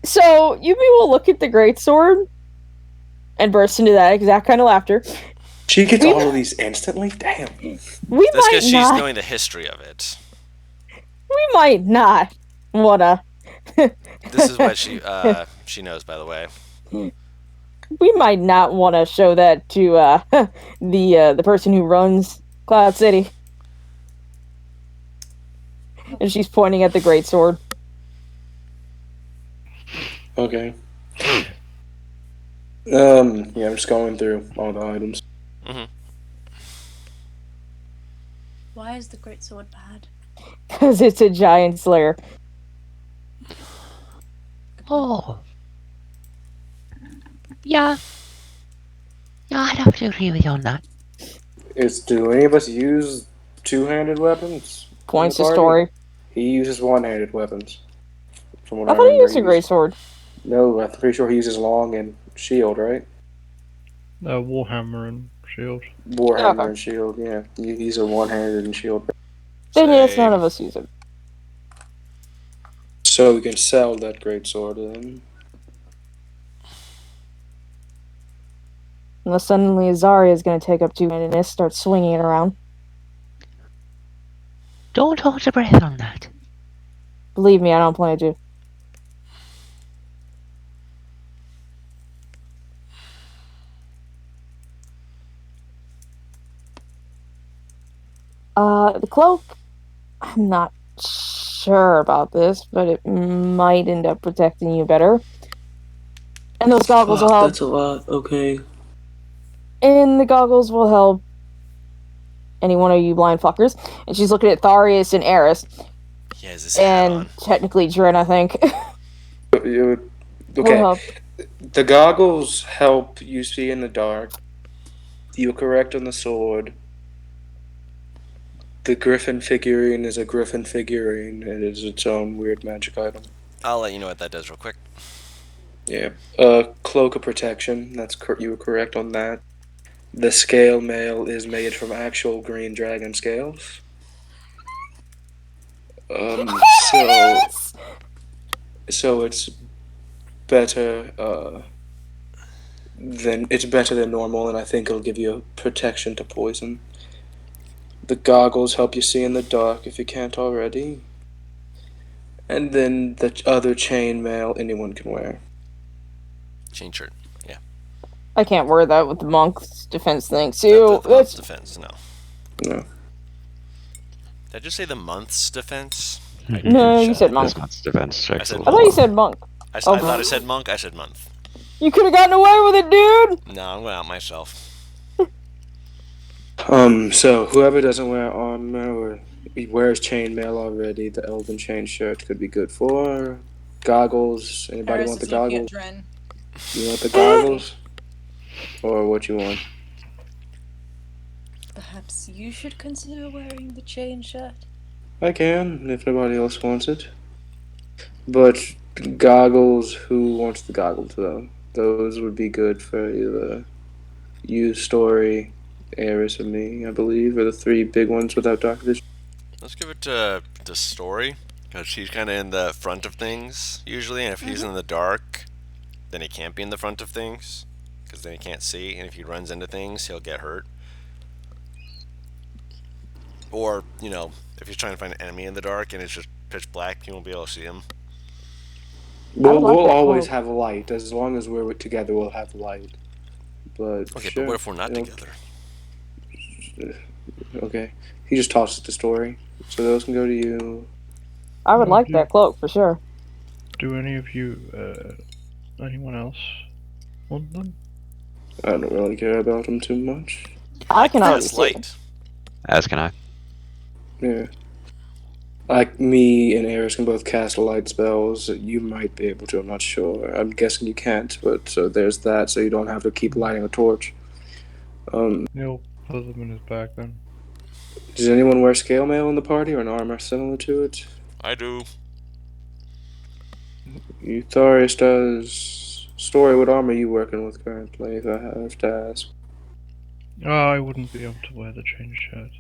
So Yumi will look at the greatsword and burst into that exact kind of laughter. She gets all of these instantly? Damn. We That's might because she's not. knowing the history of it. We might not wanna. This is what she knows, by the way. We might not want to show that to the person who runs Cloud City. And she's pointing at the greatsword. Okay. Yeah, I'm just going through all the items. Why is the great sword bad? Because it's a giant slayer. Oh. Yeah. Yeah, I'd have to agree with you on that. Do any of us use two-handed weapons? Points to Party? story. He uses one-handed weapons. From what I thought he remember, used a greatsword. No, I'm pretty sure he uses long and shield, right? Warhammer and shield. Warhammer Okay. and shield. Yeah, he's a one-handed and shield. Then yes, none Same. of us use it. So we can sell that great sword then. Unless suddenly Azari is going to take up two-handedness, start swinging it around. Don't hold your breath on that. Believe me, I don't plan to. The cloak, I'm not sure about this, but it might end up protecting you better. And those goggles will Fuck, help. that's a lot. Okay. And the goggles will help any one of you blind fuckers. And she's looking at Tharius and Eris. He has his hat on. And technically Dren, I think. Will Okay. help. The goggles help you see in the dark. You're correct on the sword. The griffin figurine is a griffin figurine. It is its own weird magic item. I'll let you know what that does real quick. Yeah. Cloak of protection. You were correct on that. The scale mail is made from actual green dragon scales. So so it's better than normal, and I think it'll give you protection to poison. The goggles help you see in the dark if you can't already. And then the other chainmail anyone can wear. Chain shirt. Yeah. I can't wear that with the monk's defense thing. Not So the month's defense, no. No. Did I just say the month's defense? No, you said monk. This month's defense I checks said a I thought little. you said monk. I Oh. thought I said monk, I said month. You could have gotten away with it, dude! No, I'm going out myself. So whoever doesn't wear armor or he wears chainmail already, the elven chain shirt could be good for. Goggles. Anybody Paris want the is looking at goggles? Dren. You want the goggles? Or what you want? Perhaps you should consider wearing the chain shirt. I can, if nobody else wants it. But goggles, who wants the goggles though? Those would be good for either you, Story, Eris, or me, I believe, are the three big ones without dark vision. Let's give it to Story, because he's kind of in the front of things, usually, and if he's in the dark, then he can't be in the front of things, because then he can't see, and if he runs into things, he'll get hurt. Or, if he's trying to find an enemy in the dark and it's just pitch black, you won't be able to see him. We'll, like we'll that always cloak. have light. As long as we're together, we'll have light. But Okay, sure. but what if we're not you know, together? Okay. He just tosses the Story. So those can go to you. I would Oh, like dude. that cloak for sure. Do any of you, anyone else want them? I don't really care about them too much. I can already That's see. light. As can I. Yeah. Like me and Eris can both cast light spells. You might be able to, I'm not sure. I'm guessing you can't, but so there's that, so you don't have to keep lighting a torch. He'll put them in his bag then. Does anyone wear scale mail in the party or an armor similar to it? I do. Eutharius does. Story, what armor are you working with currently, if I have to ask? Oh, I wouldn't be able to wear the chain shirt.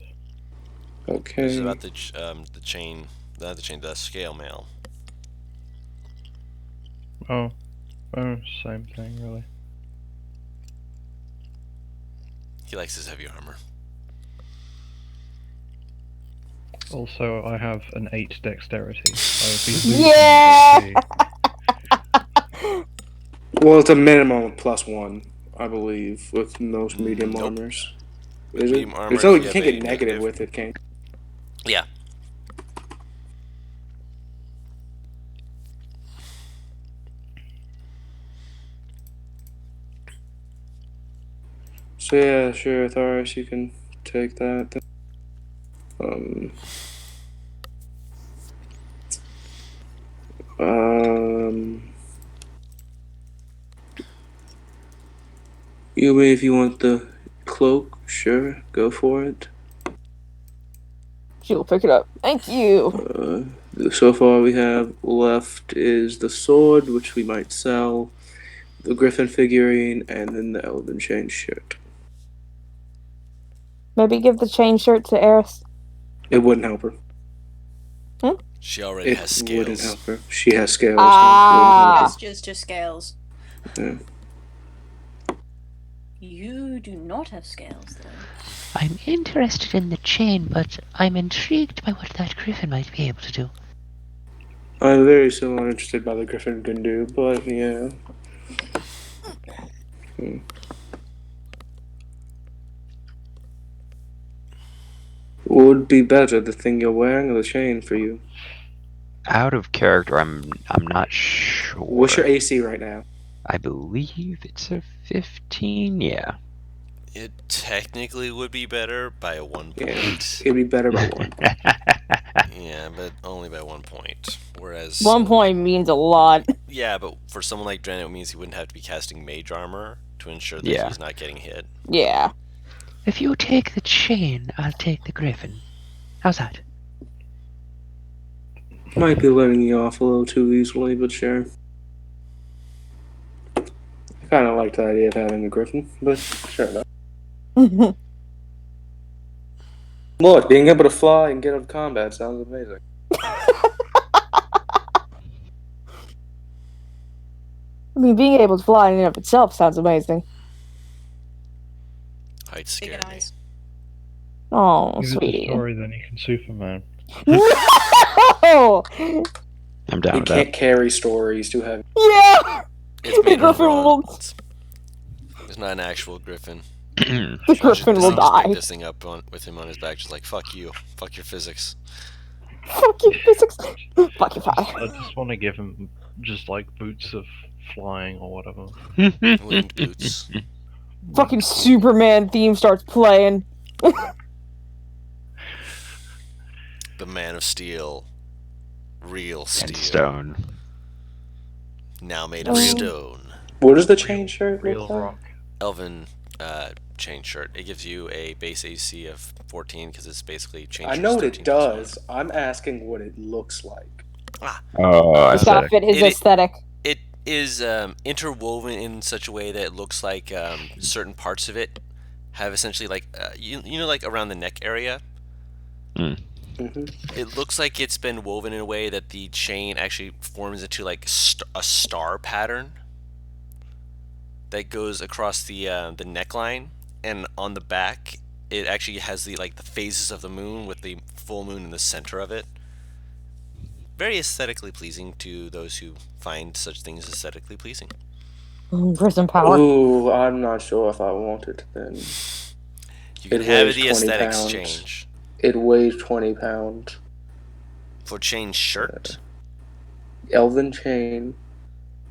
Okay. This is about the chain, not the chain, the scale mail. Oh, same thing really. He likes his heavy armor. Also, I have an 8 dexterity. I would be losing Yeah! HP. Well, it's a minimum of +1, I believe, with most medium Nope. armors. Is Medium it? armor, It's only, if you you can't have get a negative negative- with it, can you? Yeah. So yeah, sure, Eutharius, you can take that. Then. Yumi, if you want the cloak, sure, go for it. She'll pick it up. Thank you. So far we have left is the sword, which we might sell, the griffin figurine, and then the elven chain shirt. Maybe give the chain shirt to Eris. It wouldn't help her. She already It has wouldn't scales. help her. She has scales. Ah. It's just scales. Yeah. You do not have scales, though. I'm interested in the chain, but I'm intrigued by what that griffin might be able to do. I'm very still interested by the Griffin can do, but yeah. What would be better, the thing you're wearing or the chain for you? Out of character, I'm not sure. What's your AC right now? I believe it's a 15. Yeah. It technically would be better by 1 Yeah, point. it'd be better by one. Yeah, but only by 1 point. Whereas 1 someone point means a lot. yeah, but for someone like Dren, it means he wouldn't have to be casting mage armor to ensure that Yeah. he's not getting hit. Yeah. If you take the chain, I'll take the griffin. How's that? Might be letting you off a little too easily, but sure. I kind of like the idea of having a Griffin, but sure enough. Look, being able to fly and get out of combat sounds amazing. I mean, being able to fly in and of itself sounds amazing. Height Big scared me. eyes. Oh, Give us a sweetie. story, then you can Superman. No! I'm down He with can't that. carry stories too heavy. Yeah! It's made The of griffin bronze. will, It's not an actual griffin. the Just griffin will pick die. this thing up with him on his back, just like fuck you, fuck your physics. Fuck you, physics. Fuck your I father. just want to give him just like boots of flying or whatever. Winged boots. Fucking Superman theme starts playing. The Man of Steel. Real steel. And stone. Now made of Oh. stone. What does the chain shirt Real look like? rock. Elven chain shirt. It gives you a base AC of 14 because it's basically chain I shirt's know what 13 it plus does. I'm asking what it looks like. Oh, It's gotta aesthetic. fit his It- aesthetic. It is interwoven in such a way that it looks like certain parts of it have essentially like you know like around the neck area. hmm It looks like it's been woven in a way that the chain actually forms into like a star pattern that goes across the neckline, and on the back it actually has the phases of the moon with the full moon in the center of it. Very aesthetically pleasing to those who find such things aesthetically pleasing. Prison power. Ooh, I'm not sure if I want it then. You can It have weighs the 20 aesthetics pounds. change It weighs 20 pounds. for chain shirt. Elven chain.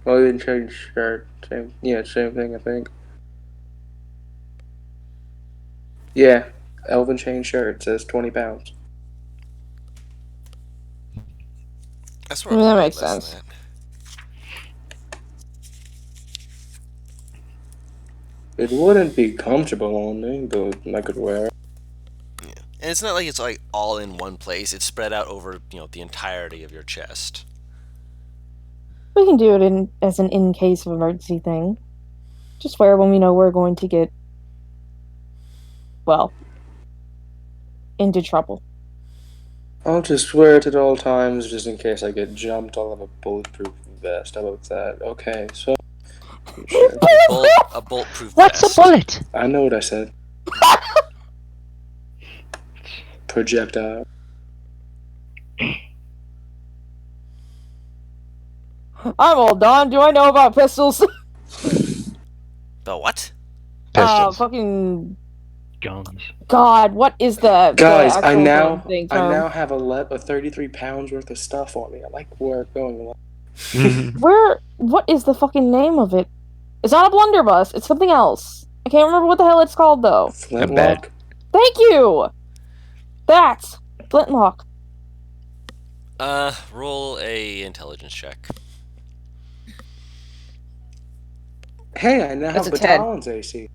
Elven chain shirt. Same thing, I think. Yeah, Elven chain shirt says 20 pounds. That's I where mean, that I'll makes put less sense. than It wouldn't be comfortable on me, but I could wear it. that. Yeah. And it's not like it's like all in one place. It's spread out over, the entirety of your chest. We can do it as an in case of emergency thing. Just wear when we know we're going to get, well, into trouble. I'll just wear it at all times just in case I get jumped. I'll have a bulletproof vest. How about that? Okay, so. Sure. A bulletproof What's vest. a bullet? I know what I said. Projectile. I'm all done. Do I know about pistols? The what? Pistols. Fucking Guns. God, what is the Guys, the I actual now gun thing I term? now have a 33 pounds worth of stuff on me. I like where it's going. What is the fucking name of it? It's not a blunderbuss. It's something else. I can't remember what the hell it's called though. Flintlock. Thank you. That's flintlock. Roll a intelligence check. Hey, I now That's have a 10. Batalion's AC.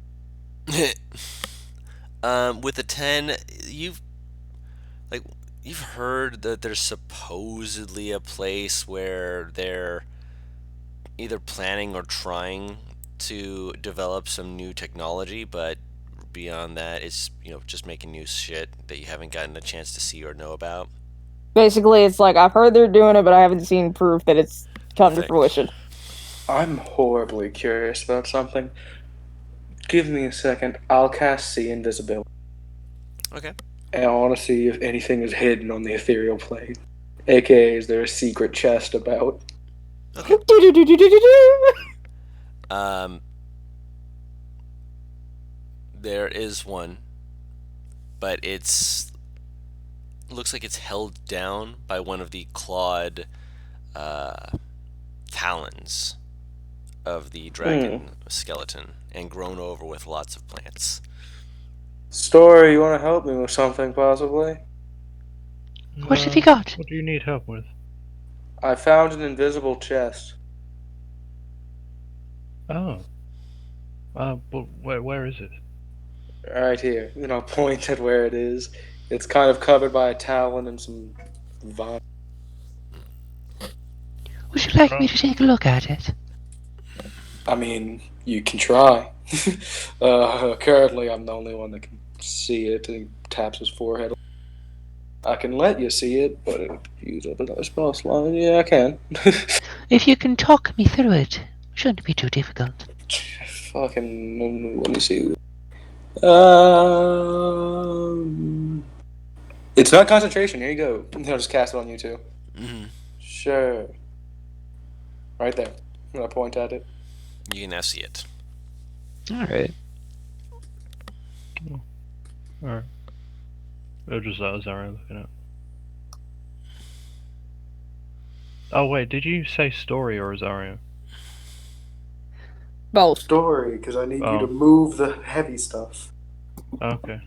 With a 10, you've heard that there's supposedly a place where they're either planning or trying to develop some new technology, but beyond that, it's just making new shit that you haven't gotten a chance to see or know about. Basically, it's like I've heard they're doing it, but I haven't seen proof that it's come to Thing. fruition. I'm horribly curious about something. Give me a second. I'll cast See Invisibility. Okay. And I want to see if anything is hidden on the ethereal plane. AKA, is there a secret chest about? Okay. Do-do-do-do-do-do-do. Um, there is one, but looks like it's held down by one of the clawed talons of the dragon skeleton and grown over with lots of plants. Story, you want to help me with something, possibly? What have you got? What do you need help with? I found an invisible chest. Oh. But where is it? Right here. And I'll point at where it is. It's kind of covered by a talon and some vine. Would you like me to take a look at it? I mean, you can try. Currently, I'm the only one that can see it. And he taps his forehead. I can let you see it, but it use up another spell slot. Yeah, I can. If you can talk me through it, shouldn't be too difficult. Fucking, let me see. It's not concentration. Here you go. I'll just cast it on you too. Mm-hmm. Sure. Right there. When I point at it. You can now see it. Alright. Alright. Or just that Azaria looking at. Oh wait, did you say Story or Azaria? Both. Story, because I need you Oh. to move the heavy stuff. Okay.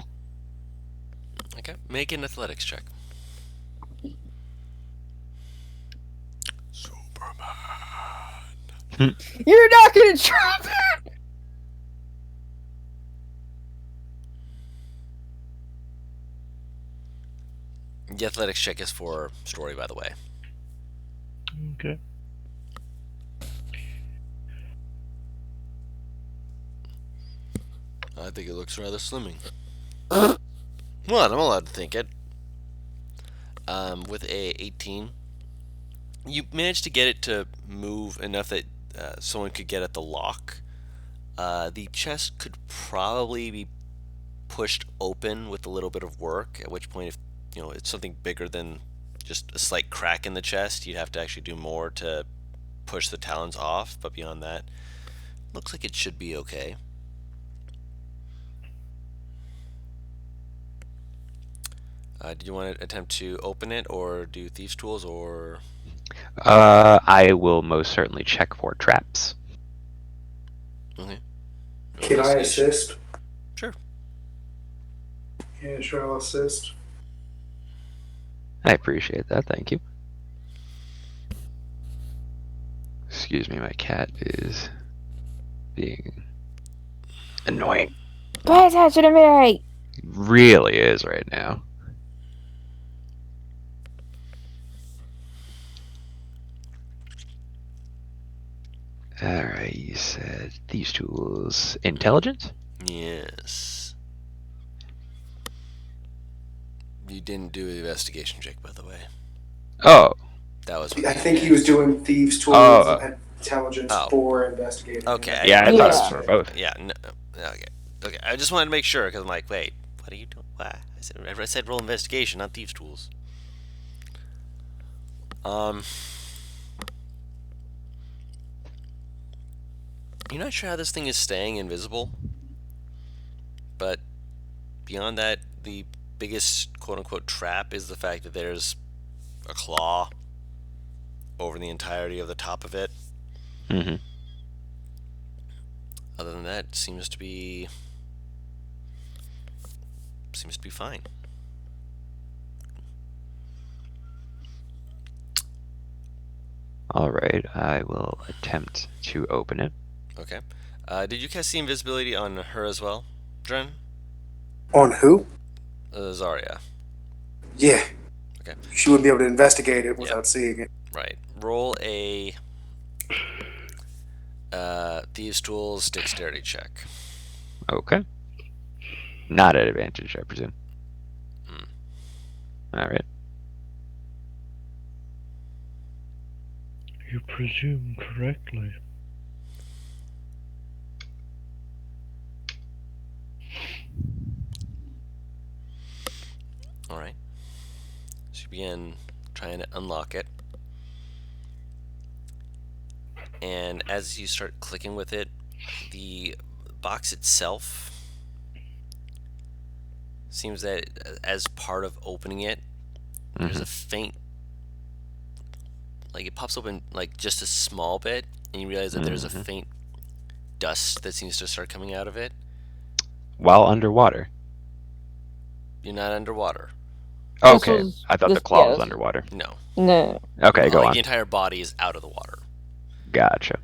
Okay. Make an athletics check. Superman. You're not gonna try that. The athletics check is for Story, by the way. Okay. I think it looks rather slimming. Well, I'm allowed to think it. With a 18, you managed to get it to move enough that someone could get at the lock. The chest could probably be pushed open with a little bit of work, at which point, if it's something bigger than just a slight crack in the chest, you'd have to actually do more to push the talons off, but beyond that, looks like it should be okay. Did you want to attempt to open it, or do thieves' tools, or... I will most certainly check for traps. Okay. Can I Investigation. assist? Sure. Yeah, sure, I'll assist. I appreciate that, thank you. Excuse me, my cat is being annoying. Pay attention to me. Really is right now. Alright, you said these tools. Intelligence? Yes. You didn't do an investigation check, by the way. Oh. That was... I think he was doing thieves' tools and intelligence for investigating. Okay. Yeah, I thought it was Yeah. for both. Yeah. No, okay. Okay. I just wanted to make sure, because I'm like, wait, what are you doing? Why? I said roll investigation, not thieves' tools. You're not sure how this thing is staying invisible, but beyond that, the biggest quote-unquote trap is the fact that there's a claw over the entirety of the top of it. Mm-hmm. Other than that, seems to be fine. Alright, I will attempt to open it. Okay. Did you cast the invisibility on her as well, Dren? On who? Zarya. Yeah. Okay. She wouldn't be able to investigate it without seeing it. Right. Roll a Thieves' Tools dexterity check. Okay. Not at advantage, I presume. Alright. You presume correctly. All right. So you begin trying to unlock it. And as you start clicking with it, the box itself seems that as part of opening it, there's a faint, like it pops open like just a small bit, and you realize that there's a faint dust that seems to start coming out of it. While underwater. You're not underwater. Okay, was I thought the this- claw yeah, was this- underwater. No. No. Okay, go Like on. the entire body is out of the water. Gotcha.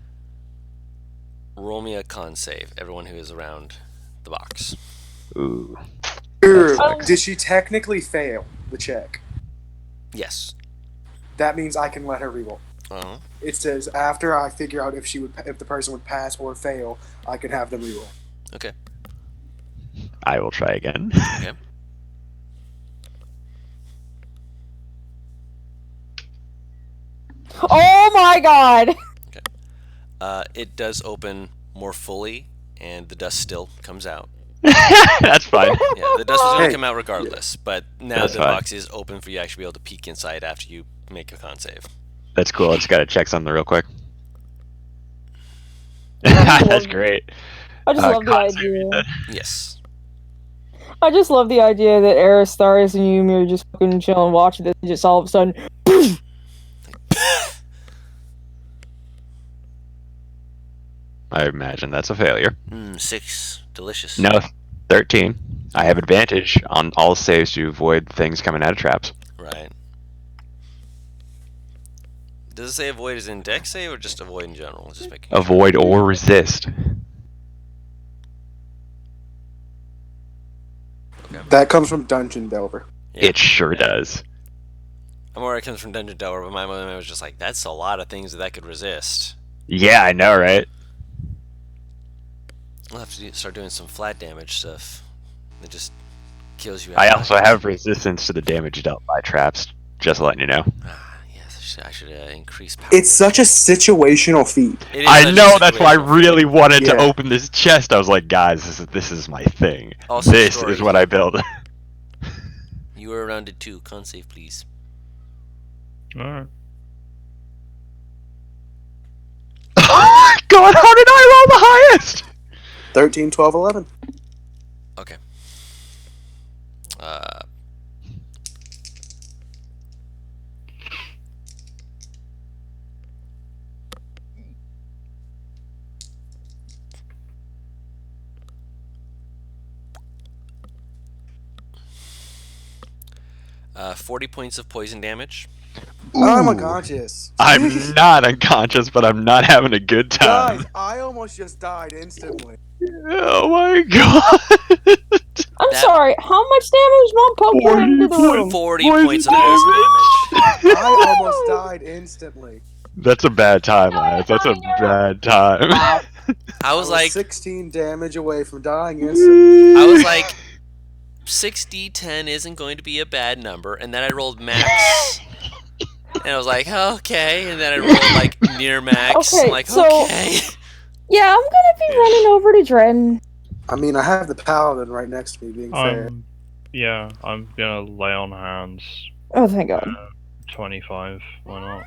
Roll me a con save, everyone who is around the box. Ooh. Did she technically fail the check? Yes. That means I can let her reroll. Uh-huh. It says after I figure out if the person would pass or fail, I can have them reroll. Okay. I will try again. Okay. Oh my god! It does open more fully, and the dust still comes out. That's fine. Yeah, the dust was going Hey. to come out regardless, but now That's the fine. box is open for you to actually be able to peek inside after you make a con save. That's cool. I just gotta check something real quick. That's great. I just love the con save, you idea. said. Yes. I just love the idea that Aristarchus and Yumi are just fucking chilling watching this, and just all of a sudden, I imagine that's a failure. 6. Delicious. No, 13. I have advantage on all saves to avoid things coming out of traps. Right. Does it say avoid as in dex save or just avoid in general? Just making sure. Avoid or resist. That comes from Dungeon Delver. Yeah. It sure does. I'm aware it comes from Dungeon Delver, but my mind was just like, that's a lot of things that could resist. Yeah, I know, right? We'll have to start doing some flat damage stuff. That just kills you. I outright. also have resistance to the damage dealt by traps. Just letting you know. Yes, I should increase power. It's such a situational feat. It is I such a know, that's why I situational really wanted to Yeah. open this chest. I was like, guys, this is my thing. Also This story. is what I build. You were around it too. Con save, please. Alright. God, how did I roll the highest? 13, 12, 11. Okay. 40 points of poison damage. I'm unconscious. I'm not unconscious, but I'm not having a good time. Guys, I almost just died instantly. Oh my god. I'm That- sorry, how much damage one poke went into the room? 40 Poison points of poison damage. I almost died instantly. That's a bad time, lads. That's a bad time. I was like, 16 damage away from dying instantly. I was like, 6d10 isn't going to be a bad number, and then I rolled max, and I was like, okay, and then I rolled like near max. Okay, I'm like, so- okay. Yeah, I'm gonna be running over to Dren. I mean, I have the paladin right next to me, being fair. Yeah, I'm gonna lay on hands. Oh, thank God. 25, why not?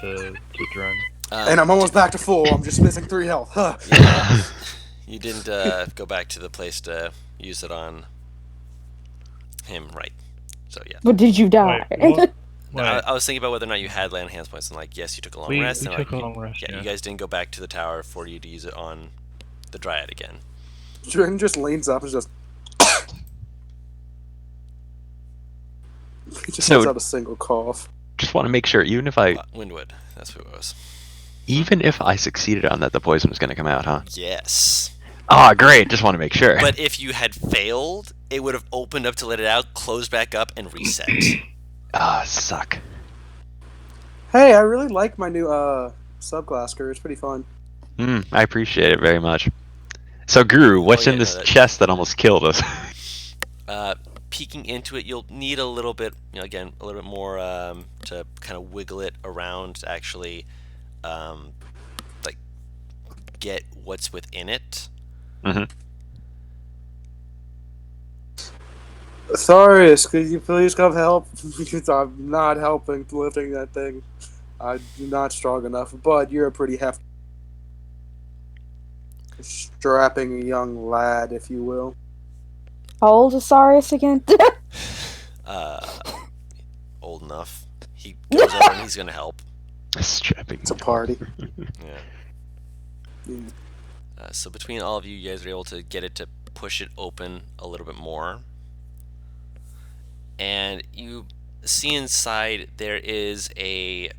To Dren. And I'm almost back to full. I'm just missing 3 health. Huh. Yeah, you didn't go back to the place to use it on him, right? So yeah. But did you die? Wait, what? No, Wait, I was thinking about whether or not you had land hands points, and like, yes, you took a long we rest. And took like, a long rest, yeah, yeah. you guys didn't go back to the tower for you to use it on the Dryad again. Dren just leans up and just. He just So- lets out a single cough. Just want to make sure, even if I Windwood, that's who it was. succeeded on that, the poison was going to come out, huh? Yes. Ah, great. Just want to make sure. But if you had failed, it would have opened up to let it out, closed back up, and reset. Ah, suck. Hey, I really like my new subglasker. It's pretty fun. I appreciate it very much. So, Guru, what's yeah, in no, this that- chest that almost killed us? Peeking into it, you'll need a little bit, again, a little bit more to kind of wiggle it around to actually like get what's within it. Mm-hmm. Thorius, could you please come help? Because I'm not helping lifting that thing. I'm not strong enough, but you're a pretty hefty, strapping young lad, if you will. How old is Sarius again? Old enough. He goes over and he's gonna help. Strapping. It's a party. Yeah. Yeah. So between all of you, you guys are able to get it to push it open a little bit more. And you see inside there is a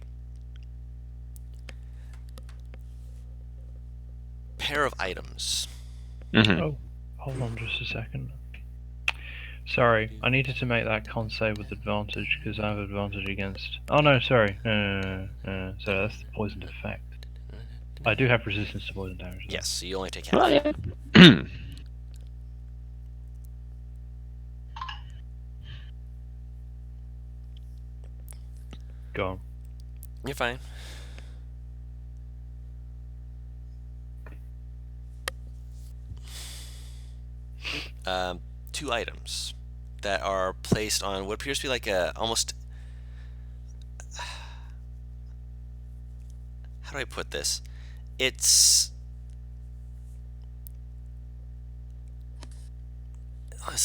pair of items. Mm-hmm. Oh, hold on just a second. Sorry, I needed to make that con save with advantage because I have advantage against. Oh no, sorry. So that's the poisoned effect. I do have resistance to poison damage. Though. Yes, so you only take half. Well, yeah. Go on. You're fine. Two items that are placed on what appears to be like a almost. How do I put this? It's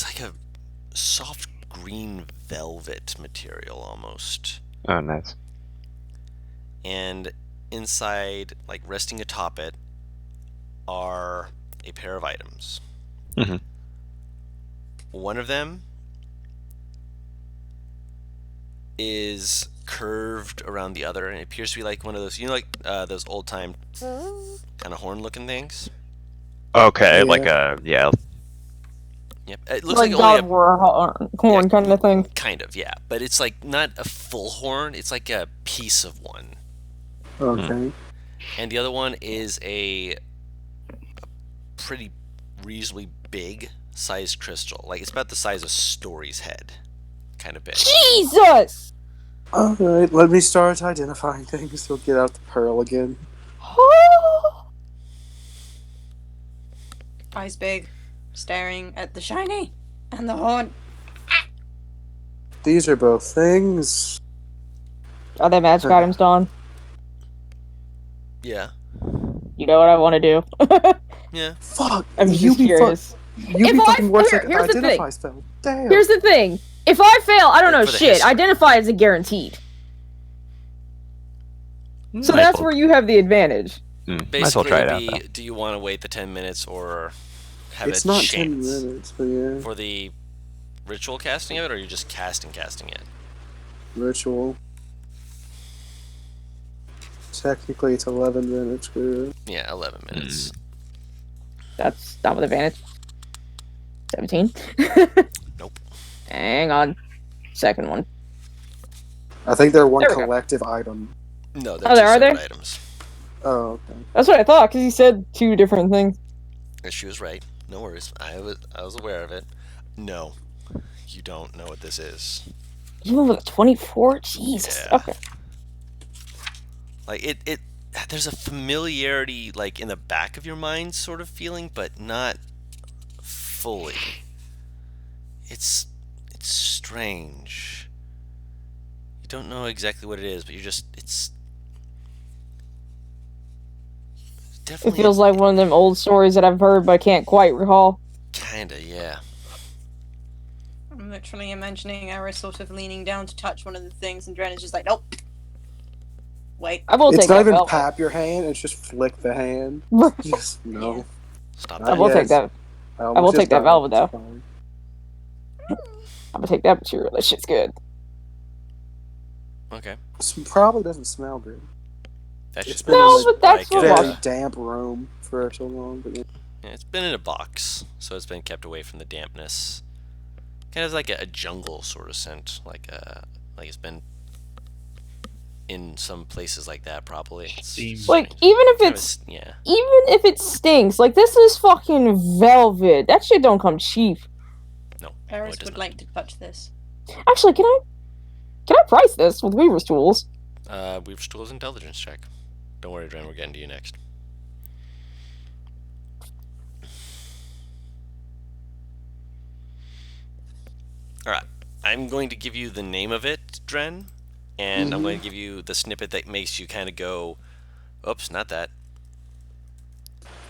like a soft green velvet material almost. Oh, nice. And inside, like resting atop it, are a pair of items. Mm-hmm. One of them is curved around the other, and it appears to be like one of those, like those old time kind of horn looking things. Okay, Yeah. like a yeah. Yep, it looks like like God only of War horn Yeah. kind of thing. kind of, yeah, but it's like not a full horn. It's like a piece of one. Okay. And the other one is a pretty reasonably big sized crystal. Like it's about the size of Story's head, kind of big. Jesus! Alright, let me start identifying things. We'll get out the pearl again. Eyes big, staring at the shiny and the horn. These are both things. Are they magic items, Dawn? Yeah, You know what I want to do. yeah. Fuck! I'm you just be curious. You If be I- fucking worse here- like here's the thing. identify spell. Damn. Here's the thing. If I fail, I don't know For the shit. history. Identify isn't guaranteed. So Might that's as well- where you have the advantage. Might as well Basically, try it it'd out. be, Though. do you want to wait the 10 minutes or have It's a not chance 10 minutes, but yeah. for the ritual casting of it, or you're just casting it? Ritual. Technically, it's 11 minutes, good. Yeah, 11 minutes. That's not with advantage. 17. Nope. Hang on. Second one. I think they're one There we go. collective item. No, they're Oh, two there are separate they? items. Oh, okay. That's what I thought, because he said two different things. She was right. No worries. I was aware of it. No, you don't know what this is. Even with a 24? Jesus. Yeah. Okay. Like it there's a familiarity like in the back of your mind sort of feeling, but not fully. It's strange. You don't know exactly what it is, but it's It definitely feels like one of them old stories that I've heard but can't quite recall. kinda, yeah. I'm literally imagining Eris sort of leaning down to touch one of the things, and Dren is just like, nope. Wait. I will It's take not that even velvet. pap your hand, it's just flick the hand. Just, no. Stop I that. will Yes. take that. almost will just take that died. velvet, though. It's fine. I'm gonna take that material. That shit's good. Okay. It probably doesn't smell good. That's It's just been No, in but that's like, what Very wash. damp room for so long. But yeah. yeah, it's been in a box, so it's been kept away from the dampness. Kind of like a jungle sort of scent, like it's been in some places like that probably. It's Seems- Like, even if kind of it's yeah. even if it stinks, like this is fucking velvet. That shit don't come cheap. Eris does would not. like to touch this. Actually, can I price this with Weaver's tools? Weaver's Tools intelligence check. Don't worry, Dren, we're getting to you next. Alright, I'm going to give you the name of it, Dren, and I'm going to give you the snippet that makes you kind of go, oops, not that.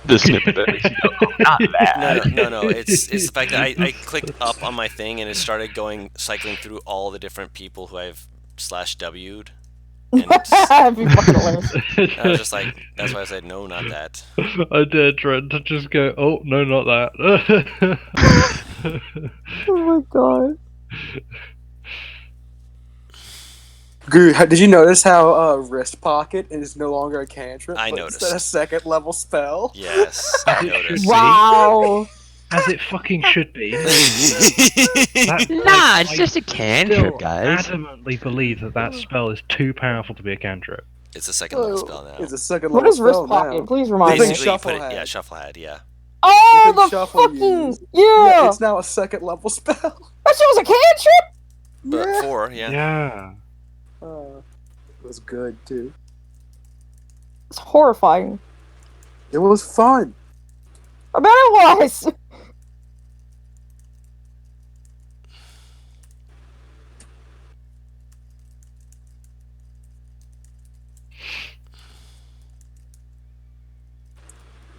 The snippet that makes you go, oh, not that. No. It's the fact that I clicked up on my thing and it started cycling through all the different people who I've /W'd. And That'd be fucking hilarious. I was just like, that's why I said, no, not that. I dare Trent to just go, oh, no, not that. Oh my god. Guru, did you notice how Wrist Pocket is no longer a cantrip, I but instead a noticed. second level spell? Yes, I noticed. Wow. As it fucking should be. Nah, I it's just a still cantrip, guys. adamantly believe that spell is too powerful to be a cantrip. It's a second level spell now. It's a second What level is Wrist spell Pocket? now. Please remind me. Basically, you put it, Shufflehead. yeah, Shufflehead, yeah. Oh, You can the shuffle fucking use. yeah. It's now a second level spell. That shit was a cantrip. But Yeah. 4, yeah. Yeah. It was good too. It's horrifying. It was fun. I bet it was.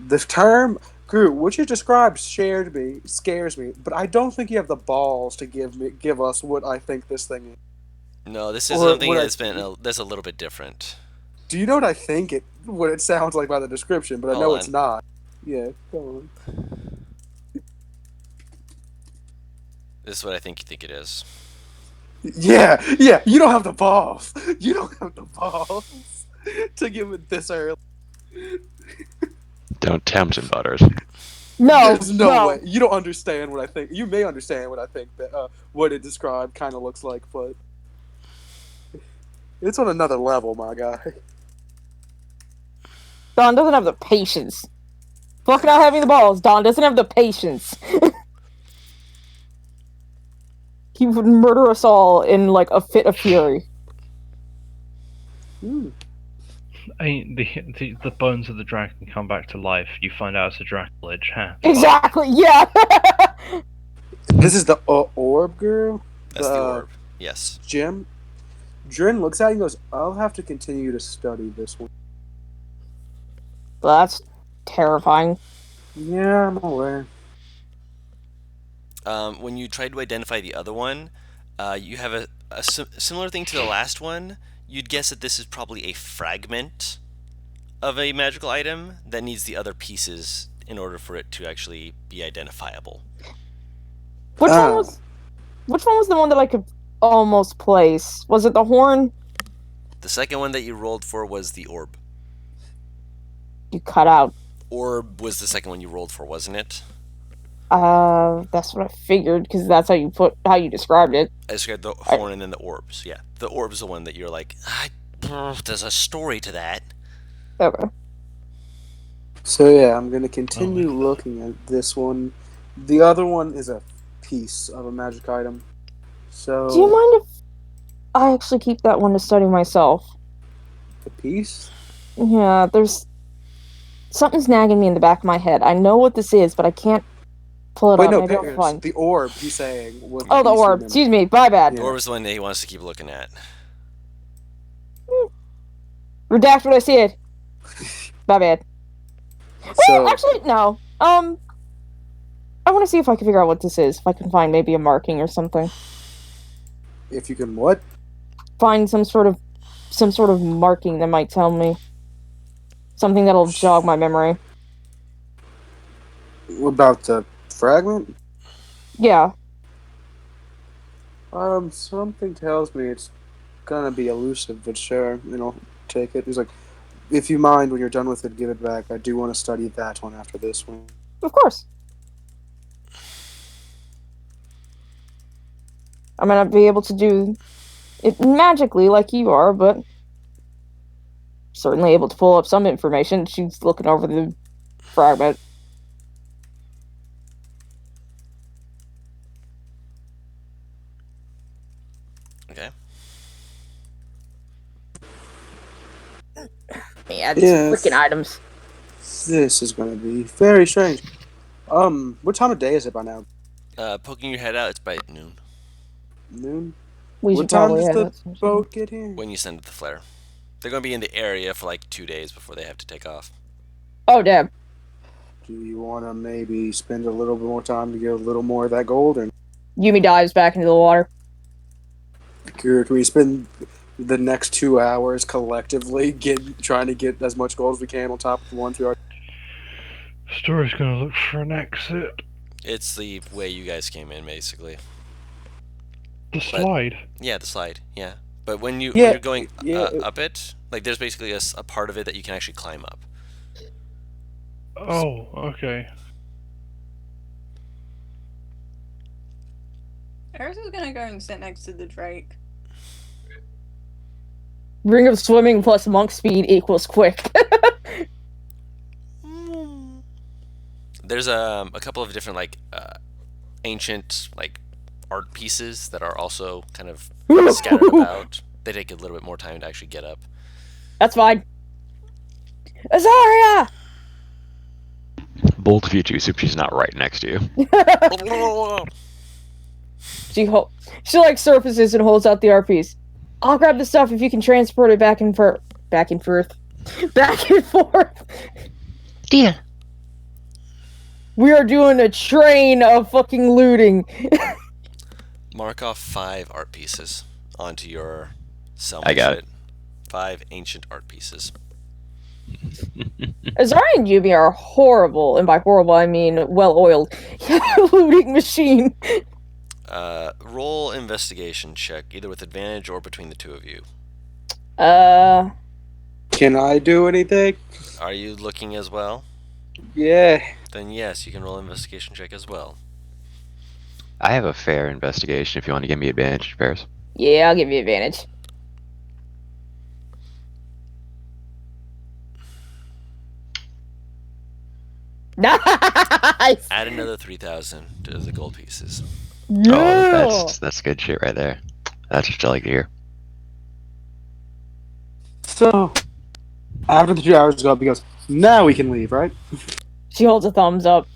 The term Gru, what you described scares me, but I don't think you have the balls to give us what I think this thing is. No, this is Or something what I- that's a little bit different. Do you know what I think what it sounds like by the description? But I know Hold it's on. not. Yeah, go on. This is what I think you think it is. Yeah. You don't have the balls. You don't have the balls to give it this early. Don't tempt him, Butters. No, There's no way. You don't understand what I think. You may understand what I think that what it described kind of looks like, but it's on another level, my guy. Don doesn't have the patience. Fuck not having the balls. Don doesn't have the patience. He would murder us all in like a fit of fury. I mean, the bones of the dragon come back to life. You find out it's a draculage. Huh? Exactly. Yeah. This is the orb girl. That's the orb. Yes. Jim. Drin looks at it and goes, "I'll have to continue to study this one." That's terrifying. Yeah, I'm aware. When you try to identify the other one, you have a similar thing to the last one. You'd guess that this is probably a fragment of a magical item that needs the other pieces in order for it to actually be identifiable. Which one was the one that I could almost place? Was it the horn? The second one that you rolled for was the orb. You cut out. Orb was the second one you rolled for, wasn't it? That's what I figured because that's how you described it. I described the horn and then the orbs. Yeah, the orb's the one that you're like, there's a story to that. Okay. So yeah, I'm gonna continue looking at this one. The other one is a piece of a magic item. So Do you mind if I actually keep that one to study myself? the piece? Yeah, something's nagging me in the back of my head. I know what this is, but I can't pull it Wait, up. no, Maybe I'll Paris, find. the orb. He's saying. Was Oh, the piece you orb. remember. Excuse me. My bad. The orb is the one that he wants to keep looking at. Redact what I said. My bad. So, Well, actually, no. I want to see if I can figure out what this is. If I can find maybe a marking or something. if you can what? Find some sort of marking that might tell me something that'll jog my memory. About the fragment? Yeah. Something tells me it's gonna be elusive, but sure, take it. He's like, if you mind, when you're done with it, give it back. I do want to study that one after this one. Of course. I might not be able to do it magically like you are, but certainly able to pull up some information. She's looking over the fragment. Yeah, these freaking items. This is going to be very strange. What time of day is it by now? Poking your head out, it's by noon Noon? We What should time probably does head the out soon. boat get here? when you send it the flare. They're going to be in the area for like 2 days before they have to take off. Oh, damn. Do you want to maybe spend a little bit more time to get a little more of that gold? Or Yumi dives back into the water. can we spend the next 2 hours collectively trying to get as much gold as we can on top of the ones we already... Story's gonna look for an exit. It's the way you guys came in, basically. The slide. Yeah, the slide. Yeah, but when Yeah, you're going yeah. up it, like there's basically a part of it that you can actually climb up. Oh, okay. Eris is gonna go and sit next to the Drake. Ring of swimming plus monk speed equals quick. There's a couple of different like ancient like art pieces that are also kind of scattered about. They take a little bit more time to actually get up. That's fine. Azaria! Bold of you two, soup she's not right next to you. She like surfaces and holds out the art piece. I'll grab the stuff if you can transport it back and forth. Deal. We are doing a train of fucking looting. Mark off 5 art pieces onto your Selma I got sheet. 5 ancient art pieces. Azaria and Yumi are horrible, and by horrible I mean well-oiled, looting machine. Roll investigation check, either with advantage or between the two of you. Can I do anything? Are you looking as well? Yeah. Then yes, you can roll investigation check as well. I have a fair investigation if you want to give me advantage, Ferris. Yeah, I'll give you advantage. Nice! Add another 3,000 to the gold pieces. Yeah! Oh, that's good shit right there. That's what I like to hear. So, after the 2 hours go up, he goes, now we can leave, right? She holds a thumbs up.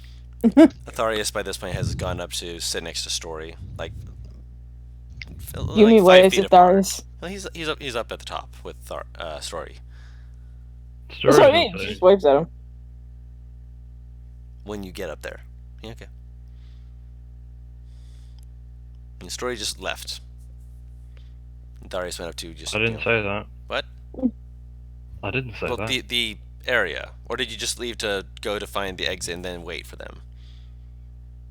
Atharius by this point has gone up to sit next to Story, like Yumi 5 waves feet at apart. Darius. Well, he's up at the top with Story. That's what I mean. She just waves at him. When you get up there, yeah, okay. And Story just left. And Darius went up to just. I didn't say that. What? I didn't say Well, that. the area, or did you just leave to go to find the exit and then wait for them?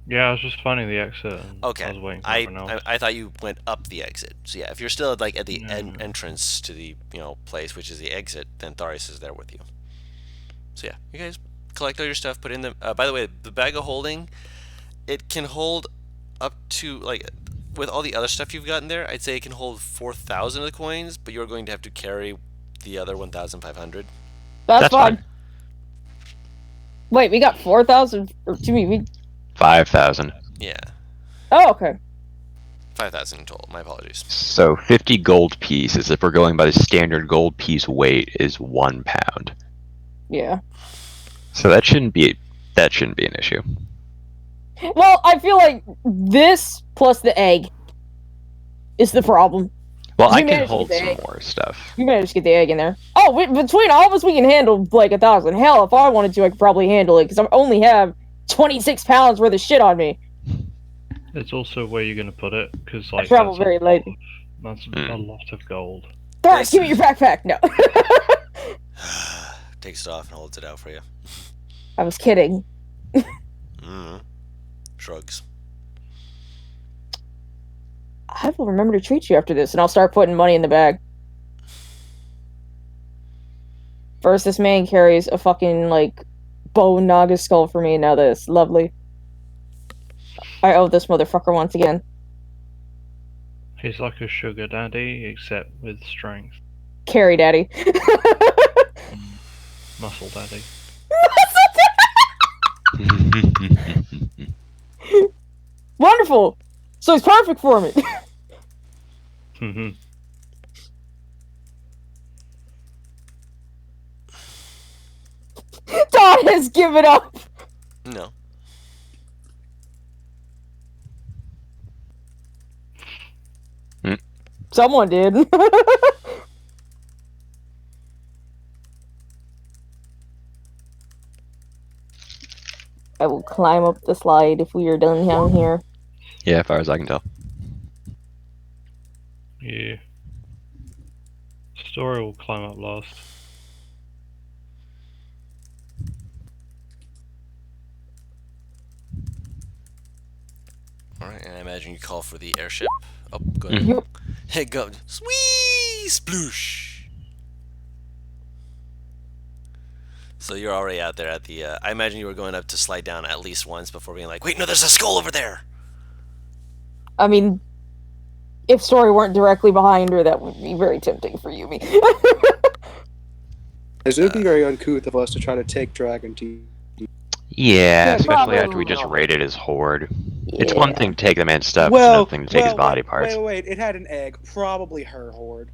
Yeah, I was just finding the exit. And Okay. I was waiting for everyone else. I thought you went up the exit. So yeah, if you're still like at the No. entrance to the place, which is the exit, then Tharius is there with you. So yeah, you guys collect all your stuff, put in the. By the way, the bag of holding, it can hold up to like with all the other stuff you've gotten there. I'd say it can hold 4,000 of the coins, but you're going to have to carry the other 1,500. That's fine. fine. Wait, we got 4,000? Or to me, we... 5,000. Yeah, Oh, okay. 5,000 in total. My apologies. So 50 gold pieces, if we're going by the standard gold piece weight, is 1 pound. Yeah. So that shouldn't be an issue. Well, I feel like this plus the egg is the problem. Well, You I can managed to hold get the some egg. more stuff. You managed to get the egg in there. Oh, between all of us, we can handle like 1,000. Hell, if I wanted to, I could probably handle it because I only have 26 pounds worth of shit on me. It's also where you're gonna put it, because I like travel that's very late. That's a lot of gold. Alright, give me your backpack. No. Takes it off and holds it out for you. I was kidding. Shrugs. I will remember to treat you after this, and I'll start putting money in the bag. First, this man carries a fucking, like, bone naga skull for me, now this. Lovely. I owe this motherfucker once again. He's like a sugar daddy, except with strength. Carry daddy. Muscle daddy. Wonderful! So he's perfect for me! god has given up. No. Someone did. I will climb up the slide if we are done down here. Yeah, as far as I can tell. Yeah. Story will climb up last. All right, and I imagine you call for the airship. Oh, go Mhm. ahead. Yep. Hey, go. Swee! Sploosh! So you're already out there at the. I imagine you were going up to slide down at least once before being like, wait, no, there's a skull over there! I mean, if Story weren't directly behind her, that would be very tempting for Yumi. It would be very uncouth of us to try to take Dragon Teeth. Yeah, especially probably after we just not. raided his horde. It's one thing to take the man's stuff, it's Well, another thing to take his body parts. Wait. It had an egg. Probably her horde.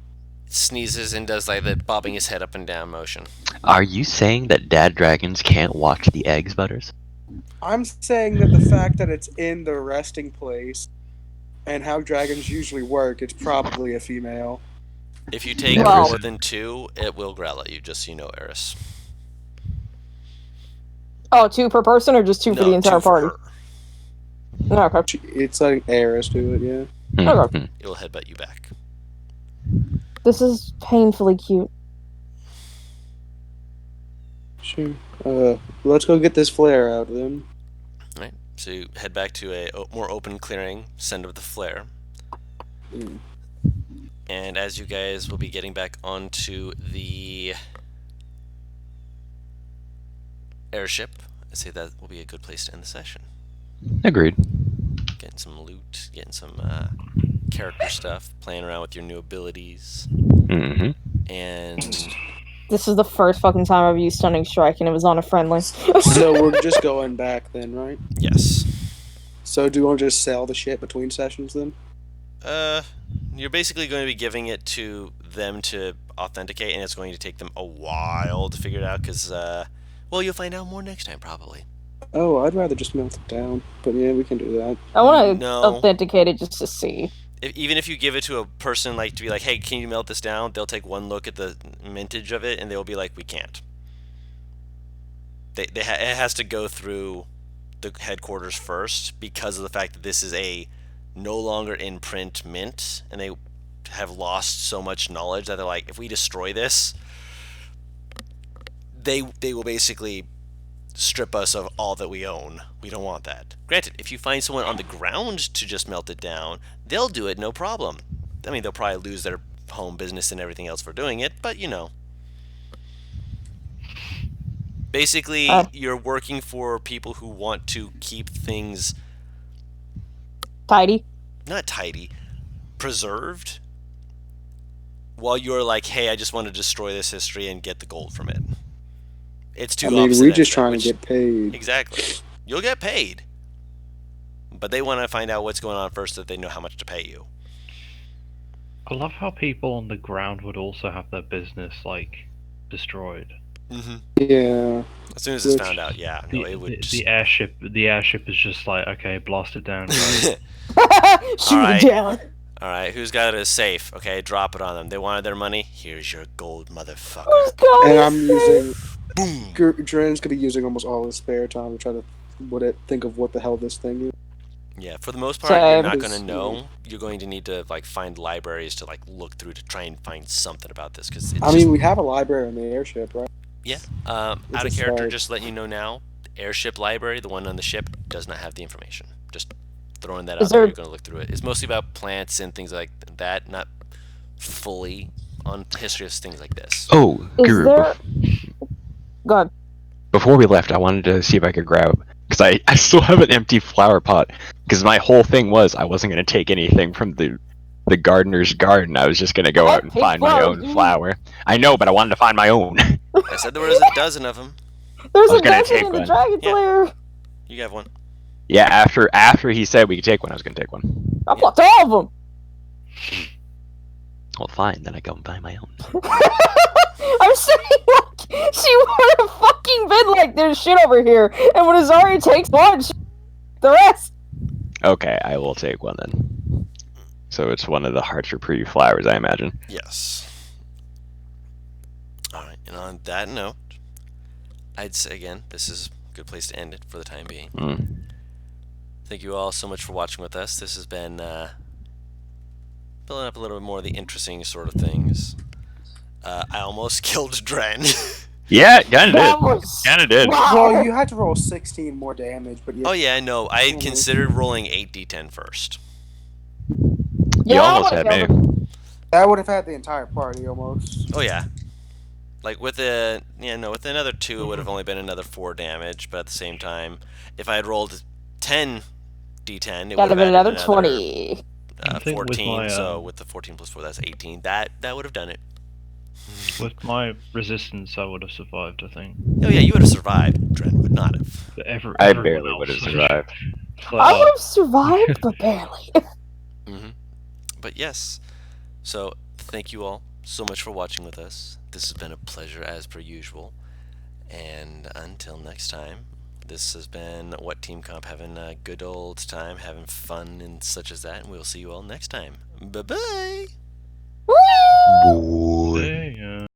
Sneezes and does like the bobbing his head up and down motion. Are you saying that dad dragons can't watch the eggs, Butters? I'm saying that the fact that it's in the resting place and how dragons usually work, it's probably a female. If you take Well- more than 2, it will growl at you, just so you know, Eris. Oh, 2 per person or just 2 for the entire 2 for party? her. No, okay. It's letting Eris do it, yeah. Okay. Mhm. It will headbutt you back. This is painfully cute. Sure. Let's go get this flare out then. Right. So you head back to a more open clearing, send of the flare. Mm. And as you guys will be getting back onto the airship, I say that will be a good place to end the session. Agreed. Getting some loot, getting some character stuff, playing around with your new abilities, Mm-hmm. and This is the first fucking time I've used Stunning Strike, and it was on a friendly. So we're just going back then, right? yes. So do you want to just sell the shit between sessions then? You're basically going to be giving it to them to authenticate, and it's going to take them a while to figure it out, because, well, you'll find out more next time, probably. Oh, I'd rather just melt it down. But yeah, we can do that. I want to No. authenticate it just to see. Even if you give it to a person, like, to be like, hey, can you melt this down? They'll take one look at the mintage of it, and they'll be like, we can't. It has to go through the headquarters first, because of the fact that this is a no longer in print mint, and they have lost so much knowledge that they're like, if we destroy this, they will basically strip us of all that we own. We don't want that. Granted, if you find someone on the ground to just melt it down, they'll do it, no problem. I mean, they'll probably lose their home business and everything else for doing it, but you know. Basically, you're working for people who want to keep things Tidy. not tidy, preserved, while you're like, hey, I just want to destroy this history and get the gold from it. It's too I mean, opposite we're ends just of that, trying which- to get paid. Exactly. You'll get paid. But they want to find out what's going on first so that they know how much to pay you. I love how people on the ground would also have their business, like, destroyed. Mm-hmm. Yeah. As soon as it's Which- found out, yeah. No, it would just... The airship is just like, okay, blast it down. guys. Shoot Alright. it down. Alright, who's got a safe? Okay, drop it on them. They wanted their money? Here's your gold, motherfucker. Who's got And it I'm safe? using. Boom! Dren's gonna be using almost all his spare time to try to think of what the hell this thing is. Yeah, for the most part, you're Same. not going to know. You're going to need to, like, find libraries to, like, look through to try and find something about this, because it's I mean, we have a library on the airship, right? Yeah. Out of It's a character, start. just letting you know now, the airship library, the one on the ship, does not have the information. Just throwing that out Is there, there- you're going to look through it. It's mostly about plants and things like that, not fully on history of things like this. Oh, Is Guru, there... Go ahead. before we left, I wanted to see if I could grab, because I still have an empty flower pot, because my whole thing was I wasn't going to take anything from the gardener's garden. I was just going to go I out and picked find my flowers, own dude. flower. I know, but I wanted to find my own. I said there was a dozen of them. There's I was a gonna dozen take in the one. Dragon's Yeah. Lair. You have one. Yeah, after he said we could take one, I was going to take one. I plucked all of them. Well, fine, then I go and buy my own. I'm saying, like, She would have fucking been like, there's shit over here. And when Azari takes one, she the rest. Okay, I will take one then. So it's one of the hearts or pretty flowers, I imagine. Yes. Alright, and on that note, I'd say again, this is a good place to end it for the time being. Mm. Thank you all so much for watching with us. This has been building up a little bit more of the interesting sort of things. I almost killed Dren. Yeah, kinda That did. was Kinda did. Well, you had to roll 16 more damage, but yeah. Oh yeah, I know. I considered rolling 8d10 first. You Yeah, I almost would've had killed me. That would have had the entire party almost. Oh yeah. Like with with another 2 it would have only been another 4 damage, but at the same time, if I had rolled 10 d10, it would Gotta have been added another another 20. I think with 14, my, so with the 14 plus 4 that's 18. That would have done it. With my resistance, I would have survived. I think. Oh yeah, you would have survived. Dren would not have. But I everyone barely else would have survived. It's like, I oh, would have survived, but barely. But yes, so thank you all so much for watching with us. This has been a pleasure as per usual. And until next time, this has been What Team Comp, having a good old time, having fun and such as that. And we'll see you all next time. Bye-bye! Woo! Boy. see ya.